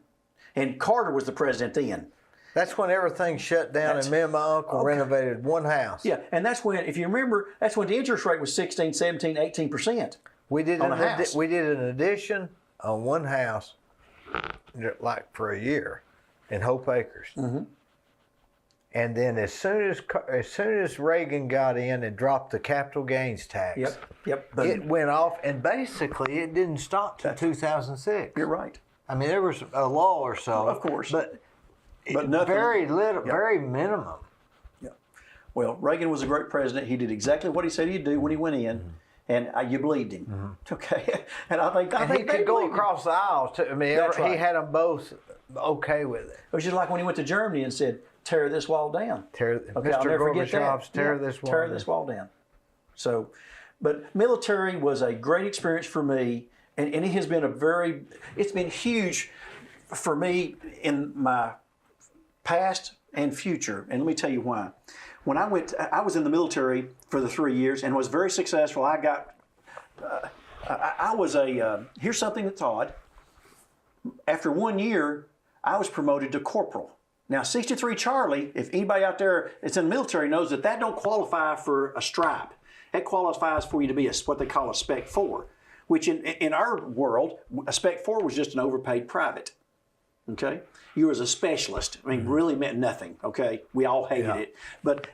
And Carter was the president then. That's when everything shut down, and me and my uncle renovated one house. Yeah, and that's when, if you remember, that's when the interest rate was 16, 17, 18%. We did on a house. We did an addition on one house, like for a year, in Hope Acres. Mm-hmm. And then as soon as Reagan got in and dropped the capital gains tax, Yep. it went off, and basically it didn't stop till 2006. You're right. I mean, there was a law or so, Of course. but nothing. very little, very minimum. Yeah. Well, Reagan was a great president. He did exactly what he said he'd do when he went in, and you believed him. Okay, and I think he could go believed him. across the aisle too. I mean, That's right. he had them both okay with it. It was just like when he went to Germany and said, "Tear this wall down." Okay, I'll Mr. never forget that. Gorbachev's tear this wall Tear down. this wall down. So, but military was a great experience for me, and it has been it's been huge for me in my past and future. And let me tell you why. When I was in the military for the 3 years and was very successful. I got, I was here's something that's odd. After 1 year, I was promoted to corporal. Now, 63 Charlie, if anybody out there that's in the military knows that don't qualify for a stripe. That qualifies for you to be what they call a Spec 4, which in our world, a Spec 4 was just an overpaid private. Okay? You was a specialist. I mean, really meant nothing. Okay? We all hated it.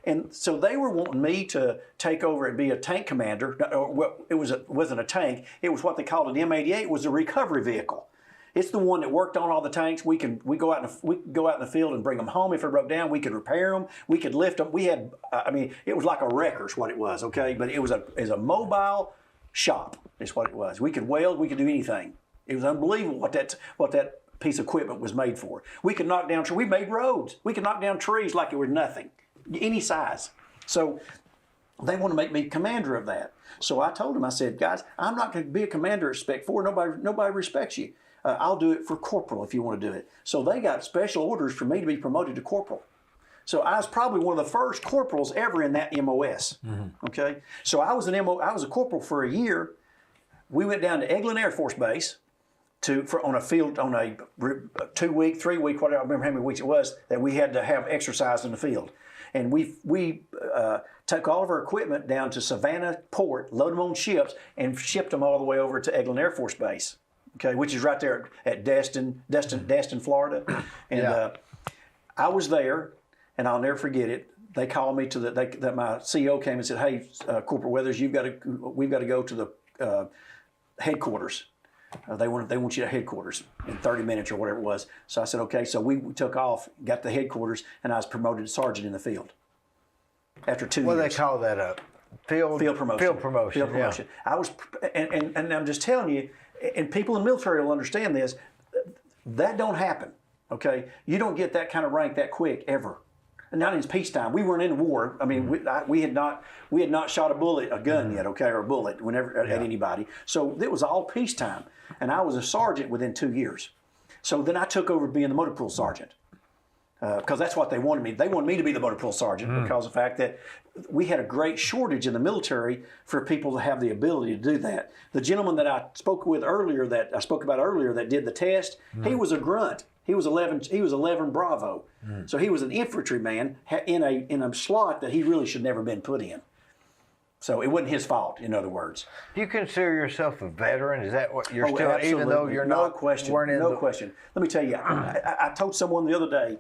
And so they were wanting me to take over and be a tank commander. It wasn't a tank. It was what they called an M88. It was a recovery vehicle. It's the one that worked on all the tanks. We go out in the field and bring them home if it broke down. We could repair them. We could lift them. We had, it was like a wrecker is what it was, okay? But it was a mobile shop is what it was. We could weld. We could do anything. It was unbelievable what that piece of equipment was made for. We could knock down trees. We made roads. We could knock down trees like it was nothing, any size. So they want to make me commander of that. So I told them, I said, guys, I'm not going to be a commander at Spec 4. Nobody respects you. I'll do it for corporal if you want to do it. So they got special orders for me to be promoted to corporal. So I was probably one of the first corporals ever in that MOS. Mm-hmm. Okay, so I was a corporal for a year. We went down to Eglin Air Force Base on a 2 week, 3 week, whatever, I don't remember how many weeks it was, that we had to have exercise in the field. And we took all of our equipment down to Savannah Port, loaded them on ships, and shipped them all the way over to Eglin Air Force Base. Okay, which is right there at Destin, Florida, and I was there, and I'll never forget it. They called me that my CEO came and said, "Hey, Corporal Weathers, we've got to go to the headquarters. They want you to headquarters in 30 minutes or whatever it was." So I said, "Okay." So we took off, got to headquarters, and I was promoted to sergeant in the field after 2 years. What do they call that up? Field promotion. Field promotion. Yeah. I was, and I'm just telling you. And people in the military will understand this. That don't happen, okay? You don't get that kind of rank that quick ever. And not in peacetime. We weren't in war. I mean, we had not shot a gun yet, okay, or a bullet at anybody. So it was all peacetime. And I was a sergeant within 2 years. So then I took over being the motor pool sergeant. Because that's what they wanted me. They wanted me to be the motor pool sergeant because of the fact that we had a great shortage in the military for people to have the ability to do that. The gentleman that I spoke about earlier that did the test, he was a grunt. He was 11 Bravo. So he was an infantryman in a slot that he really should never been put in. So it wasn't his fault, in other words. Do you consider yourself a veteran? Is that what you're still, absolutely. even though you're no not? Question. No question. Let me tell you, I told someone the other day,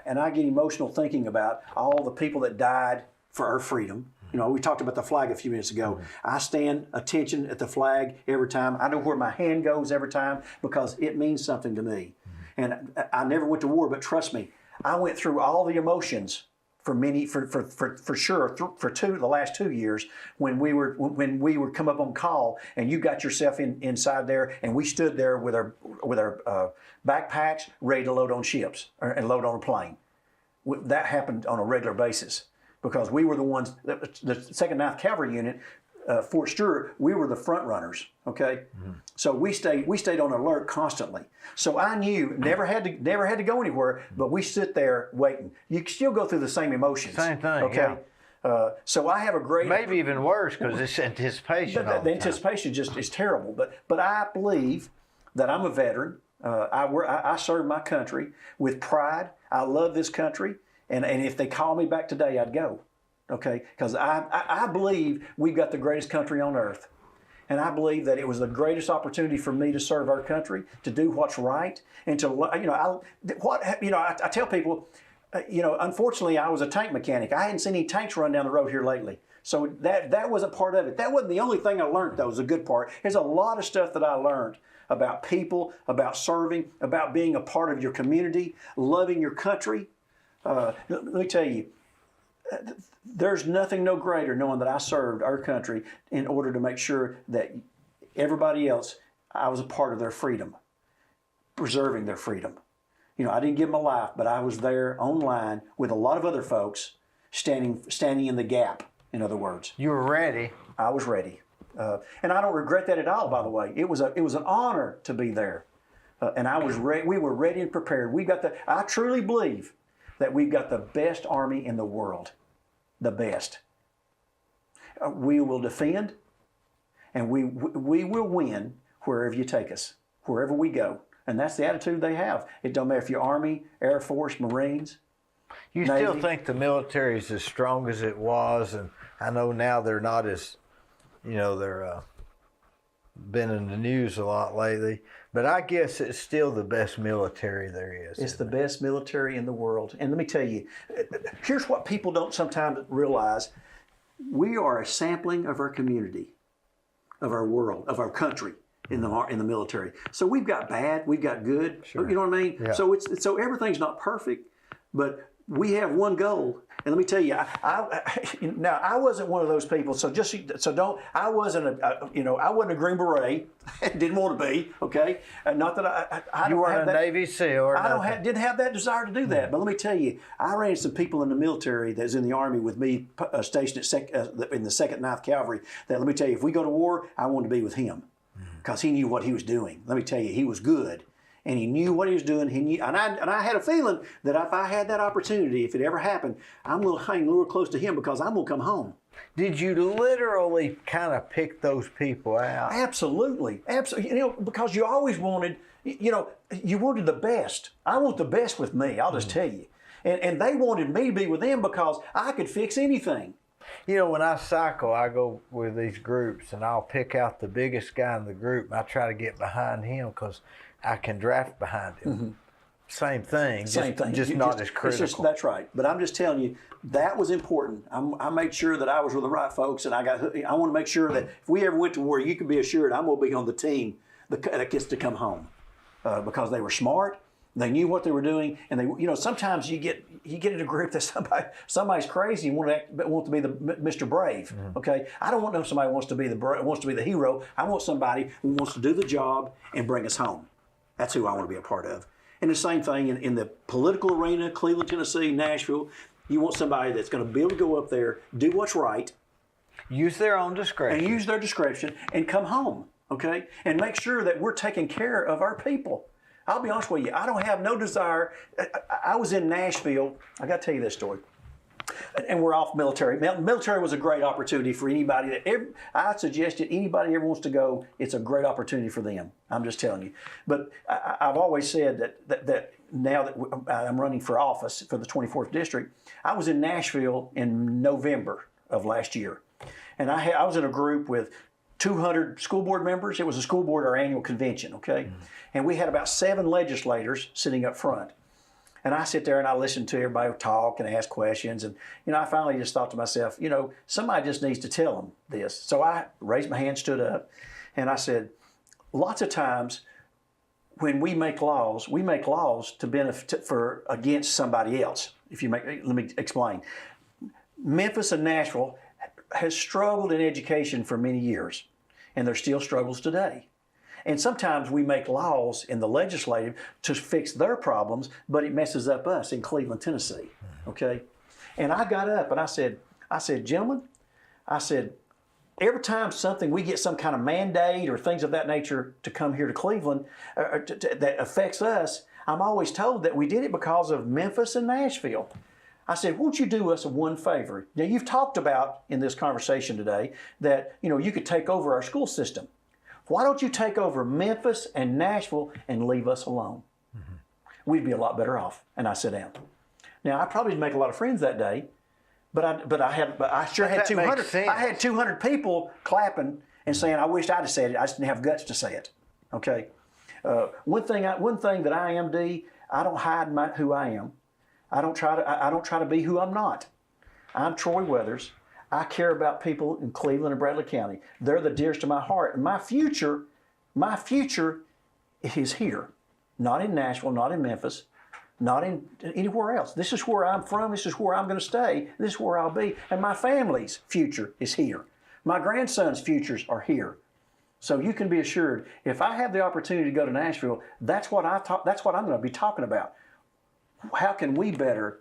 and I get emotional thinking about all the people that died for our freedom. You know, we talked about the flag a few minutes ago. I stand attention at the flag every time. I know where my hand goes every time because it means something to me. And I never went to war, but trust me, I went through all the emotions for sure the last 2 years when we were come up on call and you got yourself inside there and we stood there with our backpacks ready to load on ships and load on a plane. That happened on a regular basis because we were the ones. The 2nd 9th Cavalry Unit, Fort Stewart, we were the front runners. Okay, so we stayed on alert constantly. So I knew never had to go anywhere, but we sit there waiting. You still go through the same emotions. Same thing. Okay. Yeah. So I have a great. Maybe even worse because it's anticipation. The anticipation just is terrible. But I believe that I'm a veteran. I serve my country with pride. I love this country, and if they call me back today, I'd go. Okay, because I believe we've got the greatest country on earth. And I believe that it was the greatest opportunity for me to serve our country, to do what's right, and to, I tell people, unfortunately, I was a tank mechanic. I hadn't seen any tanks run down the road here lately. So that wasn't part of it. That wasn't the only thing I learned, though, was the good part. There's a lot of stuff that I learned about people, about serving, about being a part of your community, loving your country. Let me tell you, there's nothing no greater knowing that I served our country in order to make sure that everybody else, I was a part of their freedom, preserving their freedom. I didn't give my life, but I was there online with a lot of other folks standing in the gap, in other words. You were ready. I was ready. And I don't regret that at all, by the way. It was an honor to be there. And I was ready. We were ready and prepared. I truly believe that we've got the best army in the world. The best. We will defend, and we will win wherever you take us, wherever we go. And that's the attitude they have. It don't matter if you're Army, Air Force, Marines. You Navy. still think the military is as strong as it was, and I know now they're not as, they're been in the news a lot lately, but I guess it's still the best military there is. It's the best military in the world. And let me tell you, here's what people don't sometimes realize. We are a sampling of our community, of our world, of our country in the military. So we've got bad, we've got good. Sure. You know what I mean? Yeah. So everything's not perfect, but we have one goal. And let me tell you, I wasn't one of those people. I wasn't a Green Beret. Didn't want to be. Okay, not that I You weren't a Navy SEAL or nothing. Didn't have that desire to do that. But let me tell you, I ran into some people in the military that's in the Army with me, stationed in the 2nd 9th Cavalry. That let me tell you, if we go to war, I wanted to be with him because he knew what he was doing. Let me tell you, he was good. And he knew what he was doing. He knew, and I had a feeling that if I had that opportunity, if it ever happened, I'm going to hang a little close to him because I'm going to come home. Did you literally kind of pick those people out? Absolutely, absolutely. Because you always wanted, you wanted the best. I want the best with me. I'll just tell you. And they wanted me to be with them because I could fix anything. When I cycle, I go with these groups, and I'll pick out the biggest guy in the group, and I try to get behind him because I can draft behind him. Mm-hmm. Same thing. Just not as critical. That's right. But I'm just telling you, that was important. I made sure that I was with the right folks, and I want to make sure that if we ever went to war, you can be assured I'm going to be on the team that gets to come home because they were smart. They knew what they were doing, and they, sometimes you get in a group that somebody's crazy and want to be the Mr. Brave. Mm-hmm. Okay, I don't want somebody who wants to be the hero. I want somebody who wants to do the job and bring us home. That's who I want to be a part of. And the same thing in the political arena, Cleveland, Tennessee, Nashville. You want somebody that's going to be able to go up there, do what's right, use their own discretion, and use their discretion, and come home. Okay, and make sure that we're taking care of our people. I'll be honest with you, I don't have no desire. I was in Nashville. I got to tell you this story. And we're off military. Military was a great opportunity for anybody. I suggested anybody ever wants to go, it's a great opportunity for them. I'm just telling you. But I've always said that now that I'm running for office for the 24th District, I was in Nashville in November of last year. And I was in a group with 200 school board members. It was a school board, our annual convention, okay? Mm-hmm. And we had about 7 legislators sitting up front. And I sit there and I listen to everybody talk and ask questions. And, I finally just thought to myself, somebody just needs to tell them this. So I raised my hand, stood up, and I said, lots of times when we make laws to benefit against somebody else. Let me explain. Memphis and Nashville has struggled in education for many years, and there's still struggles today. And sometimes we make laws in the legislative to fix their problems, but it messes up us in Cleveland, Tennessee. Okay? And I got up and I said, gentlemen, every time we get some kind of mandate or things of that nature to come here to Cleveland that affects us, I'm always told that we did it because of Memphis and Nashville. I said, won't you do us one favor? Now, you've talked about in this conversation today that, you could take over our school system. Why don't you take over Memphis and Nashville and leave us alone? We'd be a lot better off. And I sit down. Now, I probably didn't make a lot of friends that day, but I sure had 200. I had 200 people clapping and saying, "I wished I'd have said it. I just didn't have guts to say it." Okay. One thing that I am, Dee, I don't hide who I am. I don't try to be who I'm not. I'm Troy Weathers. I care about people in Cleveland and Bradley County. They're the dearest to my heart, and my future is here, not in Nashville, not in Memphis, not in anywhere else. This is where I'm from. This is where I'm going to stay. This is where I'll be, and my family's future is here. My grandson's futures are here. So you can be assured, if I have the opportunity to go to Nashville, that's what I'm going to be talking about. How can we better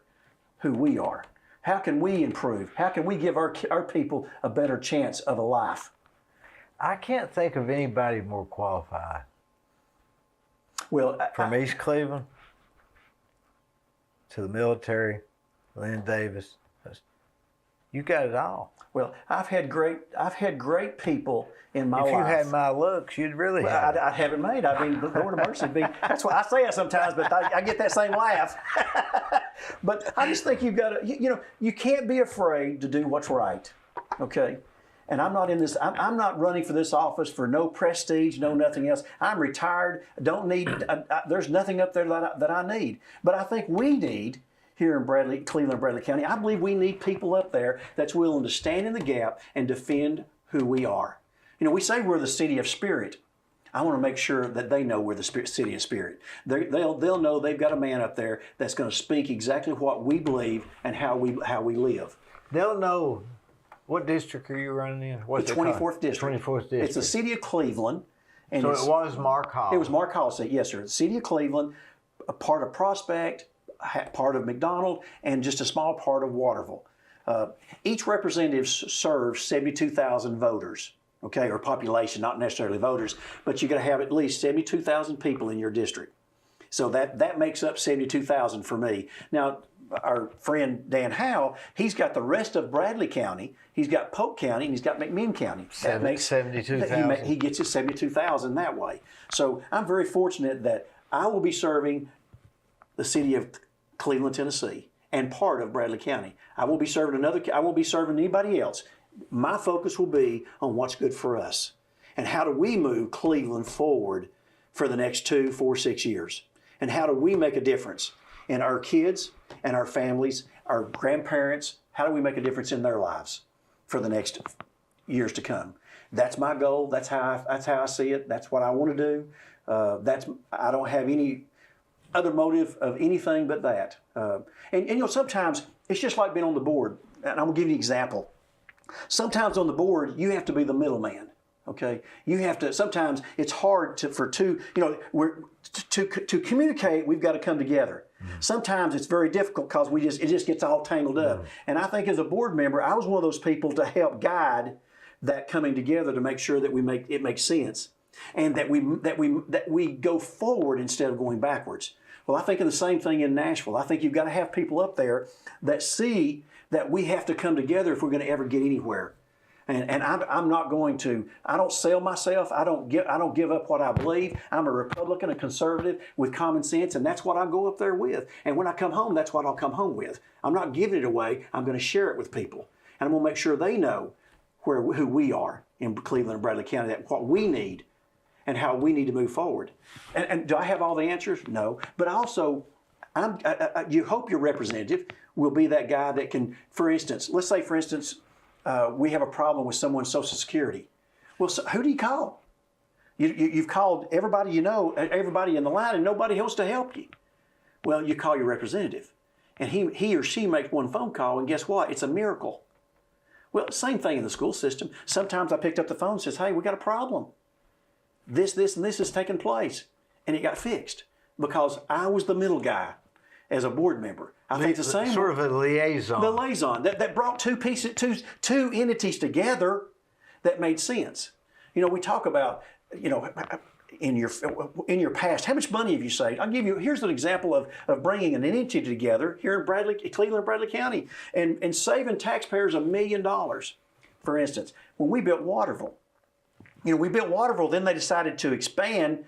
who we are? How can we improve? How can we give our people a better chance of a life? I can't think of anybody more qualified. Well, from East Cleveland to the military, Lynn Davis, you got it all. Well, I've had great people in my life. If you had my looks, you'd really have it. I'd have it made. I mean, Lord of mercy, that's why I say it sometimes, but I get that same laugh. But I just think you've got to, you can't be afraid to do what's right, okay? And I'm not in this, I'm not running for this office for no prestige, no nothing else. I'm retired, don't need, there's nothing up there that I need. But I think we need, here in Cleveland, Bradley County, I believe we need people up there that's willing to stand in the gap and defend who we are. We say we're the city of spirit. I want to make sure that they know we're the city of spirit. They'll know they've got a man up there that's going to speak exactly what we believe and how we live. They'll know. What district are you running in? The 24th district. 24th district. It's the city of Cleveland. And so it was Mark Hall. It was Mark Hall, yes, sir. The city of Cleveland, a part of Prospect, part of McDonald, and just a small part of Waterville. Each representative serves 72,000 voters, okay, or population, not necessarily voters, but you got to have at least 72,000 people in your district. So that makes up 72,000 for me. Now, our friend Dan Howe, he's got the rest of Bradley County. He's got Polk County, and he's got McMinn County. That makes 72,000. He gets his 72,000 that way. So I'm very fortunate that I will be serving the city of Cleveland, Tennessee, and part of Bradley County. I won't be serving anybody else. My focus will be on what's good for us, and how do we move Cleveland forward for the next 2, 4, 6 years, and how do we make a difference in our kids and our families, our grandparents. How do we make a difference in their lives for the next years to come? That's my goal. That's how I see it. That's what I want to do. I don't have any other motive of anything but that. And sometimes it's just like being on the board. And I'm gonna give you an example. Sometimes on the board you have to be the middleman. Okay, you have to. Sometimes it's hard to communicate. We've got to come together. Sometimes it's very difficult because it just gets all tangled up. And I think as a board member, I was one of those people to help guide that coming together to make sure that it makes sense, and that we go forward instead of going backwards. Well, I think of the same thing in Nashville. I think you've got to have people up there that see that we have to come together if we're going to ever get anywhere. And I'm not going to. I don't sell myself. I don't give up what I believe. I'm a Republican, a conservative with common sense, and that's what I go up there with. And when I come home, that's what I'll come home with. I'm not giving it away. I'm going to share it with people, and I'm going to make sure they know who we are in Cleveland and Bradley County, that what we need, and how we need to move forward. And do I have all the answers? No. But also, you hope your representative will be that guy that can, for instance, let's say, for instance, we have a problem with someone's Social Security. Well, so who do you call? You've called everybody you know, everybody in the line, and nobody else to help you. Well, you call your representative, and he or she makes one phone call, and guess what? It's a miracle. Well, same thing in the school system. Sometimes I picked up the phone and says, hey, we got a problem. This, and this has taken place, and it got fixed because I was the middle guy as a board member. I think the same sort of a liaison. The liaison that brought two entities together that made sense. We talk about in your past, how much money have you saved? I'll give you. Here's an example of bringing an entity together here in Cleveland, Bradley County, and saving taxpayers $1 million. For instance, when we built Waterville, we built Waterville, then they decided to expand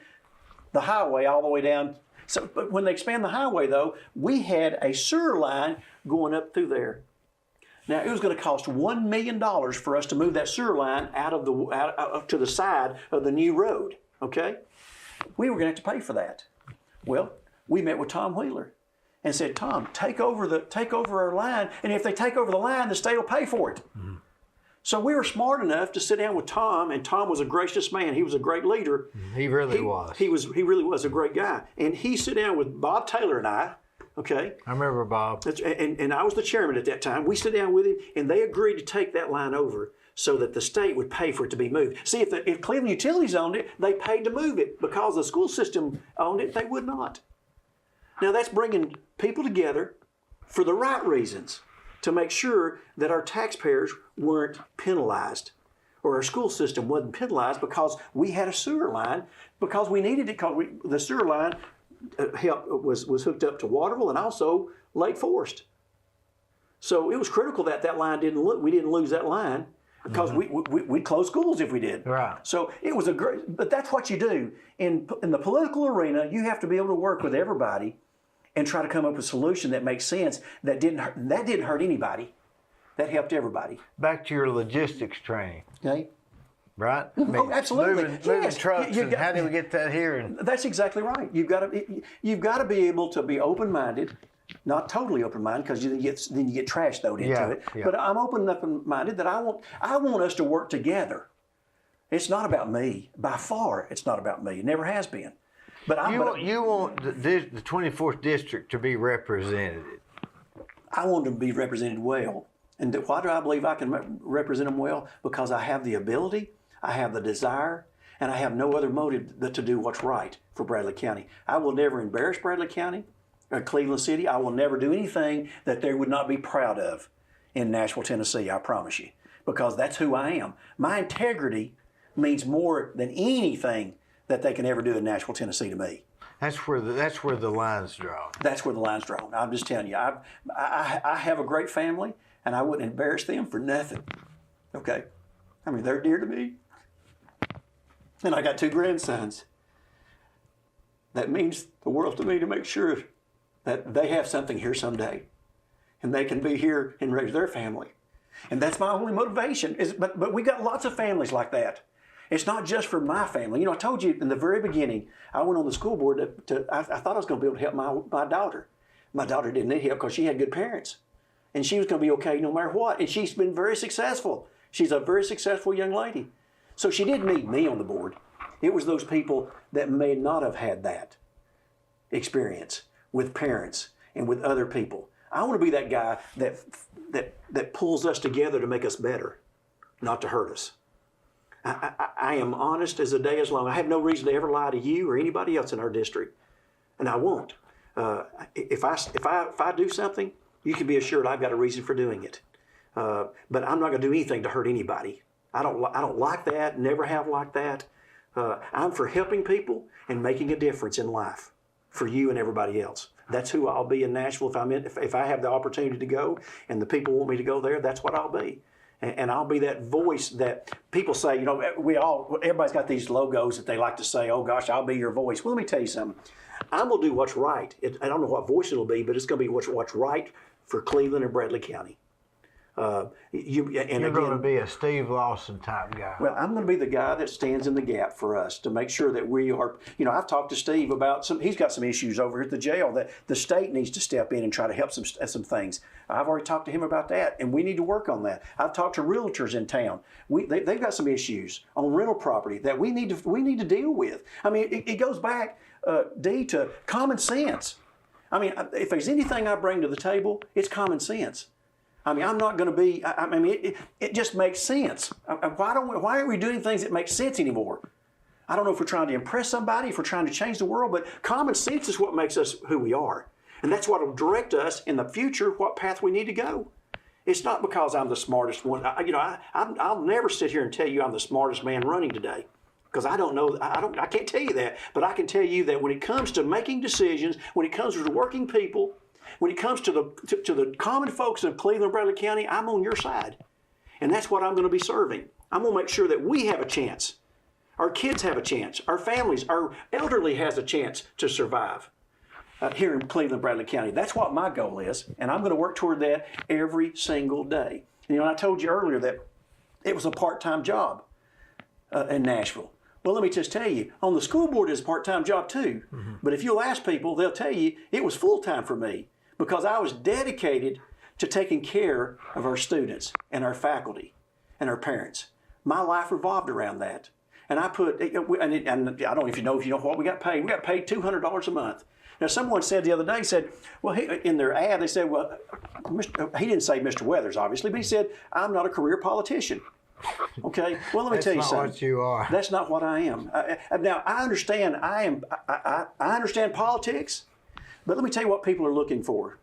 the highway all the way down. So, but when they expand the highway, though, we had a sewer line going up through there. Now, it was going to cost $1 million for us to move that sewer line out to the side of the new road, okay? We were going to have to pay for that. Well, we met with Tom Wheeler and said, Tom, take over our line, and if they take over the line, the state will pay for it. Mm-hmm. So we were smart enough to sit down with Tom, and Tom was a gracious man. He was a great leader. He really was. He really was a great guy. And he sat down with Bob Taylor and I, okay? I remember Bob. And I was the chairman at that time. We sat down with him, and they agreed to take that line over so that the state would pay for it to be moved. See, if Cleveland Utilities owned it, they paid to move it. Because the school system owned it, they would not. Now, that's bringing people together for the right reasons, to make sure that our taxpayers weren't penalized, or our school system wasn't penalized because we had a sewer line, because we needed it, because the sewer line was hooked up to Waterville and also Lake Forest. So it was critical that that line we didn't lose that line, because we'd close schools if we did. Right. So it was but that's what you do. In the political arena, you have to be able to work with everybody and try to come up with a solution that makes sense, that didn't hurt anybody. That helped everybody. Back to your logistics training. Okay. Right? I mean, oh, absolutely. Moving trucks, and how do we get that here? And that's exactly right. You've got to be able to be open-minded, not totally open-minded, because then you get trash thrown into it. Yeah. But I'm open-minded that I want us to work together. It's not about me. By far, it's not about me. It never has been. But you want the 24th district to be represented. I want them to be represented well. And why do I believe I can represent them well? Because I have the ability, I have the desire, and I have no other motive but to do what's right for Bradley County. I will never embarrass Bradley County or Cleveland City. I will never do anything that they would not be proud of in Nashville, Tennessee, I promise you. Because that's who I am. My integrity means more than anything that they can ever do in Nashville, Tennessee to me. That's where the line's drawn. That's where the line's drawn. I'm just telling you, I have a great family, and I wouldn't embarrass them for nothing. Okay? I mean, they're dear to me. And I got 2 grandsons. That means the world to me, to make sure that they have something here someday. And they can be here and raise their family. And that's my only motivation. But we got lots of families like that. It's not just for my family. I told you in the very beginning, I went on the school board I thought I was going to be able to help my daughter. My daughter didn't need help because she had good parents. And she was going to be okay no matter what. And she's been very successful. She's a very successful young lady. So she didn't need me on the board. It was those people that may not have had that experience with parents and with other people. I want to be that guy that pulls us together to make us better, not to hurt us. I am honest as the day is long. I have no reason to ever lie to you or anybody else in our district, and I won't. If I do something, you can be assured I've got a reason for doing it. But I'm not going to do anything to hurt anybody. I don't like that. Never have liked that. I'm for helping people and making a difference in life for you and everybody else. That's who I'll be in Nashville. If I have the opportunity to go and the people want me to go there, that's what I'll be. And I'll be that voice that people say, everybody's got these logos that they like to say, oh gosh, I'll be your voice. Well, let me tell you something. I'm going to do what's right. I don't know what voice it'll be, but it's going to be what's right for Cleveland and Bradley County. You're going to be a Steve Lawson type guy. Well, I'm going to be the guy that stands in the gap for us to make sure that we are, I've talked to Steve about he's got some issues over at the jail that the state needs to step in and try to help some things. I've already talked to him about that, and we need to work on that. I've talked to realtors in town. They've got some issues on rental property that we need to deal with. I mean, it goes back, Dee, to common sense. I mean, if there's anything I bring to the table, it's common sense. I mean, I'm not going to be, it just makes sense. Why aren't we doing things that make sense anymore? I don't know if we're trying to impress somebody, if we're trying to change the world, but common sense is what makes us who we are. And that's what will direct us in the future, what path we need to go. It's not because I'm the smartest one. I'll never sit here and tell you I'm the smartest man running today, because I don't know, I can't tell you that. But I can tell you that when it comes to making decisions, when it comes to working people, when it comes to the common folks of Cleveland, Bradley County, I'm on your side. And that's what I'm going to be serving. I'm going to make sure that we have a chance Our kids have a chance. Our families, our elderly has a chance to survive here in Cleveland, Bradley County. That's what my goal is, and I'm going to work toward that every single day. You know, I told you earlier that it was a part-time job in Nashville. Well, let me just tell you, on the school board it's a part-time job too. Mm-hmm. But if you'll ask people, they'll tell you it was full-time for me because I was dedicated to taking care of our students and our faculty and our parents. My life revolved around that. And I put, and I don't know if you know what we got paid. We got paid $200 a month. Now, someone said the other day, well, in their ad, they said, well, he didn't say Mr. Weathers, obviously, but he said, I'm not a career politician. Okay, well, let me tell you something. That's not what you are. That's not what I am. Now, I understand. I understand politics, but let me tell you what people are looking for.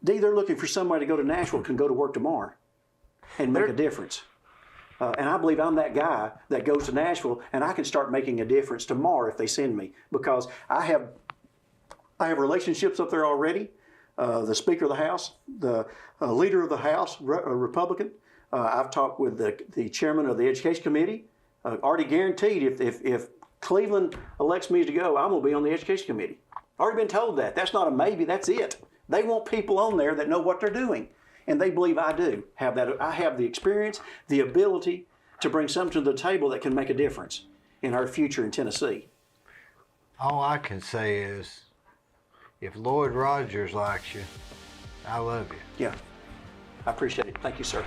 They're looking for somebody to go to Nashville can go to work tomorrow and make a difference. And I believe I'm that guy that goes to Nashville and I can start making a difference tomorrow if they send me, because I have relationships up there already. The Speaker of the House, the Leader of the House, a Republican. I've talked with the Chairman of the Education Committee. Already guaranteed if Cleveland elects me to go, I'm going to be on the Education Committee. Already been told that. That's not a maybe, that's it. They want people on there that know what they're doing. And they believe I do have that. I have the experience, the ability to bring something to the table that can make a difference in our future in Tennessee. All I can say is, if Lloyd Rogers likes you, I love you. Yeah, I appreciate it. Thank you, sir.